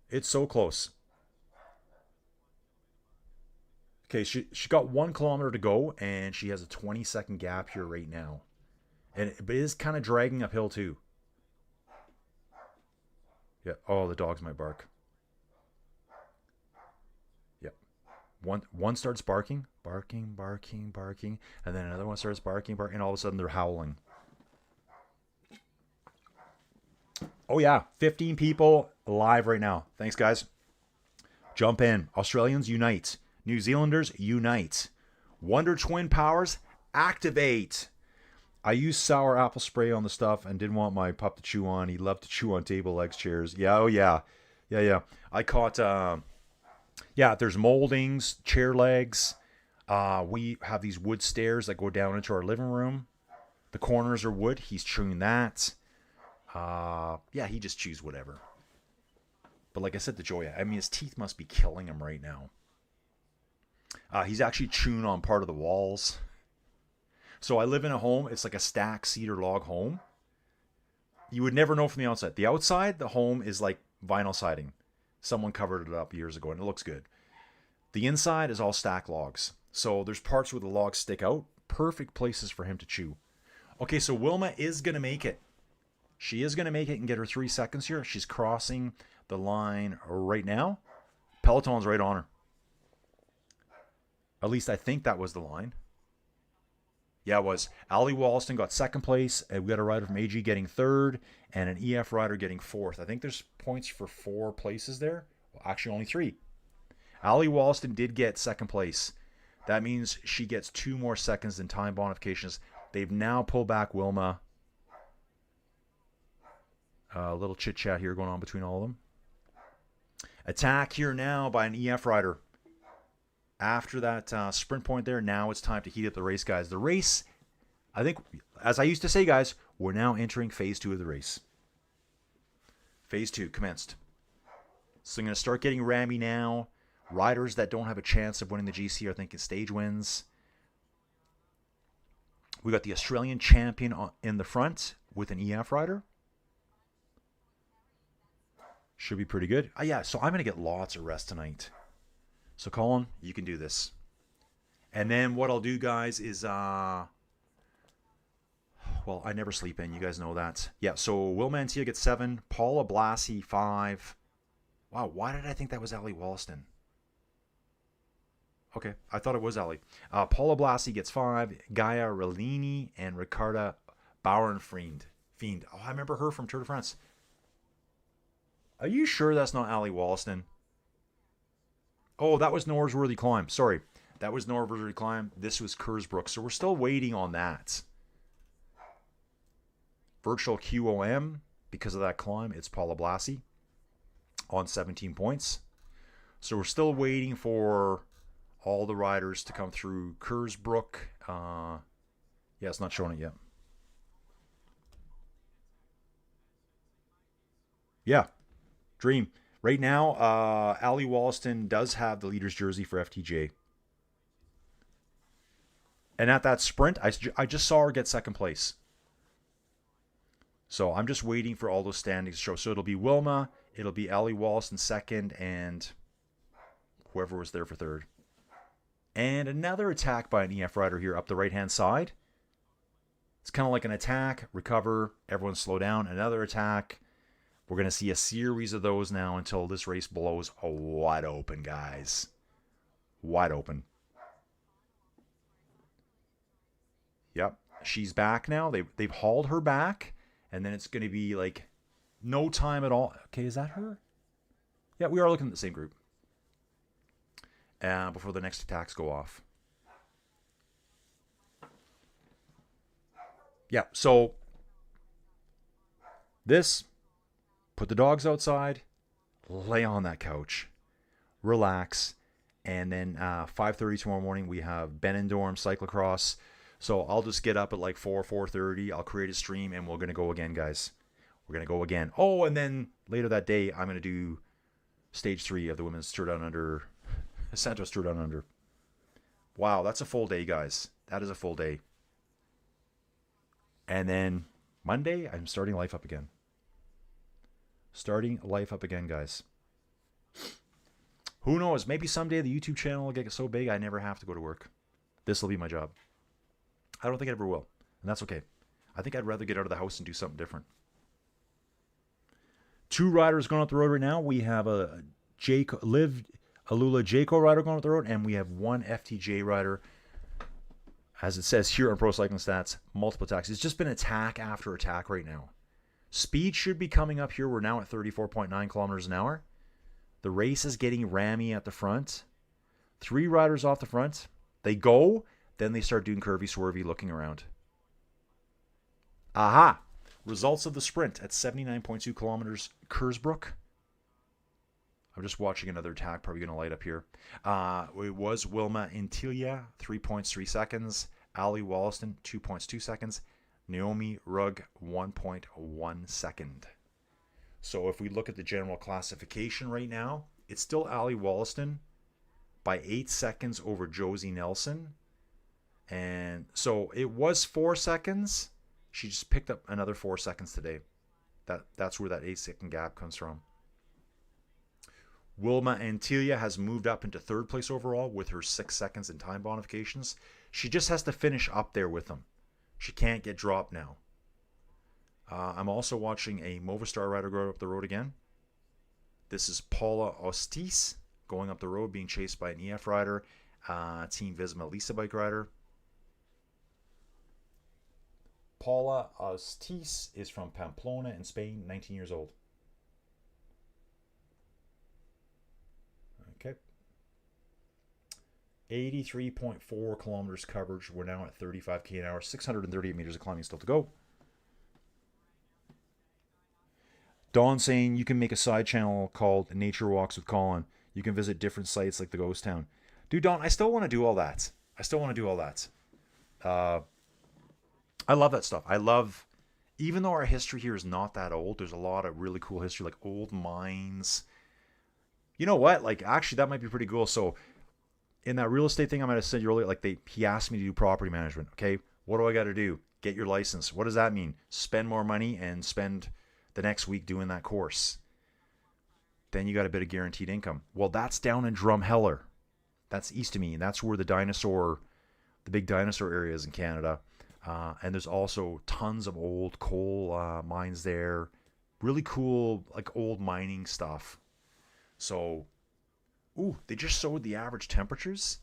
It's so close. Okay, she got 1 kilometer to go, and she has a 20-second gap here right now. But it is kind of dragging uphill too. Yeah. Oh, the dogs might bark. Yep. One starts barking, and then another one starts barking, and all of a sudden they're howling. Oh yeah, 15 people live right now. Thanks, guys. Jump in. Australians unite. New Zealanders unite. Wonder Twin powers activate. I used sour apple spray on the stuff and didn't want my pup to chew on. He loved to chew on table legs, chairs. Yeah, oh yeah. Yeah. I caught, there's moldings, chair legs. We have these wood stairs that go down into our living room. The corners are wood. He's chewing that. He just chews whatever. But like I said to Joya, I mean, his teeth must be killing him right now. He's actually chewing on part of the walls. So I live in a home. It's like a stacked cedar log home. You would never know from the outside. The outside, the home is like vinyl siding. Someone covered it up years ago and it looks good. The inside is all stacked logs. So there's parts where the logs stick out. Perfect places for him to chew. Okay, so Wilma is going to make it. She is going to make it and get her 3 seconds here. She's crossing the line right now. Peloton's right on her. At least I think that was the line. Yeah, it was. Ali Walston got second place. We got a rider from AG getting third and an EF rider getting fourth. I think there's points for 4 places there. Well, actually, only 3. Ali Walston did get second place. That means she gets 2 more seconds in time bonifications. They've now pulled back Wilma. A little chit-chat here going on between all of them. Attack here now by an EF rider. After that sprint point there, now it's time to heat up the race, guys. The race, I think, as I used to say, guys, we're now entering phase 2 of the race. Phase 2 commenced. So I'm going to start getting rammy now. Riders that don't have a chance of winning the GC are thinking stage wins. We got the Australian champion in the front with an EF rider. Should be pretty good. Yeah, so I'm going to get lots of rest tonight. So Colin, you can do this. And then what I'll do, guys, is, I never sleep in. You guys know that. Yeah, so Wilma Antilia gets 7. Paula Blassie, 5. Wow, why did I think that was Ali Walston? Okay, I thought it was Ali. Paula Blasi gets 5. Gaia Relini and Ricarda Bauernfried. Fiend. Oh, I remember her from Tour de France. Are you sure that's not Ali Wollaston? Oh, that was Norsworthy Climb. Sorry. That was Norsworthy Climb. This was Kersbrook. So we're still waiting on that. Virtual QOM, because of that climb, it's Paula Blasi on 17 points. So we're still waiting for all the riders to come through Kersbrook. Yeah, it's not showing it yet. Yeah, dream. Right now, Ali Wollaston does have the leader's jersey for FTJ. And at that sprint, I just saw her get second place. So I'm just waiting for all those standings to show. So it'll be Wilma, it'll be Ali Wollaston second, and whoever was there for third. And another attack by an EF rider here up the right-hand side. It's kind of like an attack, recover, everyone slow down. Another attack. We're going to see a series of those now until this race blows wide open, guys. Wide open. Yep, she's back now. They've hauled her back, and then it's going to be like no time at all. Okay, is that her? Yeah, we are looking at the same group. Before the next attacks go off. Yeah, so this, put the dogs outside, lay on that couch, relax, and then 5:30 tomorrow morning we have Benidorm cyclocross. So I'll just get up at like 4:30. I'll create a stream and we're going to go again, guys. We're going to go again. Oh, and then later that day, I'm going to do stage 3 of the women's Tour Down Under, Santos Tour Down Under. Wow, that's a full day, guys. That is a full day. And then Monday, I'm starting life up again. Starting life up again, guys. Who knows? Maybe someday the YouTube channel will get so big I never have to go to work. This will be my job. I don't think I ever will. And that's okay. I think I'd rather get out of the house and do something different. 2 riders going up the road right now. We have a Liv Alula Jayco rider going up the road, and we have 1 FTJ rider. As it says here on Pro Cycling Stats, multiple attacks. It's just been attack after attack right now. Speed should be coming up here. We're now at 34.9 kilometers an hour. The race is getting rammy at the front. 3 riders off the front. They go, then they start doing curvy, swervy, looking around. Aha! Results of the sprint at 79.2 kilometers, Kersbrook. I'm just watching another attack, probably going to light up here. It was Wilma Antilia, 3 points, 3 seconds. Ali Wollaston, 2 points, 2 seconds. Naomi Rugg, 1.1 second. So if we look at the general classification right now, it's still Ali Wollaston by 8 seconds over Josie Nelson. And so it was 4 seconds. She just picked up another 4 seconds today. That's where that 8-second gap comes from. Wilma Antilia has moved up into 3rd place overall with her 6 seconds in time bonifications. She just has to finish up there with them. She can't get dropped now. I'm also watching a Movistar rider go up the road again. This is Paula Ostis going up the road, being chased by an EF rider, Team Visma Lisa bike rider. Paula Ostis is from Pamplona in Spain, 19 years old. Okay. 83.4 kilometers coverage. We're now at 35k an hour, 638 meters of climbing still to go. Dawn saying you can make a side channel called Nature Walks with Colin. You can visit different sites like the Ghost Town. Dude, Dawn, I still want to do all that. I love that stuff. I love, even though our history here is not that old, there's a lot of really cool history, like old mines. You know what? Like, actually, that might be pretty cool. So, in that real estate thing I'm going to send you earlier, like, he asked me to do property management. Okay, what do I got to do? Get your license. What does that mean? Spend more money and spend the next week doing that course. Then you got a bit of guaranteed income. Well, that's down in Drumheller. That's east of me, and that's where the big dinosaur area is in Canada. And there's also tons of old coal mines there. Really cool, like old mining stuff. So, ooh, they just showed the average temperatures.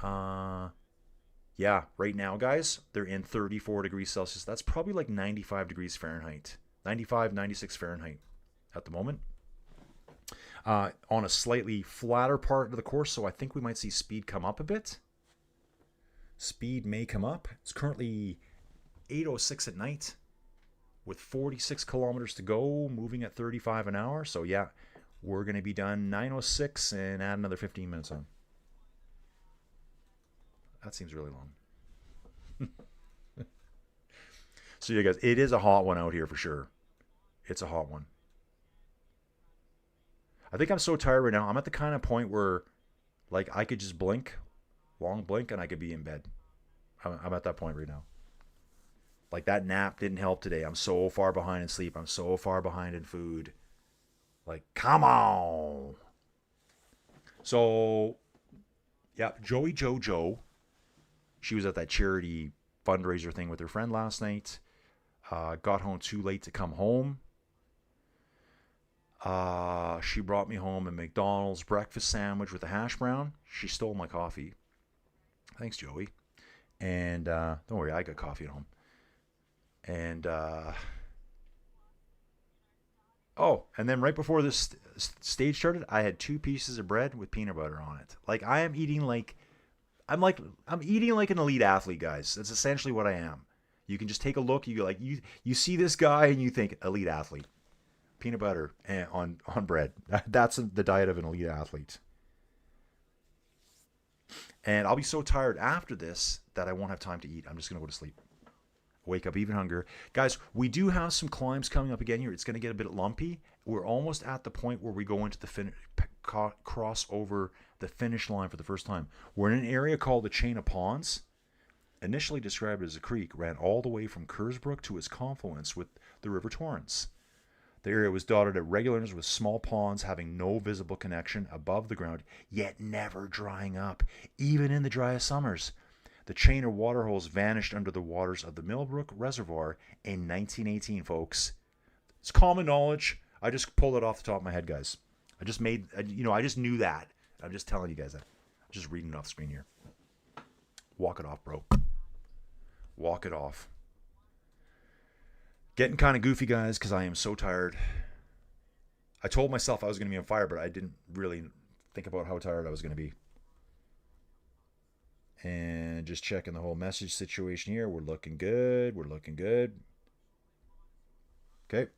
Yeah, right now, guys, they're in 34 degrees Celsius. That's probably like 95 degrees Fahrenheit. 95, 96 Fahrenheit at the moment. On a slightly flatter part of the course, so I think we might see speed come up a bit. Speed may come up. It's currently 8:06 at night with 46 kilometers to go, moving at 35 an hour. So yeah, we're going to be done 9:06 and add another 15 minutes on. That seems really long. So yeah, guys, it is a hot one out here for sure. It's a hot one. I think I'm so tired right now. I'm at the kind of point where, like, I could just blink, long blink, and I could be in bed. I'm at that point right now. Like, that nap didn't help today. I'm so far behind in sleep. I'm so far behind in food. Like, come on. So, yeah, Joey Jojo. She was at that charity fundraiser thing with her friend last night. Got home too late to come home. She brought me home a McDonald's breakfast sandwich with a hash brown. She stole my coffee. Thanks, Joey. And don't worry, I got coffee at home. And and then right before this stage started, I had 2 pieces of bread with peanut butter on it. Like, I'm eating like an elite athlete, guys. That's essentially what I am. You can just take a look. You see this guy and you think elite athlete. Peanut butter on bread. That's the diet of an elite athlete. And I'll be so tired after this that I won't have time to eat. I'm just going to go to sleep. Wake up even hungrier. Guys, we do have some climbs coming up again here. It's going to get a bit lumpy. We're almost at the point where we go into the cross over the finish line for the first time. We're in an area called the Chain of Ponds. Initially described as a creek, ran all the way from Kersbrook to its confluence with the River Torrens. The area was dotted at regular intervals with small ponds having no visible connection above the ground, yet never drying up, even in the driest summers. The chain of waterholes vanished under the waters of the Millbrook Reservoir in 1918, folks. It's common knowledge. I just pulled it off the top of my head, guys. I just knew that. I'm just telling you guys that. I'm just reading it off the screen here. Walk it off, bro. Walk it off. Getting kind of goofy, guys, because I am so tired. I told myself I was going to be on fire, but I didn't really think about how tired I was going to be. And just checking the whole message situation here. We're looking good. We're looking good. Okay.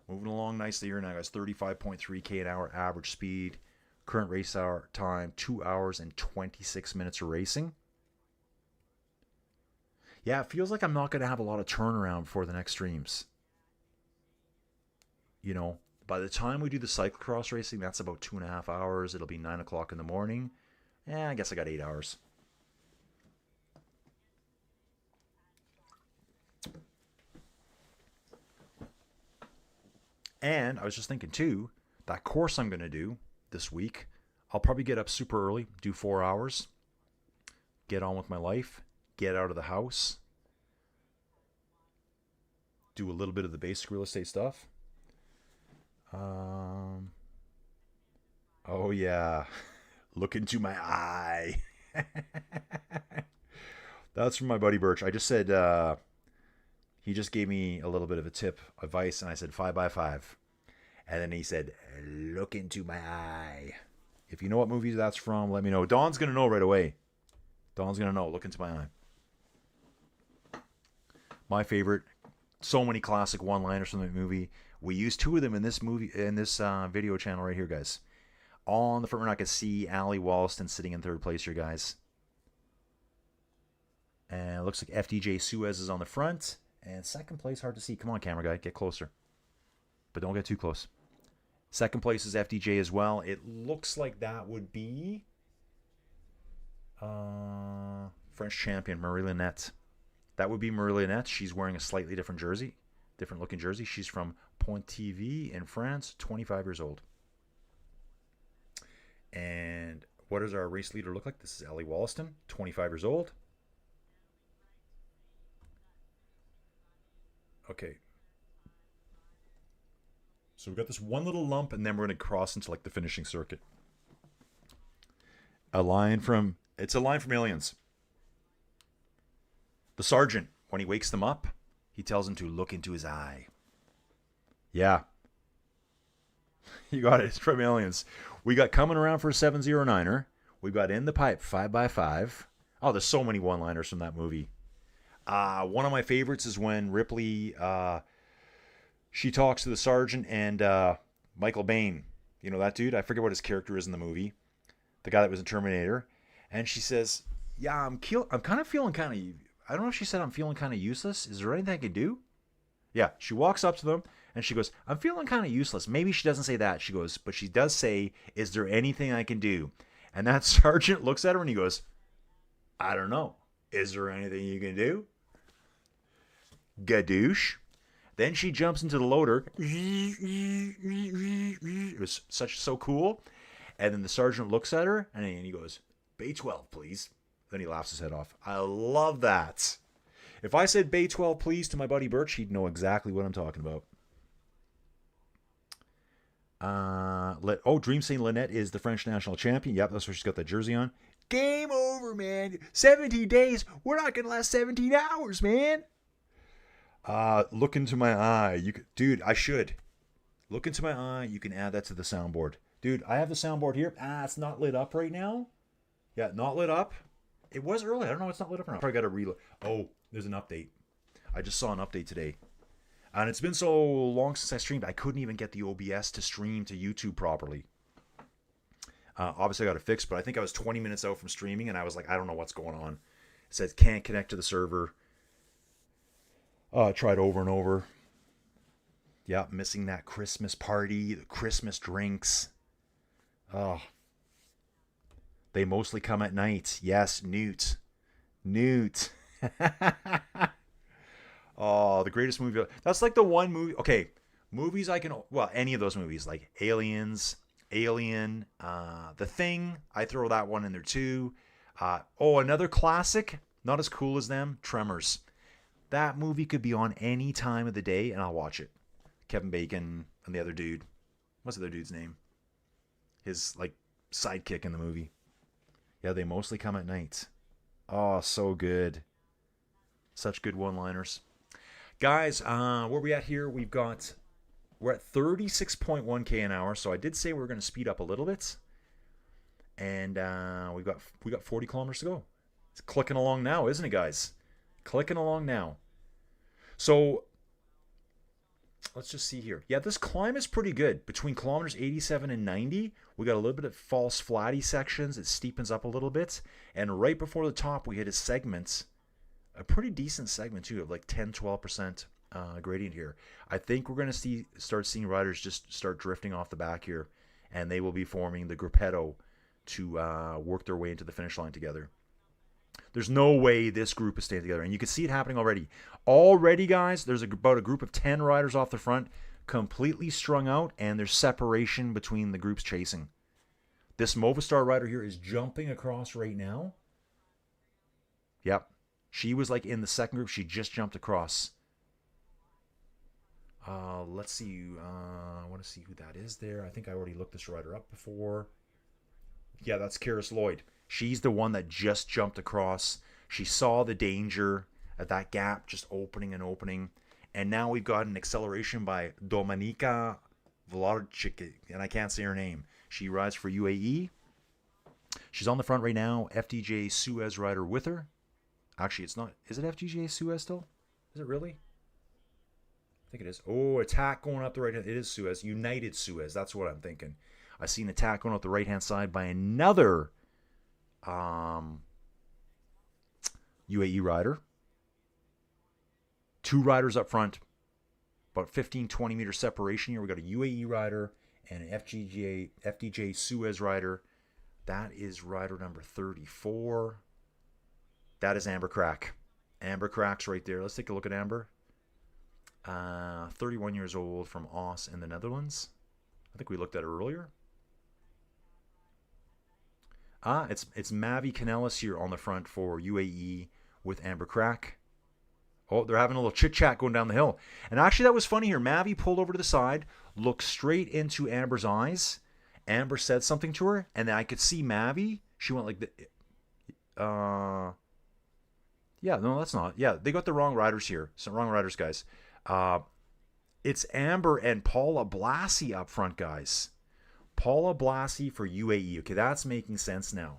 Moving along nicely here now, guys. 35.3k an hour average speed. Current race hour time, 2 hours and 26 minutes of racing. Yeah, it feels like I'm not going to have a lot of turnaround before the next streams. You know, by the time we do the cyclocross racing, that's about 2.5 hours. It'll be 9 o'clock in the morning. I guess I got 8 hours. And I was just thinking, too, that course I'm going to do this week, I'll probably get up super early, do 4 hours, get on with my life, get out of the house, do a little bit of the basic real estate stuff. Oh, yeah. Look into my eye. That's from my buddy Birch. I just said, he just gave me a little bit of a tip, advice, and I said 5x5. And then he said, look into my eye. If you know what movie that's from, let me know. Dawn's going to know right away. Dawn's going to know. Look into my eye. My favorite. So many classic one-liners from the movie. We used 2 of them in this movie, in this video channel right here, guys. On the front, we're not going to see Ali Wollaston sitting in 3rd place here, guys. And it looks like FDJ Suez is on the front. And 2nd place, hard to see. Come on, camera guy, get closer. But don't get too close. 2nd place is FDJ as well. It looks like that would be French champion Marie Linette. That would be Marie Linette. She's wearing a slightly different jersey, different looking jersey. She's from Pontivy in France, 25 years old. And what does our race leader look like? This is Ali Wollaston, 25 years old. Okay. So we've got this one little lump, and then we're going to cross into like the finishing circuit. It's a line from Aliens. The sergeant, when he wakes them up, he tells them to look into his eye. Yeah. You got it. It's from Aliens. We got Coming Around for a 709er. We got In the Pipe 5x5. Oh, there's so many one-liners from that movie. One of my favorites is when Ripley, she talks to the sergeant and Michael Bain. You know that dude? I forget what his character is in the movie. The guy that was in Terminator. And she says, yeah, I'm kind of feeling kind of, I don't know if she said I'm feeling kind of useless. Is there anything I can do? Yeah, she walks up to them and she goes, I'm feeling kind of useless. Maybe she doesn't say that. She goes, but she does say, is there anything I can do? And that sergeant looks at her and he goes, I don't know. Is there anything you can do? Gadoosh. Then she jumps into the loader. It was so cool. And then the sergeant looks at her and he goes, Bay 12, please. Then he laughs his head off. I love that. If I said Bay 12, please to my buddy Birch, he'd know exactly what I'm talking about. Dream saying Lynette is the French national champion. Yep, that's where she's got that jersey on. Game over, man. 17 days. We're not going to last 17 hours, man. Look into my eye. Dude, I should. Look into my eye. You can add that to the soundboard. Dude, I have the soundboard here. It's not lit up right now. Yeah, not lit up. It was early. I don't know. It's not lit up or not. I got to reload. Oh, there's an update. I just saw an update today. And it's been so long since I streamed, I couldn't even get the OBS to stream to YouTube properly. Obviously, I got it fixed, but I think I was 20 minutes out from streaming, and I was like, I don't know what's going on. It says, can't connect to the server. Tried over and over. Yeah, missing that Christmas party, the Christmas drinks. Oh. They mostly come at night. Yes, Newt. Oh, the greatest movie. That's like the one movie. Okay, movies I can. Well, any of those movies like Aliens, Alien, The Thing. I throw that one in there too. Another classic. Not as cool as them. Tremors. That movie could be on any time of the day, and I'll watch it. Kevin Bacon and the other dude. What's the other dude's name? His like sidekick in the movie. Yeah, they mostly come at night. Oh, so good. Such good one-liners. Guys, where we at here? We're at 36.1k an hour. So I did say we were going to speed up a little bit. And we got 40 kilometers to go. It's clicking along now, isn't it, guys? Clicking along now. So let's just see here. Yeah, this climb is pretty good. Between kilometers 87 and 90, we got a little bit of false flatty sections. It steepens up a little bit. And right before the top, we hit a segment, a pretty decent segment too, of like 10-12% gradient here. I think we're going to start seeing riders just start drifting off the back here, and they will be forming the gruppetto to work their way into the finish line together. There's no way this group is staying together, and you can see it happening already. Already, guys, there's about a group of 10 riders off the front, completely strung out, and there's separation between the groups chasing. This Movistar rider here is jumping across right now. Yep. She was like in the second group. She just jumped across. Let's see. I want to see who that is there. I think I already looked this rider up before. Yeah, that's Karis Lloyd. She's the one that just jumped across. She saw the danger at that gap just opening and opening. And now we've got an acceleration by Dominika Vladarchik, and I can't say her name. She rides for UAE. She's on the front right now. FDJ Suez rider with her. Actually, it's not. Is it FDJ Suez still? Is it really? I think it is. Oh, attack going up the right hand. It is Suez. United Suez. That's what I'm thinking. I see an attack going up the right hand side by another UAE rider. Two riders up front. About 15-20 meter separation here. We got a UAE rider and an FDJ Suez rider. That is rider number 34. That is Amber Crack. Amber Crack's right there. Let's take a look at Amber. 31 years old from Oss in the Netherlands. I think we looked at her earlier. It's Mavi Canellis here on the front for UAE with Amber Crack. Oh, they're having a little chit-chat going down the hill. And actually, that was funny here. Mavi pulled over to the side, looked straight into Amber's eyes. Amber said something to her, and then I could see Mavi She went like the. Yeah, no, that's not. Yeah, they got the wrong riders here. Some wrong riders, guys. Uh, it's Amber and Paula Blassie up front, guys. Paula Blassie for UAE. Okay, that's making sense now.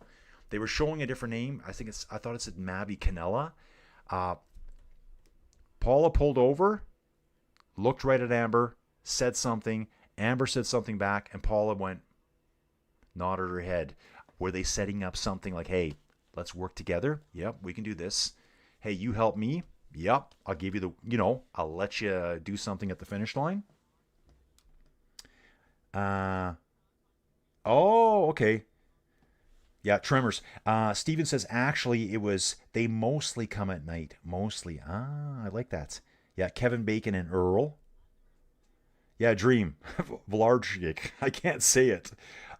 They were showing a different name. I thought it said Mabi Canella. Uh, Paula pulled over, looked right at Amber, said something. Amber said something back, and Paula went, nodded her head. Were they setting up something like, hey, let's work together? Yep, we can do this. Hey, you help me? Yep, I'll give you I'll let you do something at the finish line. Oh, okay. Yeah, Tremors. Steven says, actually, they mostly come at night. Mostly. I like that. Yeah, Kevin Bacon and Earl. Yeah, Dream. Vlarchik. I can't say it.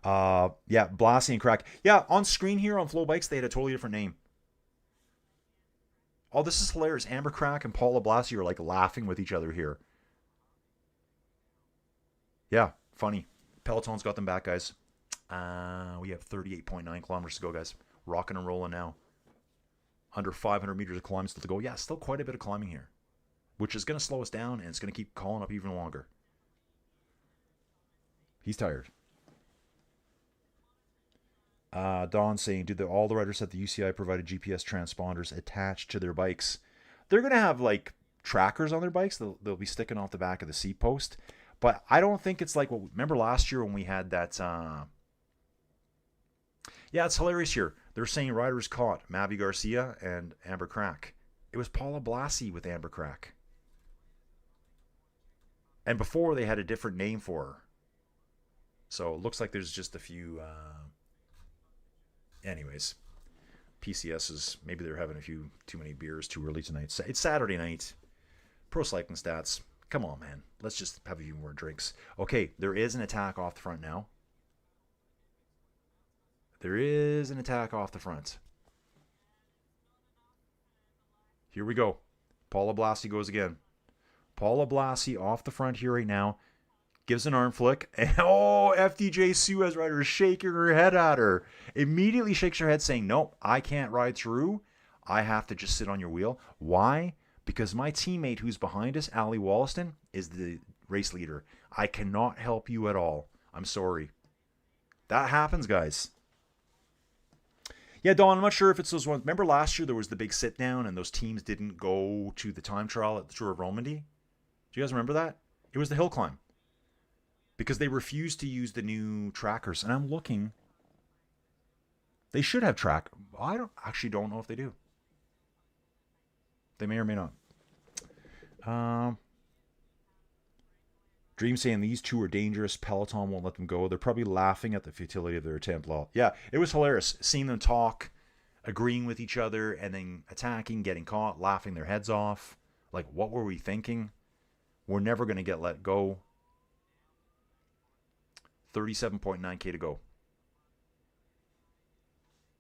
Yeah, Blassie and Crack. Yeah, on screen here on Flow Bikes, they had a totally different name. Oh, this is hilarious. Amber Crack and Paula Blassie are like laughing with each other here. Yeah, funny. Peloton's got them back, guys. We have 38.9 kilometers to go, guys. Rocking and rolling now. Under 500 meters of climbing still to go. Yeah, still quite a bit of climbing here, which is going to slow us down, and it's going to keep calling up even longer. He's tired. Don saying, do all the riders at the UCI provided GPS transponders attached to their bikes? They're going to have like trackers on their bikes. They'll be sticking off the back of the seat post. But I don't think it's like remember last year when we had that. Yeah, it's hilarious here. They're saying riders caught Mavi Garcia and Amber Crack. It was Paula Blassie with Amber Crack. And before they had a different name for her. So it looks like there's just a few. Anyways, PCSs, maybe they're having a few too many beers too early tonight. It's Saturday night. Pro Cycling Stats. Come on, man. Let's just have a few more drinks. Okay, there is an attack off the front now. There is an attack off the front. Here we go. Paula Blassie goes again. Paula Blassie off the front here right now. Gives an arm flick. And FDJ Suez rider is shaking her head at her. Immediately shakes her head saying, nope, I can't ride through. I have to just sit on your wheel. Why? Because my teammate who's behind us, Ali Wollaston, is the race leader. I cannot help you at all. I'm sorry. That happens, guys. Yeah, Don, I'm not sure if it's those ones. Remember last year there was the big sit down and those teams didn't go to the time trial at the Tour of Romandy? Do you guys remember that? It was the hill climb. Because they refused to use the new trackers. And I'm looking. They should have track. I don't know if they do. They may or may not. Dream saying these two are dangerous. Peloton won't let them go. They're probably laughing at the futility of their attempt. Yeah, it was hilarious. Seeing them talk, agreeing with each other, and then attacking, getting caught, laughing their heads off. Like, what were we thinking? We're never going to get let go. 37.9K to go.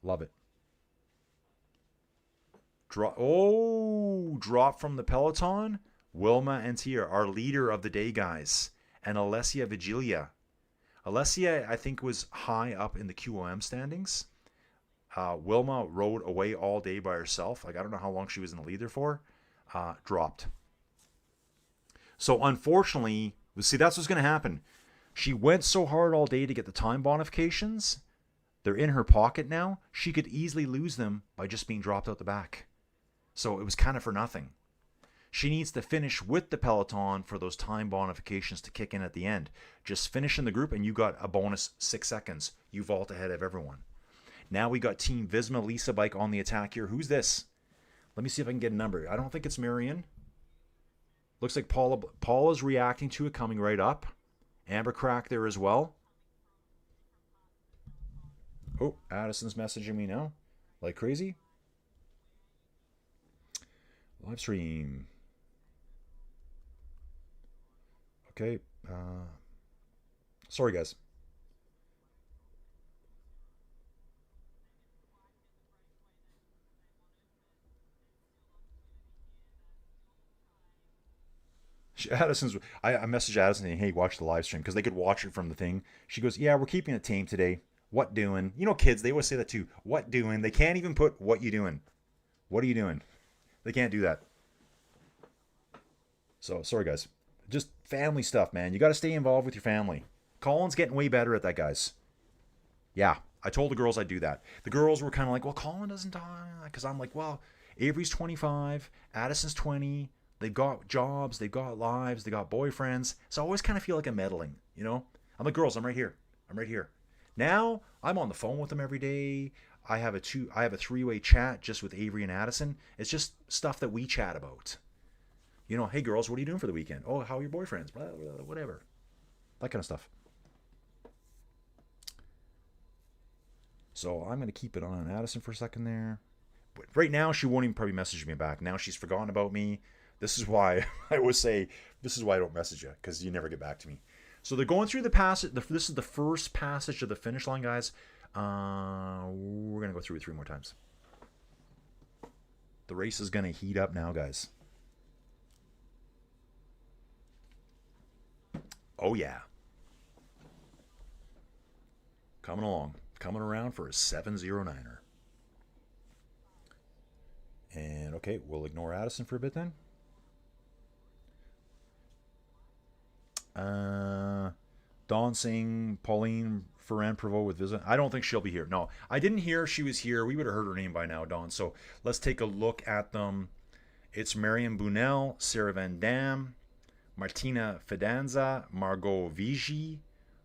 Love it. Drop from the Peloton. Wilma Antilia, our leader of the day, guys. And Alessia Vigilia. Alessia, I think, was high up in the QOM standings. Wilma rode away all day by herself. Like, I don't know how long she was in the leader for. Dropped. So, unfortunately, see, that's what's going to happen. She went so hard all day to get the time bonifications. They're in her pocket now. She could easily lose them by just being dropped out the back. So it was kind of for nothing. She needs to finish with the Peloton for those time bonifications to kick in at the end. Just finish in the group and you got a bonus 6 seconds. You vault ahead of everyone. Now we got Team Visma Lisa Bike on the attack here. Who's this? Let me see if I can get a number. I don't think it's Marion. Looks like Paula's reacting to it, coming right up. Amber Crack there as well. Oh, Addison's messaging me now. Like crazy. Live stream. Okay. Sorry, guys. I messaged Addison saying, hey, watch the live stream, because they could watch it from the thing. She goes, yeah, we're keeping it tame today. What doing? You know, kids, they always say that too. What doing? They can't even put what you doing. What are you doing? They can't do that. So, sorry, guys. Just family stuff, man. You got to stay involved with your family. Colin's getting way better at that, guys. Yeah, I told the girls I'd do that. The girls were kind of like, well, Colin doesn't talk. Because I'm like, well, Avery's 25, Addison's 20. They've got jobs, they've got lives, they got boyfriends. So I always kind of feel like I'm meddling, you know? I'm like, girls, I'm right here. I'm right here. Now I'm on the phone with them every day. I have a three-way chat just with Avery and Addison. It's just stuff that we chat about. You know, hey girls, what are you doing for the weekend? Oh, how are your boyfriends? Blah, blah, blah, whatever. That kind of stuff. So I'm going to keep it on Addison for a second there. But right now, she won't even probably message me back. Now she's forgotten about me. This is why I always say, this is why I don't message you, because you never get back to me. So they're going through the passage. This is the first passage of the finish line, guys. We're going to go through it 3 more times. The race is going to heat up now, guys. Oh, yeah. Coming along. Coming around for a 709er. And, okay, we'll ignore Addison for a bit then. Dawn Singh, Pauline Ferrand Prevost with visit. I don't think she'll be here. No, I didn't hear she was here. We would have heard her name by now, Dawn. So let's take a look at them. It's Mariam Bunel, Sarah Van Dam, Martina Fidanza, Margot Vigie,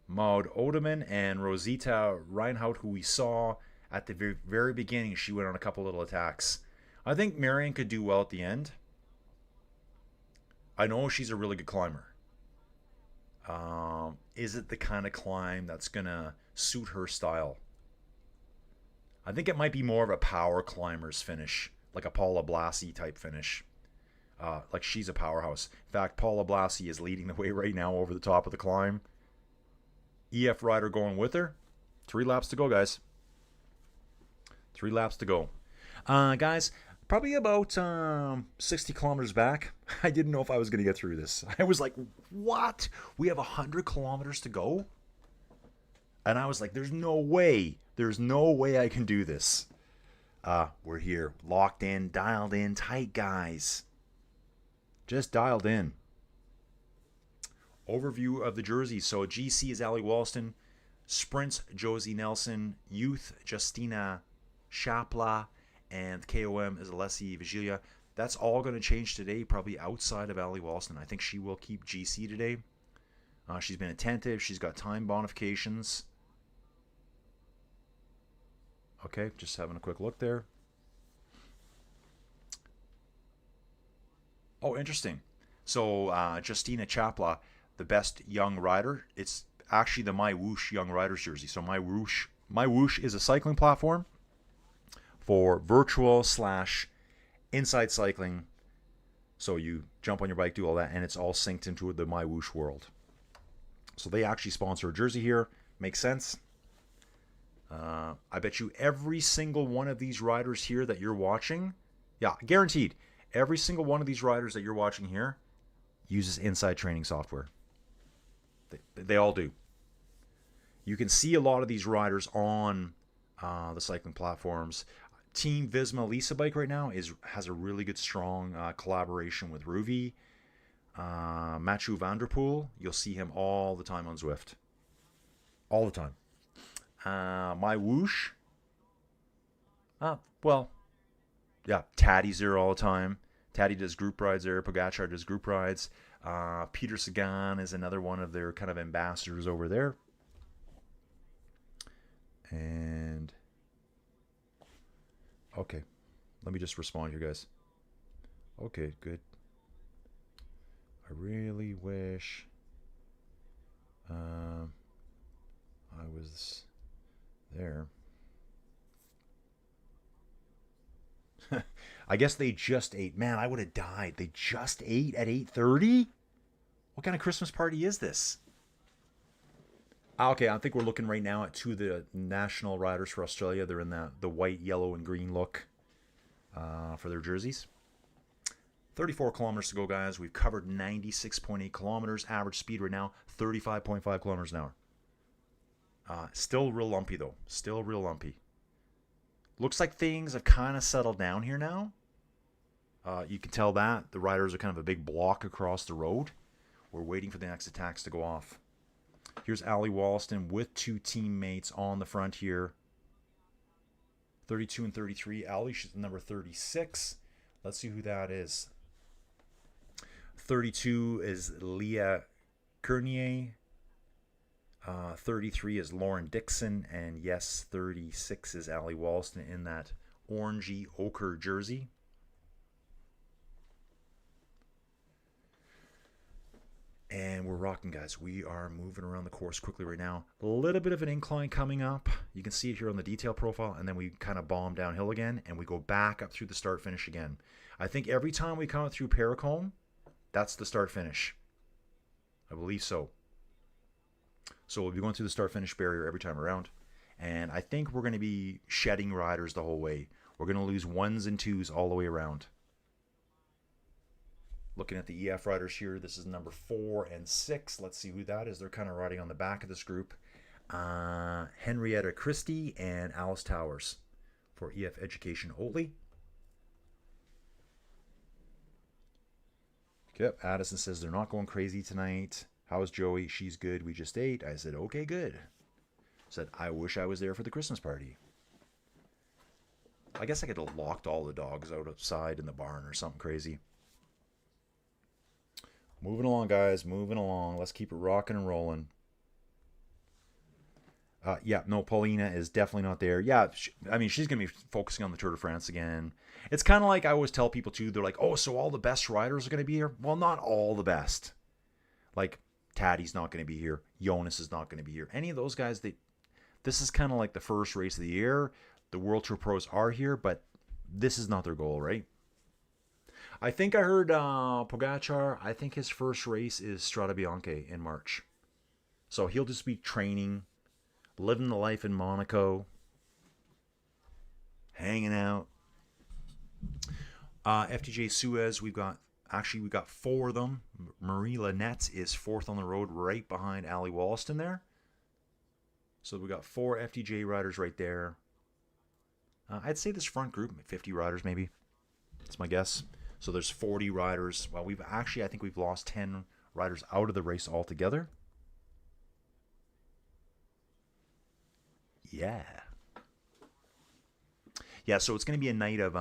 Maud Odeman, and Rosita Reinhardt, who we saw at the very beginning. She went on a couple little attacks. I think Marion could do well at the end. I know she's a really good climber. Is it the kind of climb that's going to suit her style? I think it might be more of a power climber's finish, like a Paula Blasi type finish. Like she's a powerhouse. In fact, Paula Blasi is leading the way right now over the top of the climb. EF rider going with her. 3 laps to go, guys. 3 laps to go. Guys, probably about 60 kilometers back, I didn't know if I was going to get through this. I was like, what? We have 100 kilometers to go? And I was like, there's no way. There's no way I can do this. We're here. Locked in, dialed in, tight, guys. Just dialed in. Overview of the jerseys. So GC is Ali Walston. Sprints, Josie Nelson. Youth, Justina Shapla. And KOM is Alessi Vigilia. That's all going to change today, probably outside of Ali Walston. I think she will keep GC today. She's been attentive. She's got time bonifications. Okay, just having a quick look there. Oh, interesting. So Justina Chapla, the best young rider. It's actually the My Whoosh Young Riders jersey. So My Whoosh is a cycling platform for virtual / inside cycling. So you jump on your bike, do all that, and it's all synced into the My Whoosh world. So they actually sponsor a jersey here. Makes sense. I bet you every single one of these riders here that you're watching, yeah, guaranteed, every single one of these riders that you're watching here uses inside training software. They all do. You can see a lot of these riders on the cycling platforms. Team Visma Lisa Bike right now has a really good, strong collaboration with Ruvi. Mathieu van der Poel, you'll see him all the time on Zwift. All the time. My Whoosh. Well, yeah, Taddy's there all the time. Taddy does group rides there. Pogacar does group rides. Peter Sagan is another one of their kind of ambassadors over there. And okay, let me just respond here, guys. Okay, good. I really wish I was there. I guess they just ate. Man, I would have died. They just ate at 8:30? What kind of Christmas party is this? Okay, I think we're looking right now at 2 of the national riders for Australia. They're in the white, yellow, and green look for their jerseys. 34 kilometers to go, guys. We've covered 96.8 kilometers. Average speed right now, 35.5 kilometers an hour. Still real lumpy, though. Still real lumpy. Looks like things have kind of settled down here now. You can tell that. The riders are kind of a big block across the road. We're waiting for the next attacks to go off. Here's Allie Walston with two teammates on the front here. 32 and 33. Allie, she's number 36. Let's see who that is. 32 is Leah Kernier. 33 is Lauren Dixon. And yes, 36 is Allie Walston in that orangey ochre jersey. And we're rocking, guys. We are moving around the course quickly right now. A little bit of an incline coming up. You can see it here on the detail profile. And then we kind of bomb downhill again. And we go back up through the start-finish again. I think every time we come up through Paracombe, that's the start-finish. I believe so. So we'll be going through the start-finish barrier every time around. And I think we're going to be shedding riders the whole way. We're going to lose 1s and 2s all the way around. Looking at the EF riders here, this is number 4 and 6. Let's see who that is. They're kind of riding on the back of this group. Henrietta Christie and Alice Towers for EF Education Oatly. Yep, Addison says they're not going crazy tonight. How's Joey? She's good. We just ate. I said, okay, good. Said, I wish I was there for the Christmas party. I guess I could have locked all the dogs outside in the barn or something crazy. Moving along, guys. Moving along. Let's keep it rocking and rolling. Yeah, no, Paulina is definitely not there. Yeah, I mean, she's going to be focusing on the Tour de France again. It's kind of like I always tell people, too. They're like, oh, so all the best riders are going to be here? Well, not all the best. Like, Taddy's not going to be here. Jonas is not going to be here. Any of those guys, this is kind of like the first race of the year. The World Tour pros are here, but this is not their goal, right? I think I heard Pogacar, I think his first race is Strade Bianche in March. So he'll just be training, living the life in Monaco, hanging out. FTJ Suez, we've got 4 of them. Marie Lanette is 4th on the road right behind Allie Walston there. So we got 4 FTJ riders right there. I'd say this front group, 50 riders maybe. That's my guess. So there's 40 riders. Well, I think we've lost 10 riders out of the race altogether. Yeah. Yeah, so it's going to be a night of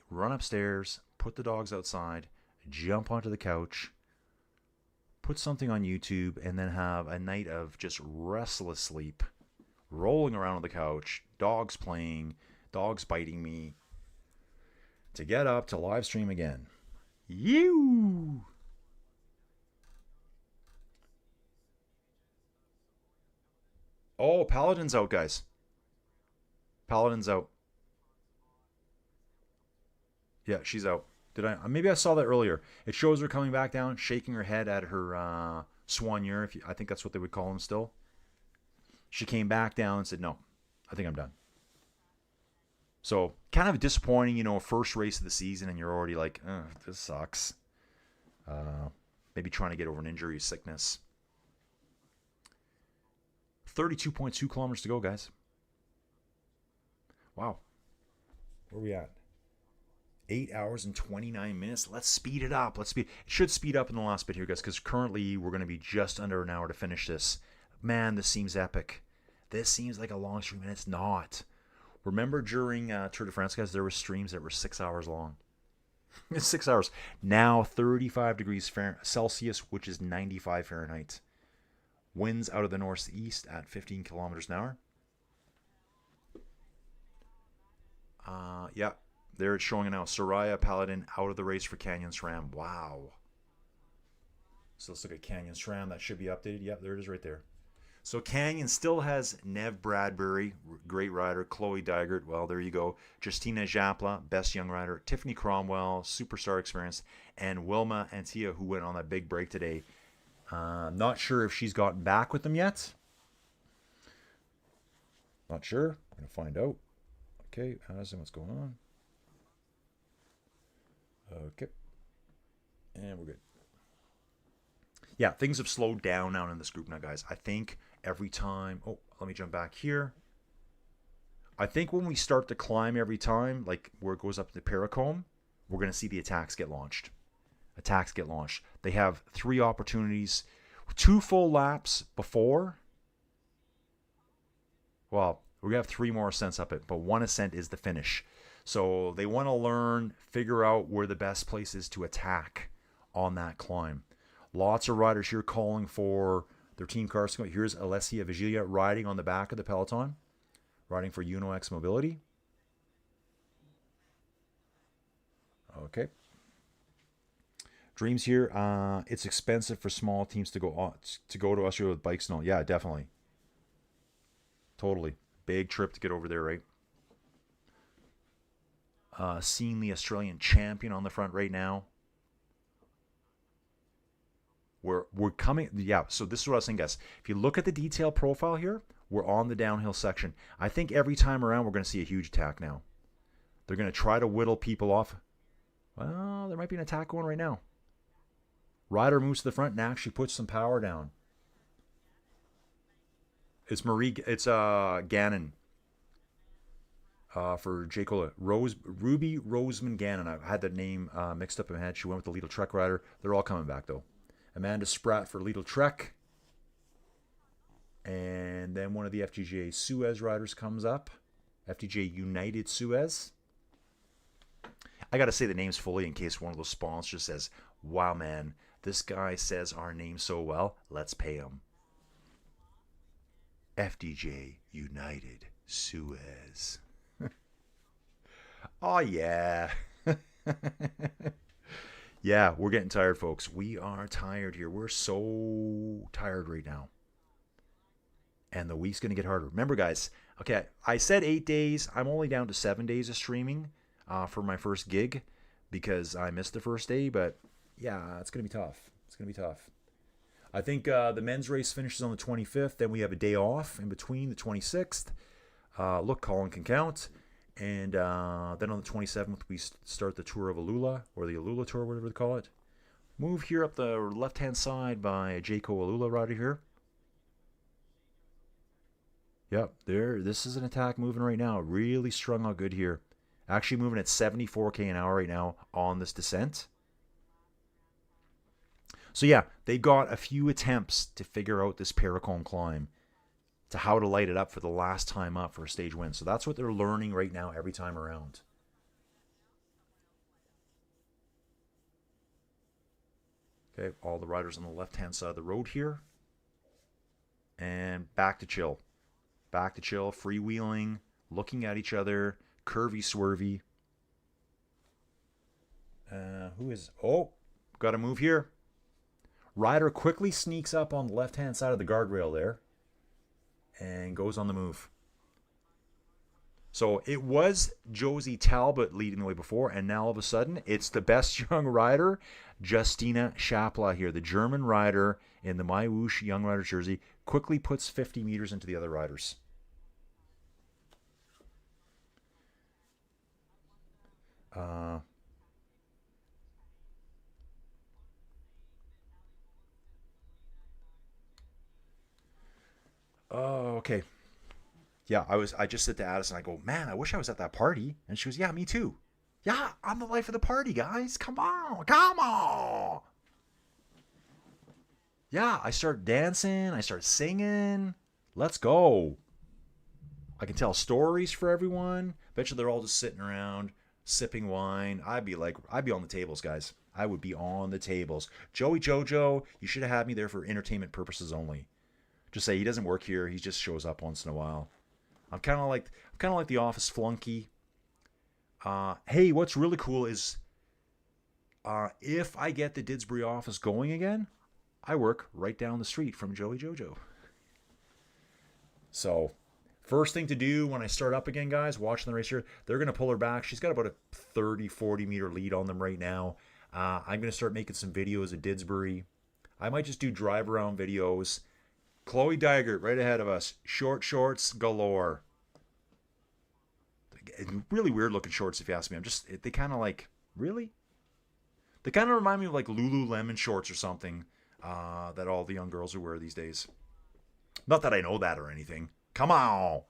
run upstairs, put the dogs outside, jump onto the couch, put something on YouTube, and then have a night of just restless sleep, rolling around on the couch, dogs playing, dogs biting me, to get up to live stream again. You. Oh, Paladin's out, guys. Paladin's out. Yeah, she's out. Maybe I saw that earlier. It shows her coming back down, shaking her head at her soigneur. I think that's what they would call him still. She came back down and said, no, I think I'm done. So kind of disappointing, first race of the season, and you're already like, this sucks. Maybe trying to get over an injury or sickness. 32.2 kilometers to go, guys. Wow. Where are we at? 8 hours and 29 minutes. Let's speed it up. It should speed up in the last bit here, guys, because currently we're going to be just under an hour to finish this. Man, this seems epic. This seems like a long stream, and it's not. Remember during Tour de France, guys, there were streams that were 6 hours long. 6 hours. Now 35 degrees Celsius, which is 95 Fahrenheit. Winds out of the northeast at 15 kilometers an hour. Yeah, there it's showing it now. Soraya Paladin out of the race for Canyon SRAM. Wow. So let's look at Canyon SRAM. That should be updated. Yep, there it is right there. So Canyon still has Nev Bradbury, great rider. Chloe Dygert, well, there you go. Justina Japla, best young rider. Tiffany Cromwell, superstar experience. And Wilma Antilia, who went on that big break today. Not sure if she's gotten back with them yet. Not sure. I'm going to find out. Okay, Addison, what's going on? Okay. And we're good. Yeah, things have slowed down in this group now, guys. I think every time... Oh, let me jump back here. I think when we start to climb every time, like where it goes up to the Paracombe, we're going to see the attacks get launched. They have 3 opportunities, 2 full laps before. Well, we have 3 more ascents up it, but 1 ascent is the finish. So they want to learn, figure out where the best place is to attack on that climb. Lots of riders here calling for their team cars. Here's Alessia Vigilia riding on the back of the peloton, riding for UNOX Mobility. Okay. Dreams here. It's expensive for small teams to go to Australia with bikes and all. Yeah, definitely. Totally. Big trip to get over there, right? Seeing the Australian champion on the front right now. We're coming. Yeah, so this is what I was saying, guys. If you look at the detail profile here, we're on the downhill section. I think every time around we're going to see a huge attack now. They're going to try to whittle people off. Well, there might be an attack going right now. Ryder moves to the front and actually puts some power down. It's Gannon for J. Cola. Ruby Roseman Gannon. I had the name mixed up in my head. She went with the Lidl Trek rider. They're all coming back, though. Amanda Spratt for Lidl Trek. And then one of the FDJ Suez riders comes up. FDJ United Suez. I got to say the names fully in case one of those sponsors says, wow, man, this guy says our name so well. Let's pay him. FDJ United Suez. Oh, yeah. Yeah, we're getting tired, folks. We are tired here. We're so tired right now. And the week's going to get harder. Remember, guys, okay, I said 8 days. I'm only down to 7 days of streaming for my first gig because I missed the first day. But, yeah, it's going to be tough. It's going to be tough. I think the men's race finishes on the 25th. Then we have a day off in between, the 26th. Look, Colin can count. And then on the 27th, we start the Tour of Alula, or the Alula Tour, whatever they call it. Move here up the left-hand side by Jayco Alula rider here. Yep, there. This is an attack moving right now. Really strung out good here. Actually moving at 74k an hour right now on this descent. So yeah, they got a few attempts to figure out this Paracombe climb, to how to light it up for the last time up for a stage win. So that's what they're learning right now every time around. Okay, all the riders on the left-hand side of the road here. And back to chill. Back to chill, freewheeling, looking at each other, curvy, swervy. Who is... Oh, got to move here. Rider quickly sneaks up on the left-hand side of the guardrail there and goes on the move. So it was Josie Talbot leading the way before, and now all of a sudden it's the best young rider, Justina Schapla here, the German rider in the My Whoosh Young Rider jersey, quickly puts 50 meters into the other riders. Oh, okay. Yeah, I just said to Addison, I go, man, I wish I was at that party. And she goes, yeah, me too. Yeah, I'm the life of the party, guys. Come on, come on. Yeah, I start dancing. I start singing. Let's go. I can tell stories for everyone. Bet you they're all just sitting around, sipping wine. I'd be on the tables, guys. I would be on the tables. Joey Jojo, you should have had me there for entertainment purposes only. Just say he doesn't work here. He just shows up once in a while. I'm kind of like the office flunky. Hey, what's really cool is if I get the Didsbury office going again, I work right down the street from Joey Jojo. So, first thing to do when I start up again, guys, watching the race here, they're going to pull her back. She's got about a 30, 40 meter lead on them right now. I'm going to start making some videos of Didsbury. I might just do drive around videos. Chloe Dygert right ahead of us. Short shorts galore. Really weird looking shorts if you ask me. They kind of like, really? They kind of remind me of like Lululemon shorts or something that all the young girls wear these days. Not that I know that or anything. Come on.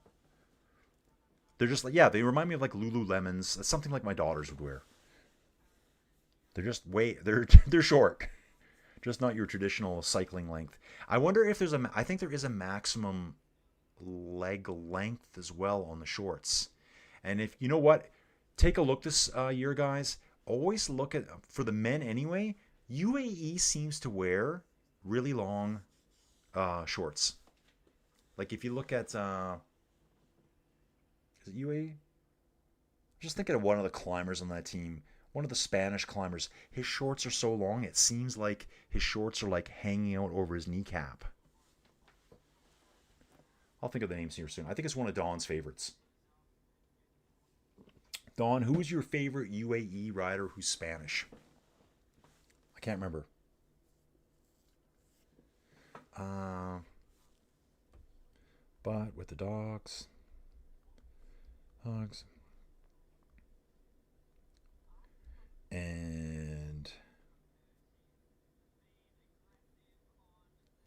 They're just like, yeah, they remind me of like Lululemons. It's something like my daughters would wear. They're just they're short. Just not your traditional cycling length. I wonder if I think there is a maximum leg length as well on the shorts. And if you know what, take a look this year, guys. Always look at, for the men anyway, UAE seems to wear really long shorts. Like if you look at, is it UAE? Just thinking of one of the climbers on that team. One of the Spanish climbers. His shorts are so long, it seems like his shorts are like hanging out over his kneecap. I'll think of the names here soon. I think it's one of Don's favorites. Don, who is your favorite UAE rider who's Spanish? I can't remember. But with the dogs. And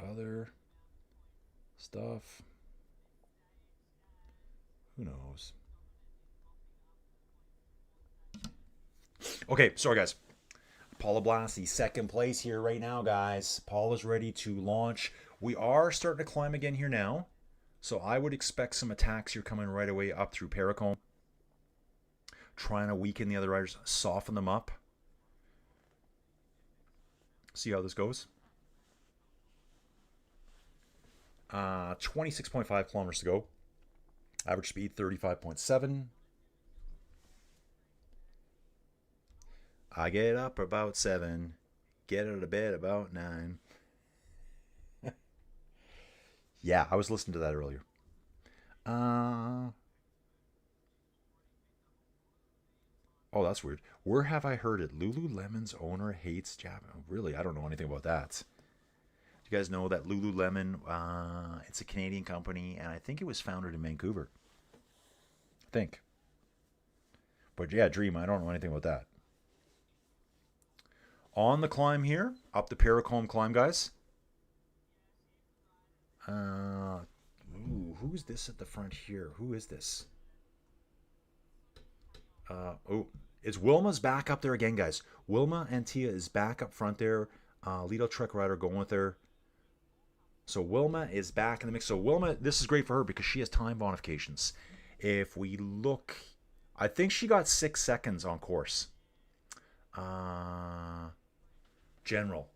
other stuff. Who knows? Okay, sorry guys. Paula Blassie, second place here right now, guys. Paula's ready to launch. We are starting to climb again here now. So I would expect some attacks here coming right away up through Paracombe. Trying to weaken the other riders, soften them up. See how this goes. 26.5 kilometers to go. Average speed 35.7. I get up about 7. Get out of bed about 9. Yeah, I was listening to that earlier. Oh, that's weird. Where have I heard it? Lululemon's owner hates Japan. Really? I don't know anything about that. Do you guys know that Lululemon, it's a Canadian company, and I think it was founded in Vancouver. I think. But yeah, Dream, I don't know anything about that. On the climb here, up the Paracombe climb, guys. Who's this at the front here? Who is this? It's Wilma's back up there again, guys. Wilma Antilia is back up front there. Lido Trek Rider going with her. So Wilma is back in the mix. So Wilma, this is great for her because she has time bonifications. If we look, I think she got 6 seconds on course. General.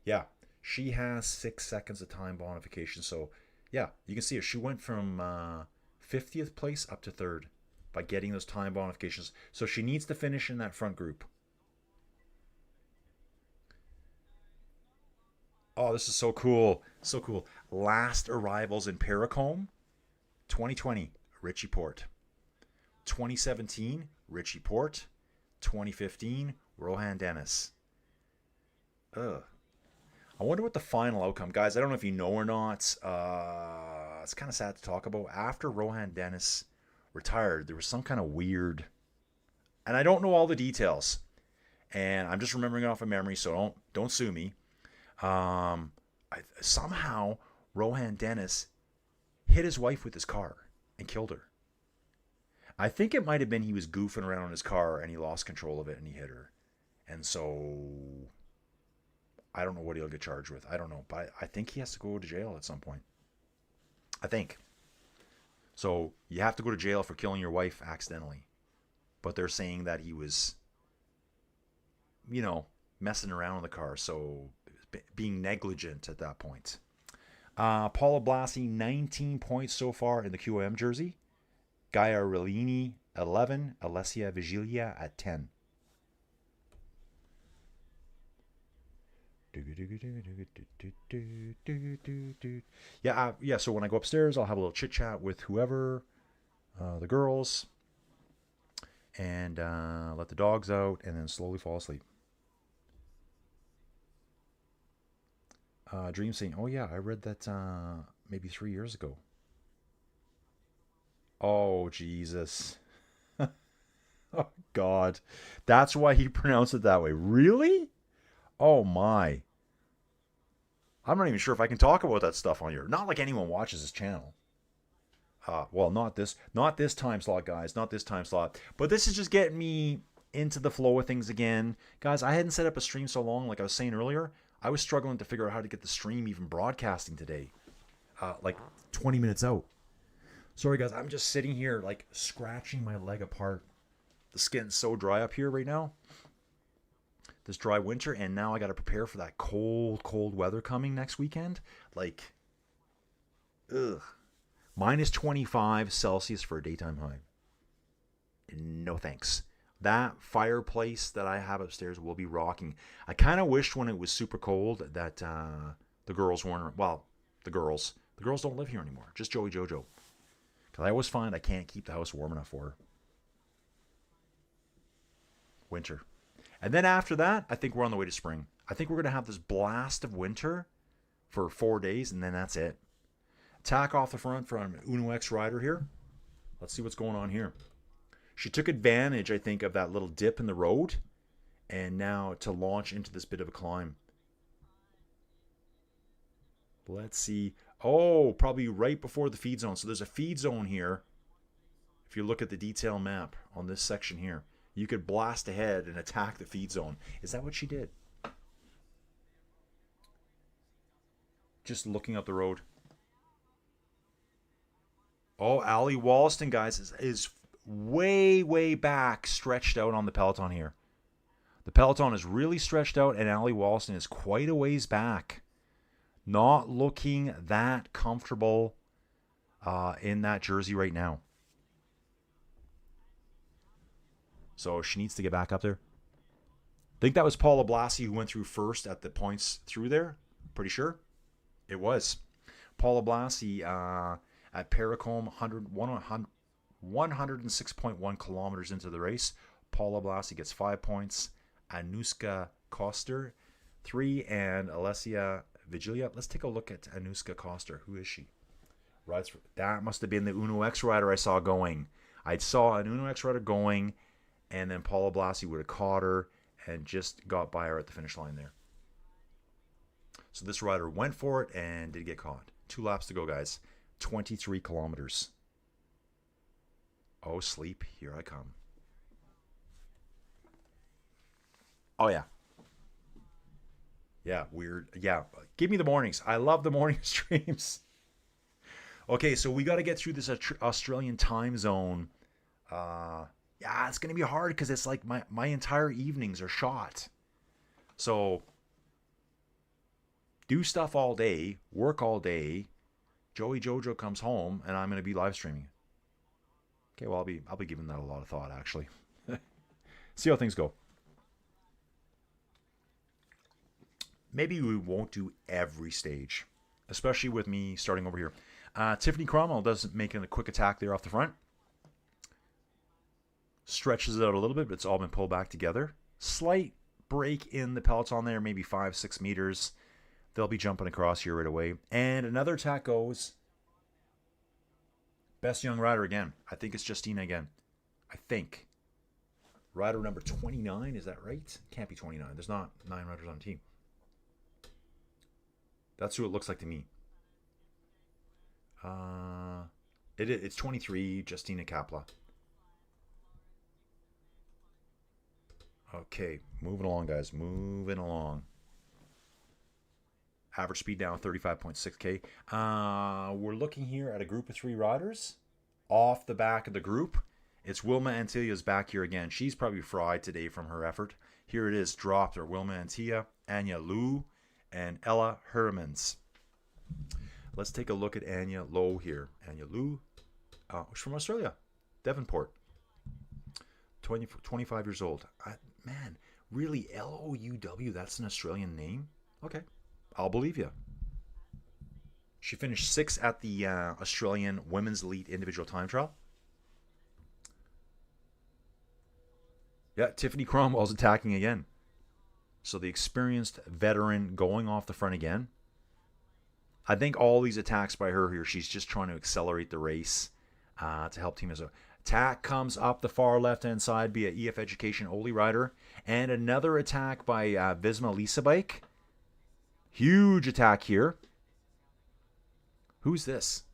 Yeah, she has 6 seconds of time bonification. So yeah, you can see it. She went from 50th place up to 3rd by getting those time bonifications. So she needs to finish in that front group. Oh, this is so cool. So cool. Last arrivals in Paracombe. 2020, Richie Port. 2017, Richie Port. 2015, Rohan Dennis. Ugh. I wonder what the final outcome, guys. I don't know if you know or not. It's kind of sad to talk about. After Rohan Dennis retired, there was some kind of weird, and I don't know all the details, and I'm just remembering it off of memory, so don't sue me. Somehow Rohan Dennis hit his wife with his car and killed her. I think it might have been he was goofing around in his car and he lost control of it and he hit her, and so I don't know what he'll get charged with. I don't know, but I think he has to go to jail at some point. I think. So you have to go to jail for killing your wife accidentally. But they're saying that he was, messing around in the car. So being negligent at that point. Paula Blassie, 19 points so far in the QM jersey. Gaia Relini, 11. Alessia Vigilia at 10. Yeah. So when I go upstairs, I'll have a little chit chat with whoever, the girls, and let the dogs out, and then slowly fall asleep. Dream saying, "Oh yeah, I read that maybe 3 years ago." Oh Jesus! Oh God, that's why he pronounced it that way. Really? Oh my. I'm not even sure if I can talk about that stuff on here. Not like anyone watches this channel. Well, not this time slot, guys. Not this time slot. But this is just getting me into the flow of things again. Guys, I hadn't set up a stream so long, like I was saying earlier. I was struggling to figure out how to get the stream even broadcasting today. Like 20 minutes out. Sorry, guys. I'm just sitting here, like, scratching my leg apart. The skin's so dry up here right now. This dry winter, and now I got to prepare for that cold weather coming next weekend. Like, ugh. Minus 25 Celsius for a daytime high. No thanks. That fireplace that I have upstairs will be rocking. I kind of wished when it was super cold that the girls weren't, well, the girls don't live here anymore. Just Joey Jojo. Because I always find I can't keep the house warm enough for her. Winter. And then after that, I think we're on the way to spring. I think we're going to have this blast of winter for 4 days, and then that's it. Attack off the front from Uno X Rider here. Let's see what's going on here. She took advantage, I think, of that little dip in the road, and now to launch into this bit of a climb. Let's see. Oh, probably right before the feed zone. So there's a feed zone here. If you look at the detail map on this section here, you could blast ahead and attack the feed zone. Is that what she did? Just looking up the road. Oh, Ali Wollaston, guys, is way back, stretched out on the peloton here. The peloton is really stretched out, and Ali Wollaston is quite a ways back. Not looking that comfortable in that jersey right now. So she needs to get back up there. I think that was Paula Blassie who went through first at the points through there. Pretty sure. It was. Paula Blassie at Paracombe, 106.1 kilometers into the race. Paula Blassie gets 5 points. Anuska Koster, 3. And Alessia Vigilia. Let's take a look at Anuska Koster. Who is she? That must have been the Uno X rider I saw going. I saw an Uno X rider going, and then Paula Blassie would have caught her and just got by her at the finish line there. So this rider went for it and did get caught. 2 laps to go, guys. 23 kilometers. Oh, sleep. Here I come. Oh, yeah. Yeah, weird. Yeah, give me the mornings. I love the morning streams. Okay, so we got to get through this Australian time zone. Yeah, it's going to be hard because it's like my entire evenings are shot. So, do stuff all day, work all day. Joey Jojo comes home, and I'm going to be live streaming. Okay, well, I'll be giving that a lot of thought, actually. See how things go. Maybe we won't do every stage, especially with me starting over here. Tiffany Cromwell does make a quick attack there off the front. Stretches it out a little bit, but it's all been pulled back together. Slight break in the peloton there, maybe 5-6 meters. They'll be jumping across here right away. And another attack goes. Best young rider again. I think it's Justina again. I think. Rider number 29, is that right? Can't be 29. There's not 9 riders on the team. That's who it looks like to me. It's 23, Justina Kapla. Okay, moving along, guys. Moving along. Average speed down 35.6K. We're looking here at a group of 3 riders. Off the back of the group, it's Wilma Antilia's back here again. She's probably fried today from her effort. Here it is, dropped are Wilma Antilia, Anya Liu, and Ella Hermans. Let's take a look at Anya Low here. Anya Liu, she's from Australia, Devonport. 25 years old. Man, really, L-O-U-W, that's an Australian name? Okay, I'll believe you. She finished 6th at the Australian Women's Elite Individual Time Trial. Yeah, Tiffany Cromwell's attacking again. So the experienced veteran going off the front again. I think all these attacks by her here, she's just trying to accelerate the race to help Team Israel. Attack comes up the far left-hand side via EF Education Oli rider. And another attack by Visma Lisa Bike. Huge attack here. Who's this?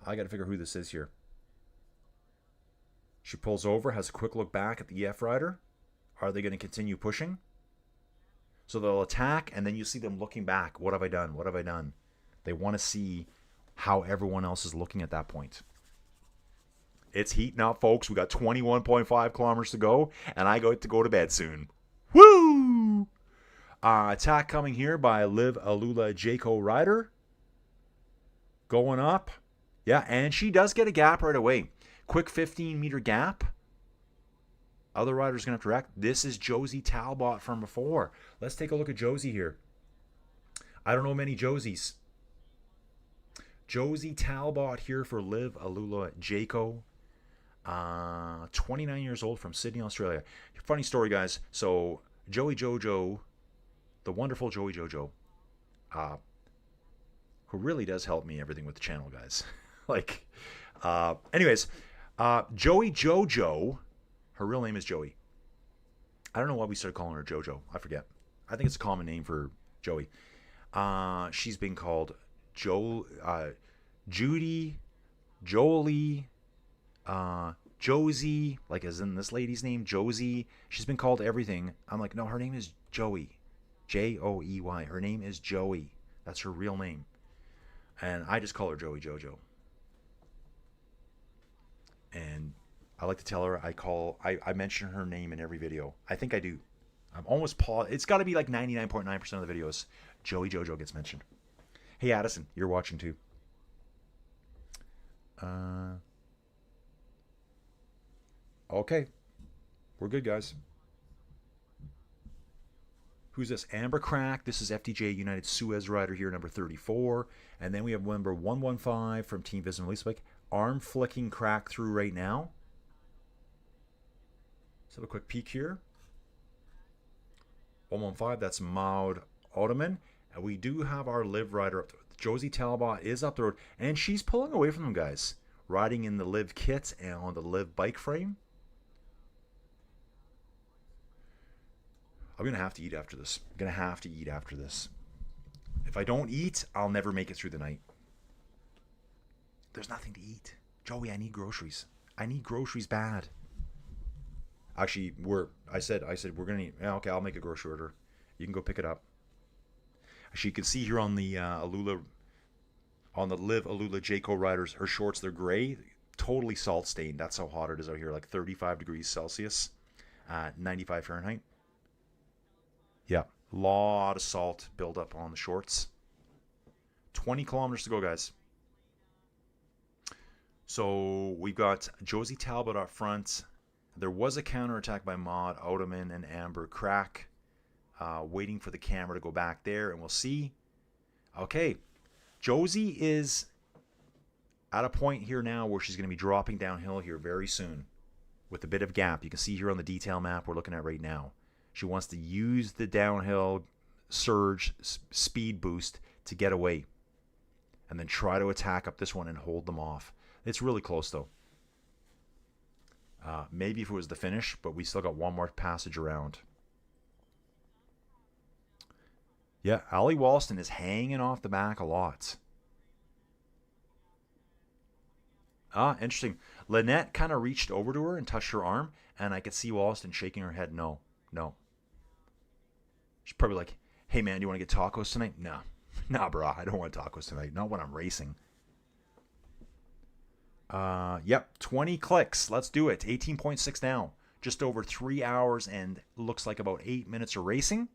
I got to figure who this is here. She pulls over, has a quick look back at the EF rider. Are they going to continue pushing? So they'll attack, and then you see them looking back. What have I done? What have I done? They want to see how everyone else is looking at that point. It's heating up, folks. We got 21.5 kilometers to go, and I got to go to bed soon. Woo! Attack coming here by Liv Alula Jayco rider. Going up. Yeah, and she does get a gap right away. Quick 15-meter gap. Other riders going to have to react. This is Josie Talbot from before. Let's take a look at Josie here. I don't know many Josies. Josie Talbot here for Liv Alula Jayco. 29 years old from Sydney, Australia. Funny story, guys. So, Joey Jojo, the wonderful Joey Jojo, who really does help me everything with the channel, guys. Anyways, Joey Jojo, her real name is Joey. I don't know why we started calling her Jojo. I forget. I think it's a common name for Joey. She's been called Judy, Jolie, Josie, like as in this lady's name, Josie. She's been called everything. I'm like, no, her name is Joey. Joey. Her name is Joey. That's her real name. And I just call her Joey Jojo. And I like to tell her I mention her name in every video. I think I do. I'm almost it's got to be like 99.9% of the videos. Joey Jojo gets mentioned. Hey Addison, you're watching too. Okay. We're good, guys. Who's this? Amber Crack. This is FDJ United Suez rider here, number 34. And then we have number 115 from Team Visma Leasebike. Arm flicking crack through right now. Let's have a quick peek here. 115, that's Maud Ottoman. And we do have our live rider up. Josie Talbot is up the road. And she's pulling away from them, guys. Riding in the live kit and on the live bike frame. I'm going to have to eat after this. I'm going to have to eat after this. If I don't eat, I'll never make it through the night. There's nothing to eat. Joey, I need groceries. I need groceries bad. Actually, I said we're going to eat. Yeah, okay, I'll make a grocery order. You can go pick it up. Actually, you can see here on the Liv Alula Jayco riders, her shorts, they're gray. Totally salt stained. That's how hot it is out here. Like 35 degrees Celsius. 95 Fahrenheit. Yeah, lot of salt buildup on the shorts. 20 kilometers to go, guys. So we've got Josie Talbot up front. There was a counterattack by Maud Ottoman and Amber Crack. Waiting for the camera to go back there, and we'll see. Okay, Josie is at a point here now where she's going to be dropping downhill here very soon with a bit of gap. You can see here on the detail map we're looking at right now. She wants to use the downhill surge speed boost to get away and then try to attack up this one and hold them off. It's really close, though. Maybe if it was the finish, but we still got one more passage around. Yeah, Allie Walston is hanging off the back a lot. Interesting. Lynette kind of reached over to her and touched her arm, and I could see Walston shaking her head no. She's probably like, hey man, do you want to get tacos tonight? No. Nah, bro, I don't want tacos tonight. Not when I'm racing. Yep, 20 clicks. Let's do it. 18.6 now. Just over 3 hours and looks like about 8 minutes of racing.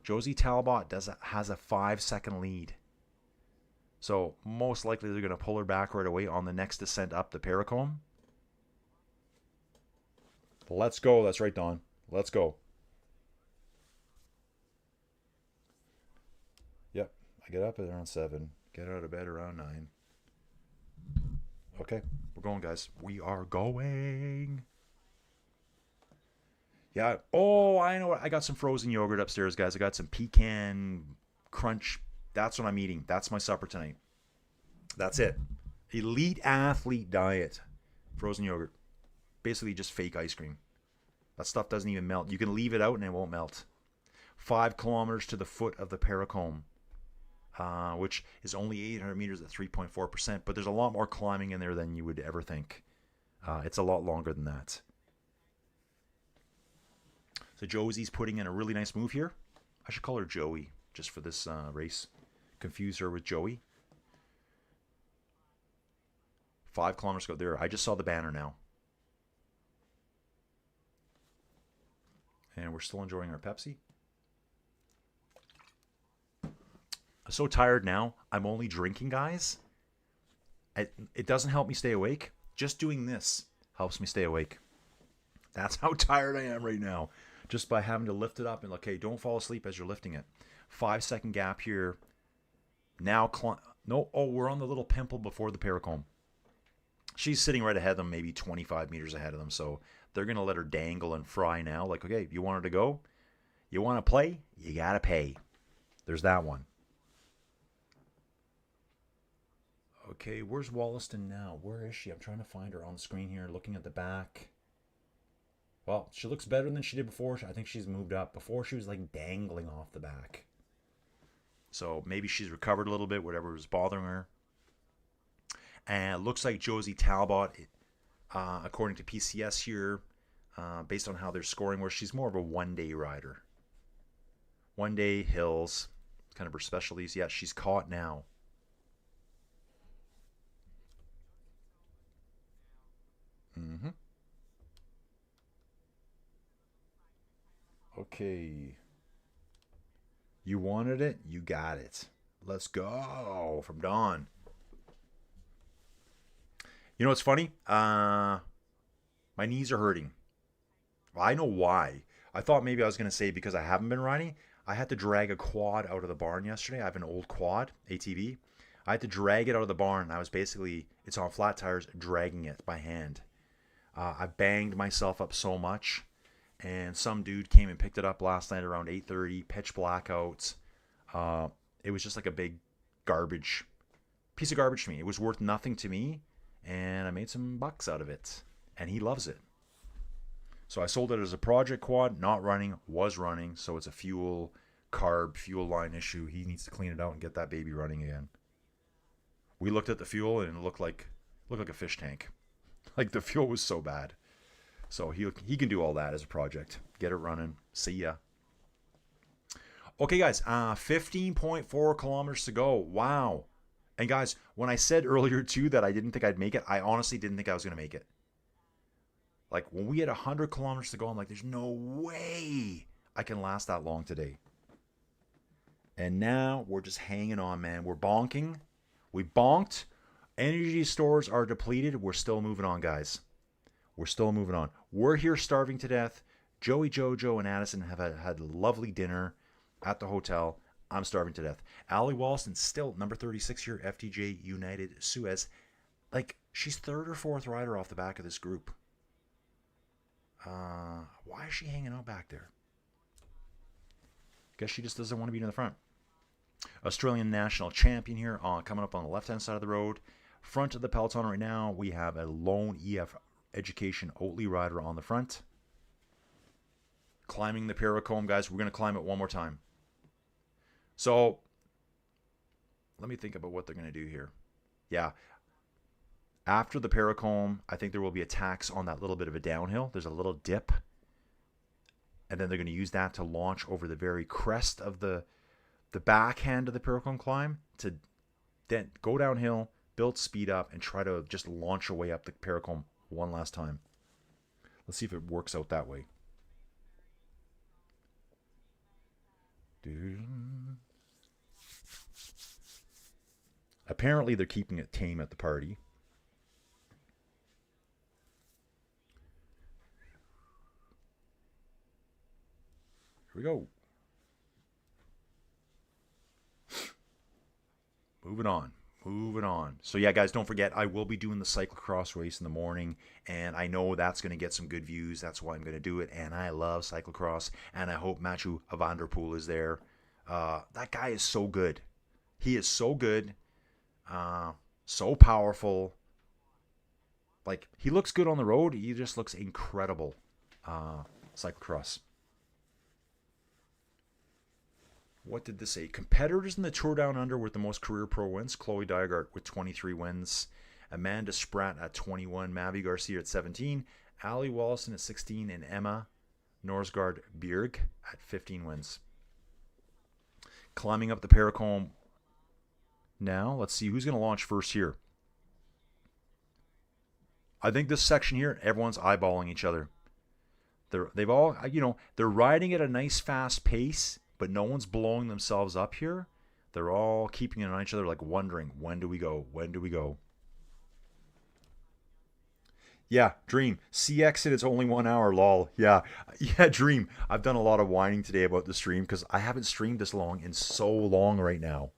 Josie Talbot has a 5-second lead. So most likely they're going to pull her back right away on the next descent up the Paracombe. Let's go. That's right, Don. Let's go. Yep. I get up at around 7. Get out of bed around 9. Okay. We're going, guys. We are going. Yeah. Oh, I know what. I got some frozen yogurt upstairs, guys. I got some pecan crunch. That's what I'm eating. That's my supper tonight. That's it. Elite athlete diet. Frozen yogurt. Basically just fake ice cream. That stuff doesn't even melt. You can leave it out and it won't melt. 5 kilometers to the foot of the Paracombe, which is only 800 meters at 3.4%, but there's a lot more climbing in there than you would ever think. It's a lot longer than that. So Josie's putting in a really nice move here. I should call her Joey just for this race. Confuse her with Joey. 5 kilometers go there. I just saw the banner now. And we're still enjoying our Pepsi. I'm so tired now. I'm only drinking, guys. It doesn't help me stay awake. Just doing this helps me stay awake. That's how tired I am right now. Just by having to lift it up and, okay, don't fall asleep as you're lifting it. 5-second gap here. Now, we're on the little pimple before the Paracombe. She's sitting right ahead of them, maybe 25 meters ahead of them. So they're going to let her dangle and fry now. Like, okay, you want her to go? You want to play? You got to pay. There's that one. Okay, where's Wollaston now? Where is she? I'm trying to find her on the screen here, looking at the back. Well, she looks better than she did before. I think she's moved up. Before, she was like dangling off the back. So maybe she's recovered a little bit, whatever was bothering her. And it looks like Josie Talbot, according to PCS here, based on how they're scoring, where she's more of a one-day rider. One-day hills, kind of her specialties. Yeah, she's caught now. Mm-hmm. Okay. You wanted it, you got it. Let's go from Dawn. You know what's funny? My knees are hurting. Well, I know why. I thought maybe I was going to say because I haven't been riding. I had to drag a quad out of the barn yesterday. I have an old quad, ATV. I had to drag it out of the barn. I was basically, it's on flat tires, dragging it by hand. I banged myself up so much. And some dude came and picked it up last night around 8:30, pitch blackouts. It was just like a big piece of garbage to me. It was worth nothing to me, and I made some bucks out of it. And he loves it. So I sold it as a project quad, not running, was running. So it's a fuel line issue. He needs to clean it out and get that baby running again. We looked at the fuel and it looked like a fish tank. Like the fuel was so bad. So he can do all that as a project. Get it running. See ya. Okay, guys. 15.4 kilometers to go. Wow. And guys, when I said earlier too that I didn't think I'd make it, I honestly didn't think I was going to make it. Like when we had 100 kilometers to go, I'm like, there's no way I can last that long today. And now we're just hanging on, man. We're bonking. We bonked. Energy stores are depleted. We're still moving on, guys. We're still moving on. We're here starving to death. Joey, Jojo, and Addison have had a lovely dinner at the hotel. I'm starving to death. Allie Wollaston still number 36 here, FDJ United Suez. Like, she's third or fourth rider off the back of this group. Why is she hanging out back there? Guess she just doesn't want to be in the front. Australian national champion here, coming up on the left-hand side of the road. Front of the peloton right now, we have a lone EF Education Oatly rider on the front. Climbing the Paracombe, guys. We're going to climb it one more time. So, let me think about what they're going to do here. Yeah. After the Paracombe, I think there will be a tax on that little bit of a downhill. There's a little dip. And then they're going to use that to launch over the very crest of the backhand of the Paracombe climb to then go downhill, build speed up, and try to just launch your way up the Paracombe one last time. Let's see if it works out that way. Apparently they're keeping it tame at the party. Here we go. Moving on. So yeah, guys, don't forget, I will be doing the cyclocross race in the morning, and I know that's going to get some good views. That's why I'm going to do it, and I love cyclocross, and I hope Matthew van der Poel is there. That guy is so good. He is so good, so powerful. Like, he looks good on the road. He just looks incredible. Cyclocross. What did this say? Competitors in the Tour Down Under with the most career pro wins. Chloe Dygert with 23 wins. Amanda Spratt at 21. Mavi Garcia at 17. Ali Wallison at 16. And Emma Norsgaard Bjerg at 15 wins. Climbing up the Paracombe now. Let's see who's going to launch first here. I think this section here, everyone's eyeballing each other. They've all, they're riding at a nice fast pace, but no one's blowing themselves up here. They're all keeping an eye on each other, like wondering, when do we go? When do we go? Yeah, Dream. CX it's only 1 hour, lol. Yeah, Dream. I've done a lot of whining today about the stream because I haven't streamed this long in so long right now.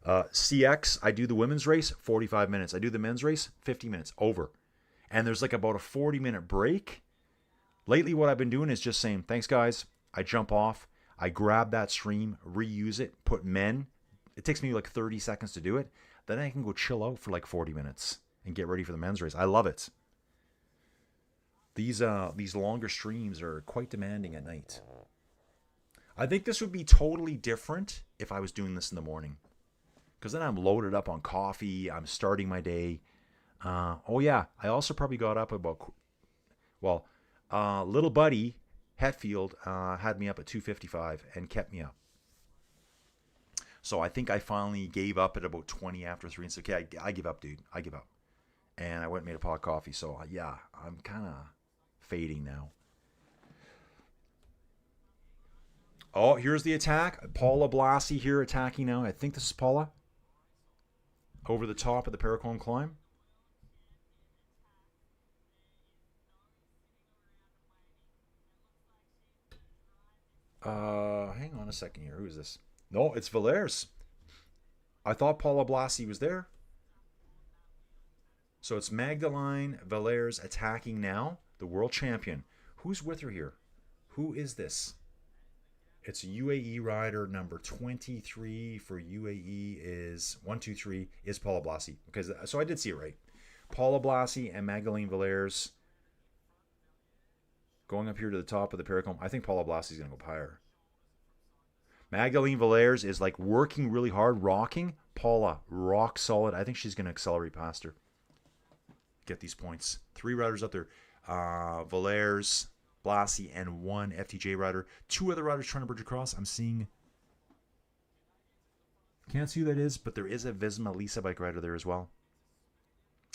CX, I do the women's race, 45 minutes. I do the men's race, 50 minutes, over. And there's like about a 40-minute break. Lately, what I've been doing is just saying, thanks, guys. I jump off. I grab that stream, reuse it, put men. It takes me like 30 seconds to do it. Then I can go chill out for like 40 minutes and get ready for the men's race. I love it. These longer streams are quite demanding at night. I think this would be totally different if I was doing this in the morning. Because then I'm loaded up on coffee. I'm starting my day. Oh, yeah. I also probably got up about... Well... little buddy Hetfield had me up at 2:55 and kept me up. So I think I finally gave up at about 20 after 3 and said, okay, I give up, dude. I give up. And I went and made a pot of coffee. So yeah, I'm kind of fading now. Oh, here's the attack. Paula Blasi here attacking now. I think this is Paula. Over the top of the Paracombe climb. Hang on a second here. Who is this? No, it's Valers. I thought Paula Blasi was there. So it's Magdalene Valers attacking now, the world champion. Who's with her here? Who is this? It's UAE rider number 23 for UAE is 123 is Paula Blasi. Okay, so I did see it right. Paula Blasi and Magdalene Valers going up here to the top of the Paracombe. I think Paula Blasi is going to go higher. Magdalene Valers is like working really hard, rocking. Paula, rock solid. I think she's going to accelerate past her. Get these points. 3 riders up there. Valers, Blasi, and 1 FTJ rider. 2 other riders trying to bridge across. I'm seeing... Can't see who that is, but there is a Visma Lisa bike rider there as well.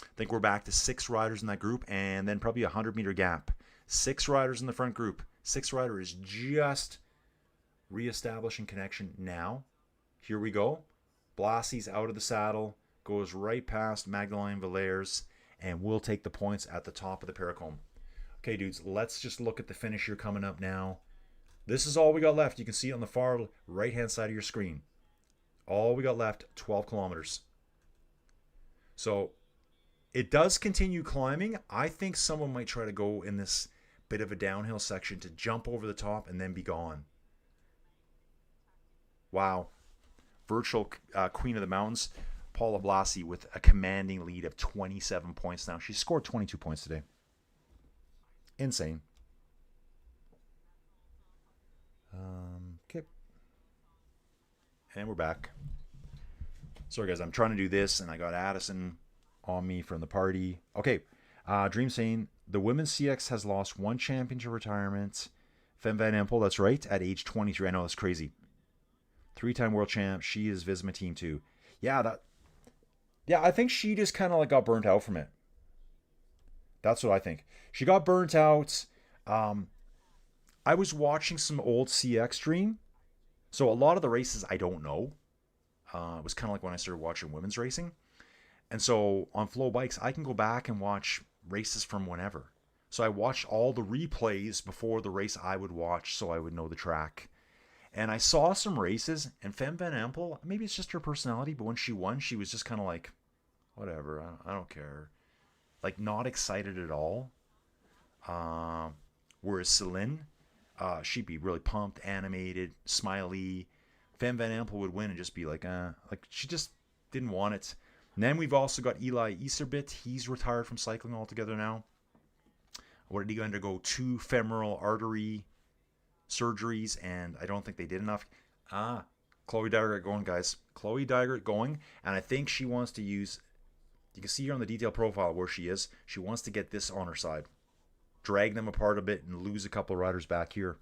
I think we're back to 6 riders in that group, and then probably a 100-meter gap. 6 riders in the front group. 6th rider is just reestablishing connection now. Here we go. Blasi's out of the saddle, goes right past Magdalene Valers, and we'll take the points at the top of the Paracombe. Okay, dudes, let's just look at the finish here coming up now. This is all we got left. You can see it on the far right-hand side of your screen. All we got left, 12 kilometers. So it does continue climbing. I think someone might try to go in this bit of a downhill section to jump over the top and then be gone. Wow. Virtual Queen of the Mountains, Paula Blasi with a commanding lead of 27 points now. She scored 22 points today. Insane. Okay. And we're back. Sorry, guys. I'm trying to do this, and I got Addison on me from the party. Okay. Dream saying, the women's CX has lost 1 championship retirement. Fem Van Empel, that's right, at age 23. I know, that's crazy. 3-time world champ. She is Visma team 2. Yeah, I think she just kind of like got burnt out from it. That's what I think. She got burnt out. I was watching some old CX stream. So a lot of the races I don't know. It was kind of like when I started watching women's racing. And so on Flow Bikes, I can go back and watch races from whenever. So I watched all the replays before the race I would watch so I would know the track. And I saw some races, and Fem Van Empel, maybe it's just her personality, but when she won, she was just kind of like, whatever, I don't care. Like, not excited at all. Whereas Celine, she'd be really pumped, animated, smiley. Fem Van Empel would win and just be like she just didn't want it. And then we've also got Eli Iserbit. He's retired from cycling altogether now. What did he undergo? 2 femoral artery surgeries, and I don't think they did enough. Ah, Chloe Dygert going, guys. Chloe Dygert going, and I think she wants to use. You can see here on the detail profile where she is. She wants to get this on her side, drag them apart a bit, and lose a couple of riders back here.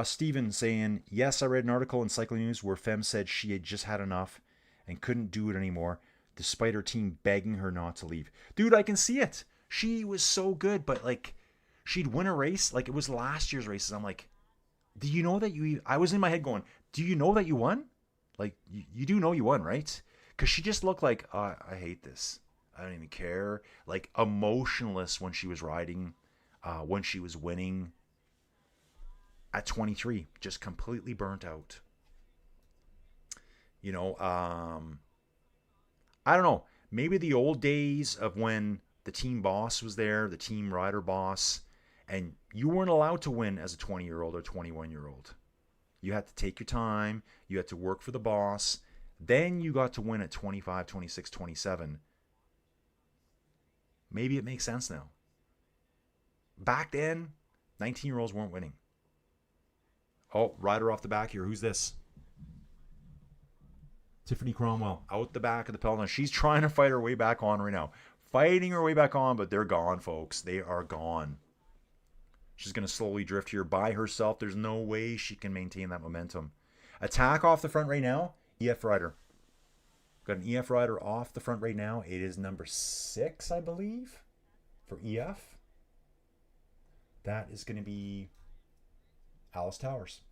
Steven saying, yes, I read an article in Cycling News where Fem said she had just had enough and couldn't do it anymore, despite her team begging her not to leave. Dude, I can see it. She was so good, but like, she'd win a race. Like, it was last year's races. I'm like, do you know that you. I was in my head going, do you know that you won? Like, you do know you won, right? Because she just looked like, I hate this. I don't even care. Like, emotionless when she was riding, when she was winning. At 23, just completely burnt out. You know, I don't know. Maybe the old days of when the team boss was there, the team rider boss, and you weren't allowed to win as a 20-year-old or 21-year-old. You had to take your time. You had to work for the boss. Then you got to win at 25, 26, 27. Maybe it makes sense now. Back then, 19-year-olds weren't winning. Oh, rider off the back here. Who's this? Tiffany Cromwell out the back of the peloton. She's trying to fight her way back on right now. Fighting her way back on, but they're gone, folks. They are gone. She's going to slowly drift here by herself. There's no way she can maintain that momentum. Attack off the front right now. EF rider. Got an EF rider off the front right now. It is number 6, I believe, for EF. That is going to be Alice Towers.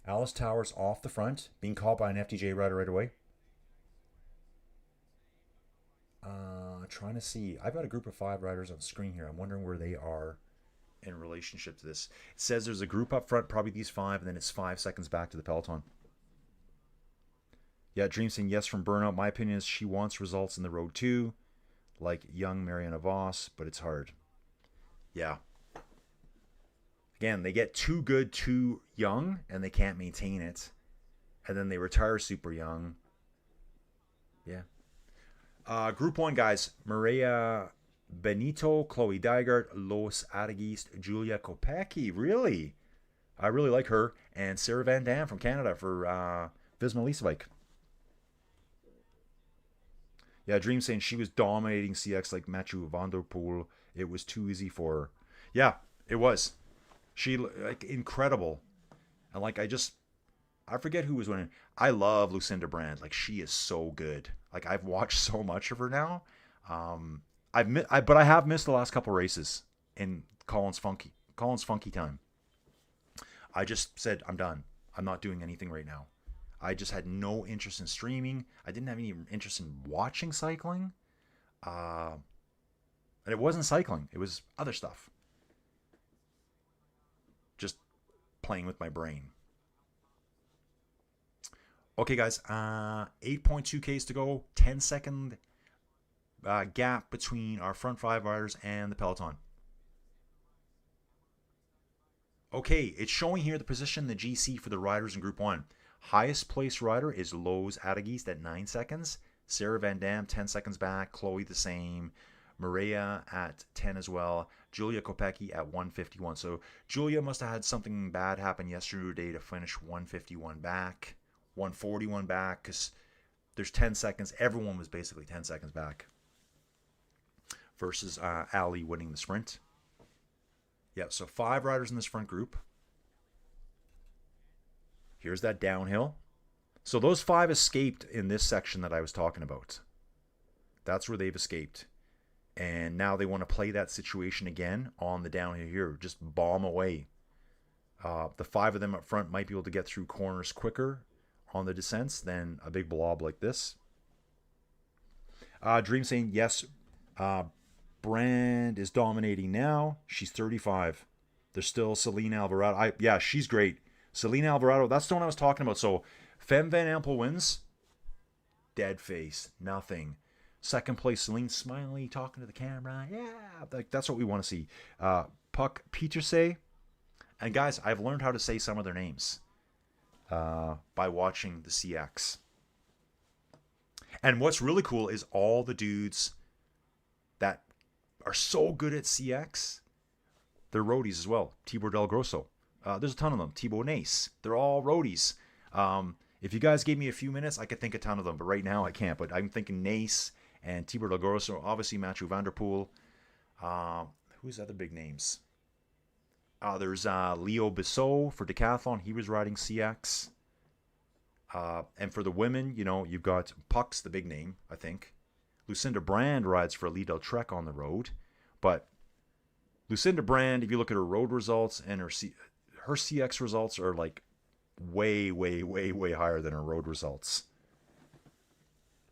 Alice Towers off the front, being caught by an FDJ rider right away. Trying to see. I've got a group of 5 riders on the screen here. I'm wondering where they are in relationship to this. It says there's a group up front, probably these 5, and then it's 5 seconds back to the peloton. Yeah, Dream saying yes from burnout. My opinion is she wants results in the road too, like young Mariana Voss, but it's hard. Yeah. Again, they get too good too young, and they can't maintain it. And then they retire super young. Yeah. Group 1, guys. Maria Benito, Chloe Dygert, Los Adagist, Julia Kopecky. Really? I really like her. And Sarah Van Dam from Canada for Visma Leasebike. Yeah, Dream saying she was dominating CX like Mathieu Van Der Poel. It was too easy for her. Yeah, it was. She, like, incredible. And, like, I forget who was winning. I love Lucinda Brand. Like, she is so good. Like, I've watched so much of her now. But I have missed the last couple races in Collins Funky time. I just said, I'm done. I'm not doing anything right now. I just had no interest in streaming. I didn't have any interest in watching cycling. And it wasn't cycling. It was other stuff. Just playing with my brain. Okay, guys. 8.2Ks to go. 10-second gap between our front 5 riders and the peloton. Okay, it's showing here the position in the GC for the riders in Group 1. Highest placed rider is Los Adagist at 9 seconds. Sarah Van Dam, 10 seconds back. Chloe the same. Maria at 10 as well. Julia Kopecky at 151. So Julia must have had something bad happen yesterday to finish 151 back. 141 back, because there's 10 seconds. Everyone was basically 10 seconds back. Versus Ali winning the sprint. Yeah, so 5 riders in this front group. Here's that downhill. So those 5 escaped in this section that I was talking about. That's where they've escaped. And now they want to play that situation again on the downhill here. Just bomb away. The 5 of them up front might be able to get through corners quicker on the descents than a big blob like this. Dream saying, yes, Brand is dominating now. She's 35. There's still Selena Alvarado. Yeah, she's great. Selena Alvarado, that's the one I was talking about. So, Fem Van Empel wins. Dead face. Nothing. Second place, Celine Smiley talking to the camera. Yeah, that's what we want to see. Puck Peterse. And guys, I've learned how to say some of their names by watching the CX. And what's really cool is all the dudes that are so good at CX, they're roadies as well. Tibor Del Grosso. There's a ton of them. Thibaut Nace. They're all roadies. If you guys gave me a few minutes, I could think a ton of them, but right now I can't. But I'm thinking Nace and Thibaut Delgrosso, obviously Mathieu van der Poel. Who's other big names? There's Leo Bissot for decathlon. He was riding CX. And for the women, you've got Puck's the big name, I think. Lucinda Brand rides for Lidl Trek on the road. But Lucinda Brand, if you look at her road results and her CX results are like way, way, way, way higher than her road results.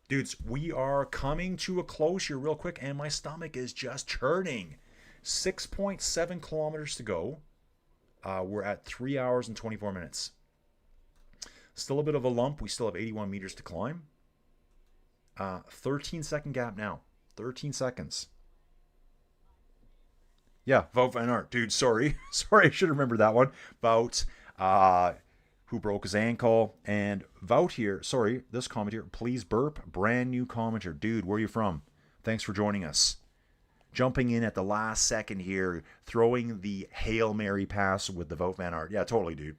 Dudes, we are coming to a close here real quick, and my stomach is just churning. 6.7 kilometers to go. We're at 3 hours and 24 minutes. Still a bit of a lump. We still have 81 meters to climb. 13-second gap now. 13 seconds. Yeah, Wout van Aert. Dude, sorry. Sorry, I should remember that one. Wout, who broke his ankle. And Wout here, sorry, this commentator, please burp. Brand new commentator. Dude, where are you from? Thanks for joining us. Jumping in at the last second here, throwing the Hail Mary pass with the Wout van Aert. Yeah, totally, dude.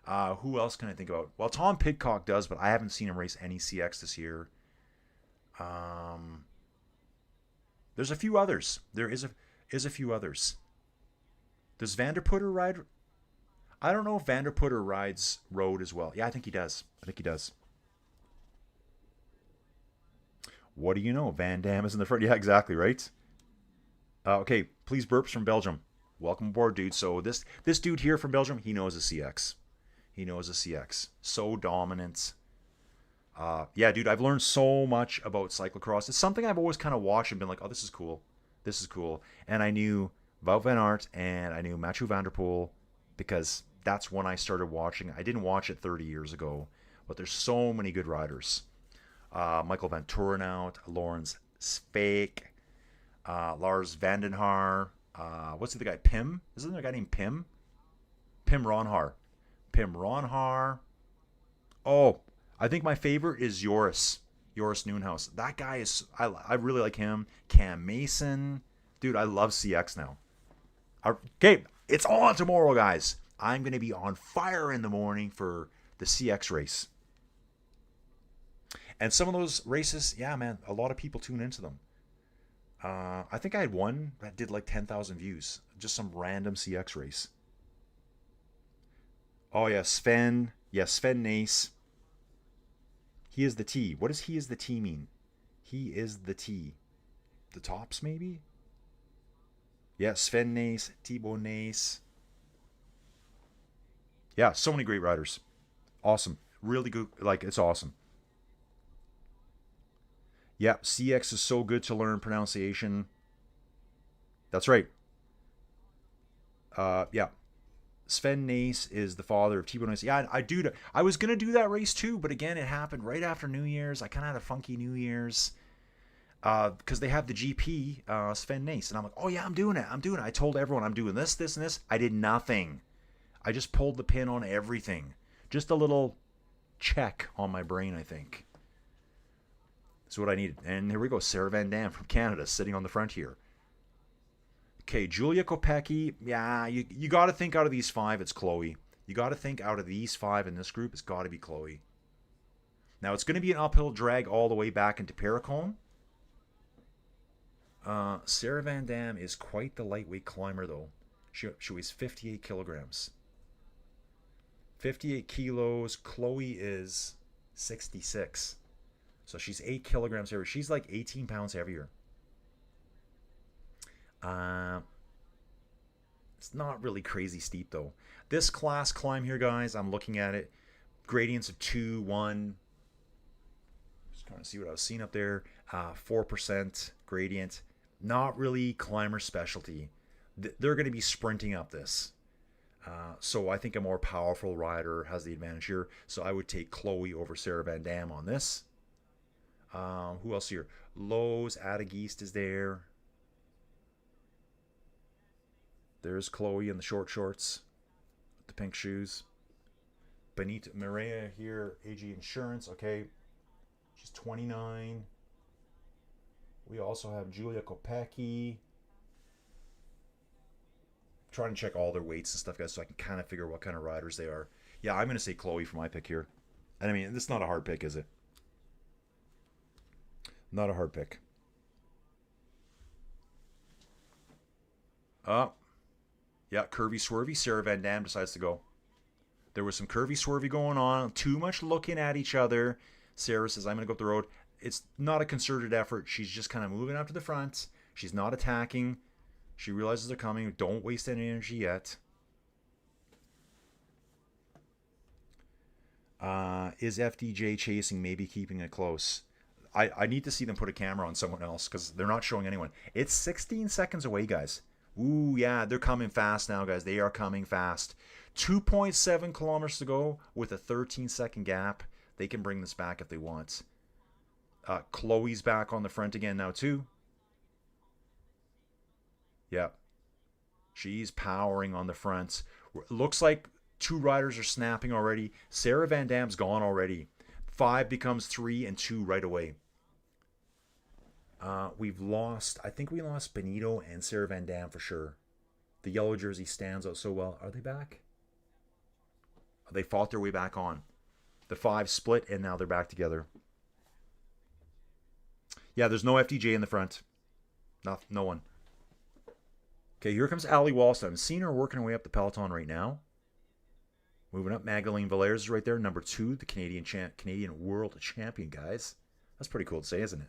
Who else can I think about? Well, Tom Pidcock does, but I haven't seen him race any CX this year. There's a few others. There is a few others. Does Vanderputter ride? I don't know if Vanderputter rides road as well. Yeah, I think he does. What do you know? Van Dam is in the front. Yeah, exactly, right? Okay, please burps from Belgium. Welcome aboard, dude. So this dude here from Belgium, he knows a CX. So dominant. Yeah, dude, I've learned so much about cyclocross. It's something I've always kind of watched and been like, oh, this is cool. And I knew Wout van Aert and I knew Mathieu van der Poel because that's when I started watching. I didn't watch it 30 years ago, but there's so many good riders. Michael Van Torenhout, Lawrence Spake, Lars Vandenhaar. What's the other guy? Pim? Isn't there a guy named Pim? Pim Ronhaar. Oh, I think my favorite is Joris Noonhouse. That guy is, I really like him. Cam Mason. Dude, I love CX now. Okay, it's on tomorrow, guys. I'm going to be on fire in the morning for the CX race. And some of those races, yeah, man, a lot of people tune into them. I think I had one that did like 10,000 views. Just some random CX race. Oh, yeah, Sven. Yeah, Sven Nace. He is the T. What does he is the T mean? He is the T. The tops, maybe? Yeah, Sven Nace, Thibaut Nace. Yeah, so many great riders. Awesome. Really good. Like, it's awesome. Yeah, CX is so good to learn pronunciation. That's right. Yeah. Sven Nace is the father of Thibaut Nace. Yeah, I was going to do that race too, but again, it happened right after New Year's. I kind of had a funky New Year's because they have the GP, Sven Nace. And I'm like, oh yeah, I'm doing it. I told everyone I'm doing this, and this. I did nothing. I just pulled the pin on everything. Just a little check on my brain, I think. That's what I needed. And here we go. Sarah Van Dam from Canada sitting on the front here. Okay, Julia Kopecky. Yeah, you got to think out of these five, it's Chloe. You got to think out of these five in this group, it's got to be Chloe. Now, it's going to be an uphill drag all the way back into Paracombe. Sarah Van Dam is quite the lightweight climber, though. She weighs 58 kilograms. 58 kilos. Chloe is 66. So she's 8 kilograms heavier. She's like 18 pounds heavier. It's not really crazy steep, though. This class climb here, guys, I'm looking at it. Gradients of 2, 1. Just trying to see what I was seeing up there. 4% gradient. Not really climber specialty. They're going to be sprinting up this. So I think a more powerful rider has the advantage here. So I would take Chloe over Sarah Van Dam on this. Who else here? Lowe's Adegeest is there. There's Chloe in the short shorts, the pink shoes. Benita Maria here, AG Insurance. Okay, she's 29. We also have Julia Kopecky. trying to check all their weights and stuff, guys, so I can kind of figure what kind of riders they are. Yeah, I'm going to say Chloe for my pick here. And I mean, this is not a hard pick, is it? Not a hard pick. Yeah, curvy swervy. Sarah Van Dam decides to go. There was some curvy swervy going on. Too much looking at each other. Sarah says, I'm going to go up the road. It's not a concerted effort. She's just kind of moving up to the front. She's not attacking. She realizes they're coming. Don't waste any energy yet. Is FDJ chasing, maybe keeping it close? I need to see them put a camera on someone else because they're not showing anyone. It's 16 seconds away, guys. Ooh, yeah, they're coming fast now, guys. They are coming fast. 2.7 kilometers to go with a 13-second gap. They can bring this back if they want. Chloe's back on the front again now, too. Yeah. She's powering on the front. Looks like 2 riders are snapping already. Sarah Van Dam's gone already. 5 becomes 3 and 2 right away. We've lost, I think we lost Benito and Sarah Van Dam for sure. The yellow jersey stands out so well. Are they back? They fought their way back on. The 5 split and now they're back together. Yeah, there's no FDJ in the front. No one. Okay, here comes Ali Walsh. I'm seeing her working her way up the peloton right now. Moving up, Magdalene Valères is right there, number 2, the Canadian world champion, guys. That's pretty cool to say, isn't it?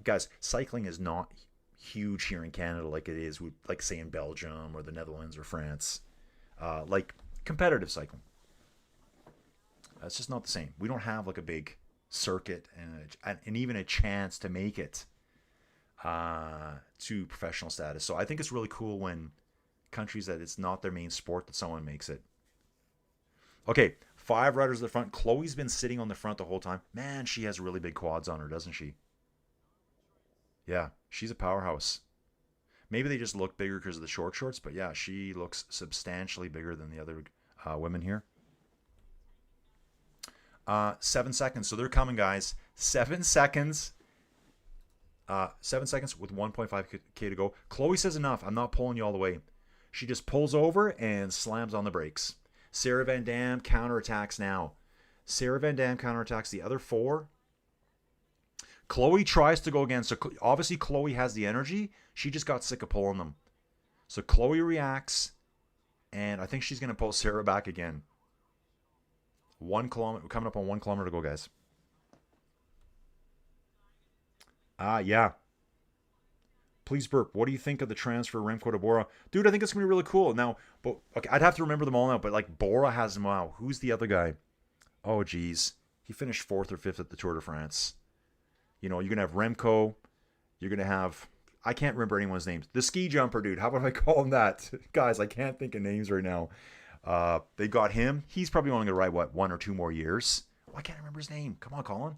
Guys, cycling is not huge here in Canada like it is, like say in Belgium or the Netherlands or France. Like competitive cycling. It's just not the same. We don't have like a big circuit and even a chance to make it to professional status. So I think it's really cool when countries that it's not their main sport that someone makes it. Okay, 5 riders at the front. Chloe's been sitting on the front the whole time. Man, she has really big quads on her, doesn't she? Yeah, she's a powerhouse. Maybe they just look bigger because of the short shorts, but yeah, she looks substantially bigger than the other women here. 7 seconds, so they're coming, guys. 7 seconds. 7 seconds with 1.5k to go. Chloe says enough. I'm not pulling you all the way. She just pulls over and slams on the brakes. Sarah Van Dam counterattacks now. Sarah Van Dam counterattacks the other 4. Chloe tries to go again. So obviously Chloe has the energy. She just got sick of pulling them. So Chloe reacts. And I think she's going to pull Sarah back again. 1 kilometer. We're coming up on 1 kilometer to go, guys. Yeah. Please burp. What do you think of the transfer of Remco to Bora? Dude, I think it's going to be really cool. Now, but okay, I'd have to remember them all now, but like Bora has them. Wow. Who's the other guy? Oh, geez. He finished 4th or 5th at the Tour de France. You know, you're going to have Remco. You're going to have, I can't remember anyone's names. The ski jumper, dude. How about I call him that? Guys, I can't think of names right now. They got him. He's probably only going to ride, what, 1 or 2 more years? Why can't I remember his name? Come on, Colin.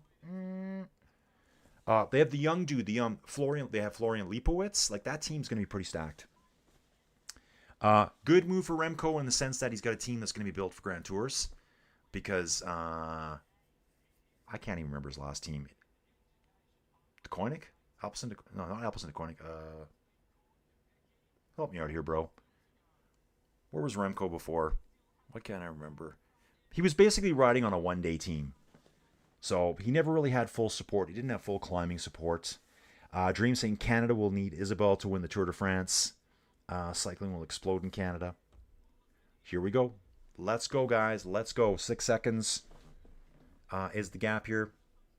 They have the young dude, the Florian. They have Florian Lipowitz. Like, that team's going to be pretty stacked. Good move for Remco in the sense that he's got a team that's going to be built for Grand Tours. Because I can't even remember his last team. De Koenig? No, not Alpecin De Koenig. Help me out here, bro. Where was Remco before? What can't I remember? He was basically riding on a one-day team. So he never really had full support. He didn't have full climbing support. Dream saying Canada will need Isabelle to win the Tour de France. Cycling will explode in Canada. Here we go. Let's go, guys. Let's go. 6 seconds is the gap here.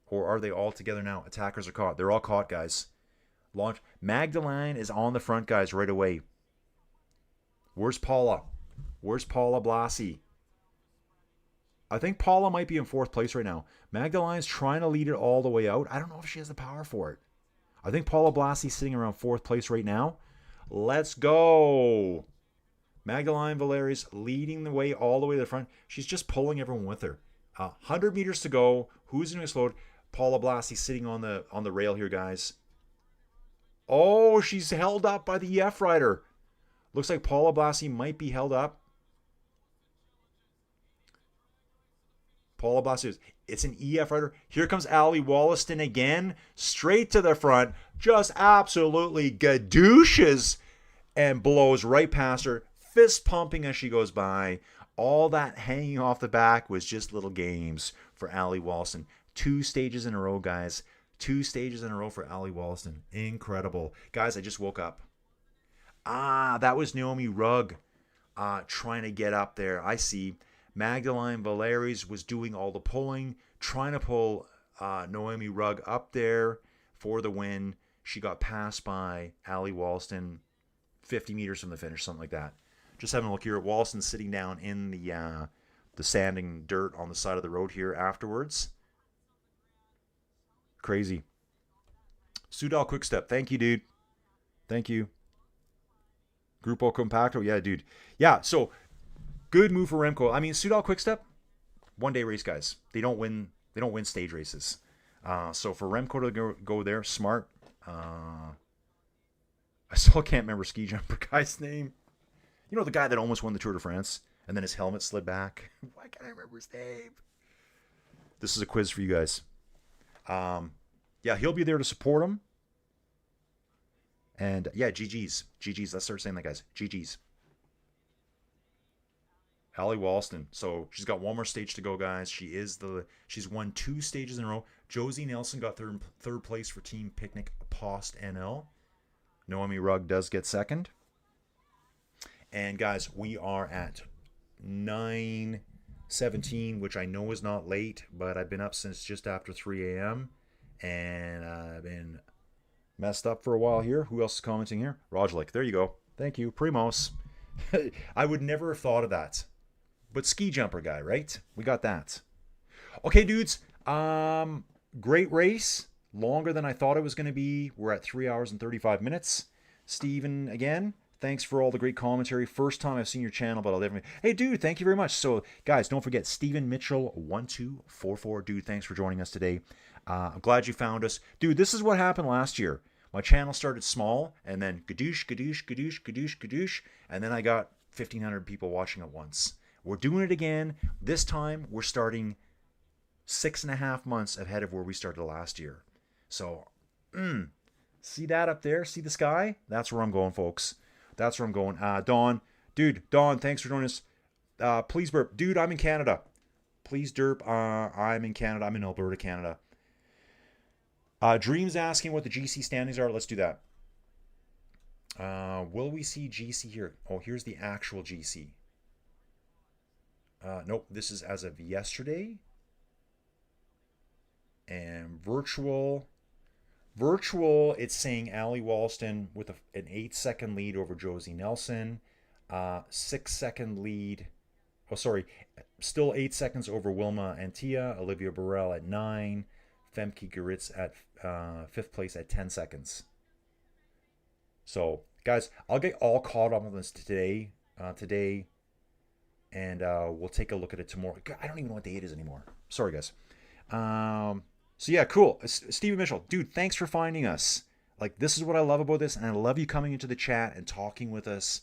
Or are they all together now? Attackers are caught. They're all caught, guys. Launch. Magdalene is on the front, guys, right away. Where's Paula? Where's Paula Blasi? I think Paula might be in 4th place right now. Magdalene's trying to lead it all the way out. I don't know if she has the power for it. I think Paula Blasi's sitting around 4th place right now. Let's go. Magdalene Valères leading the way all the way to the front. She's just pulling everyone with her. 100 meters to go. Who's going to explode? Paula Blasi sitting on the rail here, guys. Oh, she's held up by the EF rider. Looks like Paula Blasi might be held up. Paula Blasi, it's an EF rider. Here comes Ali Wollaston again, straight to the front. Just absolutely gadooches and blows right past her, fist pumping as she goes by. All that hanging off the back was just little games for Allie Walston. 2 stages in a row, guys. 2 stages in a row for Allie Walston. Incredible. Guys, I just woke up. That was Naomi Rugg trying to get up there. I see. Magdalene Valeries was doing all the pulling, trying to pull Naomi Rugg up there for the win. She got passed by Allie Walston 50 meters from the finish, something like that. Just having a look here at Walston sitting down in the sanding dirt on the side of the road here afterwards. Crazy. Sudal Quickstep. Thank you, dude. Thank you. Grupo Compacto. Yeah, dude. Yeah, so good move for Remco. I mean, Sudal Quickstep, 1-day race guys. They don't win stage races. So for Remco to go there, smart. I still can't remember ski jumper guy's name. You know, the guy that almost won the Tour de France and then his helmet slid back. Why can't I remember his name? This is a quiz for you guys. Yeah, he'll be there to support him. And yeah, GG's. GG's. Let's start saying that, guys. GG's. Allie Walston. So she's got one more stage to go, guys. She's won 2 stages in a row. Josie Nelson got third place for Team Picnic Post NL. Naomi Rugg does get second. And guys, we are at 9:17, which I know is not late, but I've been up since just after 3 a.m. and I've been messed up for a while here. Who else is commenting here? Rojlik. There you go. Thank you. Primos. I would never have thought of that. But ski jumper guy, right? We got that. Okay, dudes. Great race. Longer than I thought it was going to be. We're at 3 hours and 35 minutes. Steven, again, thanks for all the great commentary. First time I've seen your channel, but I'll definitely... Hey, dude, thank you very much. So, guys, don't forget, Steven Mitchell, 1244. Dude, thanks for joining us today. I'm glad you found us. Dude, this is what happened last year. My channel started small, and then gadoosh, gadoosh, gadoosh, gadoosh, gadoosh, and then I got 1,500 people watching at once. We're doing it again. This time, we're starting 6.5 months ahead of where we started last year. So, see that up there? See the sky? That's where I'm going, folks. That's where I'm going. Dawn. Dude, Dawn, thanks for joining us. Please burp. Dude, I'm in Canada. Please derp. I'm in Canada. I'm in Alberta, Canada. Dream's asking what the GC standings are. Let's do that. Will we see GC here? Oh, here's the actual GC. Nope, this is as of yesterday. And virtual, it's saying Allie Walston with an 8-second lead over Josie Nelson. 6-second lead. Oh, sorry. Still 8 seconds over Wilma Antilia. Olivia Burrell at 9. Femke Geritz at 5th place at 10 seconds. So, guys, I'll get all caught up on this today. And we'll take a look at it tomorrow. God, I don't even know what day it is anymore. Sorry, guys. So, yeah, cool. Stephen Mitchell, dude, thanks for finding us. Like, this is what I love about this, and I love you coming into the chat and talking with us.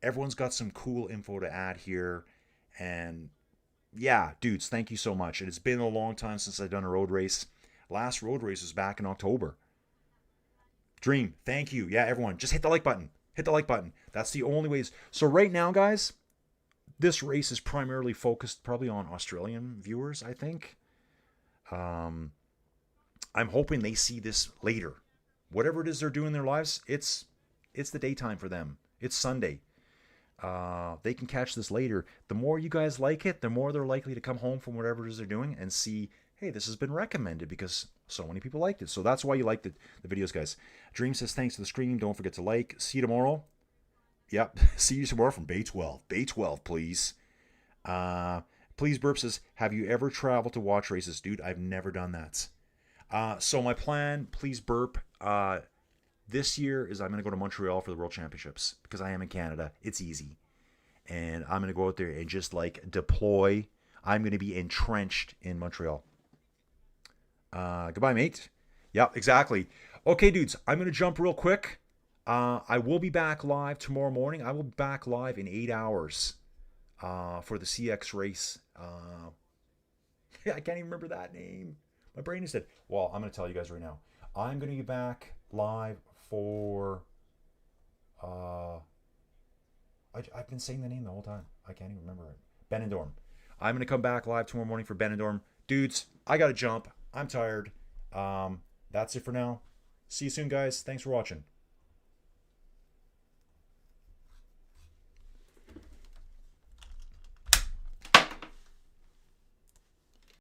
Everyone's got some cool info to add here. And, yeah, dudes, thank you so much. It's been a long time since I've done a road race. Last road race was back in October. Dream, thank you. Yeah, everyone, just hit the like button. Hit the like button. That's the only ways. So right now, guys, this race is primarily focused probably on Australian viewers, I think. I'm hoping they see this later. Whatever it is they're doing in their lives, it's the daytime for them. It's Sunday. They can catch this later. The more you guys like it, the more they're likely to come home from whatever it is they're doing and see, hey, this has been recommended because so many people liked it. So that's why you like the videos, guys. Dream says, thanks for the stream. Don't forget to like. See you tomorrow. Yep. See you tomorrow from Bay 12. Bay 12, please. Please Burp says, have you ever traveled to watch races? Dude, I've never done that. So my plan, Please Burp, this year is I'm going to go to Montreal for the World Championships because I am in Canada. It's easy. And I'm going to go out there and just like deploy. I'm going to be entrenched in Montreal. Goodbye, mate. Yep, exactly. Okay, dudes, I'm going to jump real quick. I will be back live tomorrow morning. I will be back live in 8 hours for the CX race. I can't even remember that name. My brain is dead. Well, I'm going to tell you guys right now. I'm going to be back live for I've been saying the name the whole time. I can't even remember it. Benidorm. I'm going to come back live tomorrow morning for Benidorm. Dudes, I got to jump. I'm tired. That's it for now. See you soon, guys. Thanks for watching.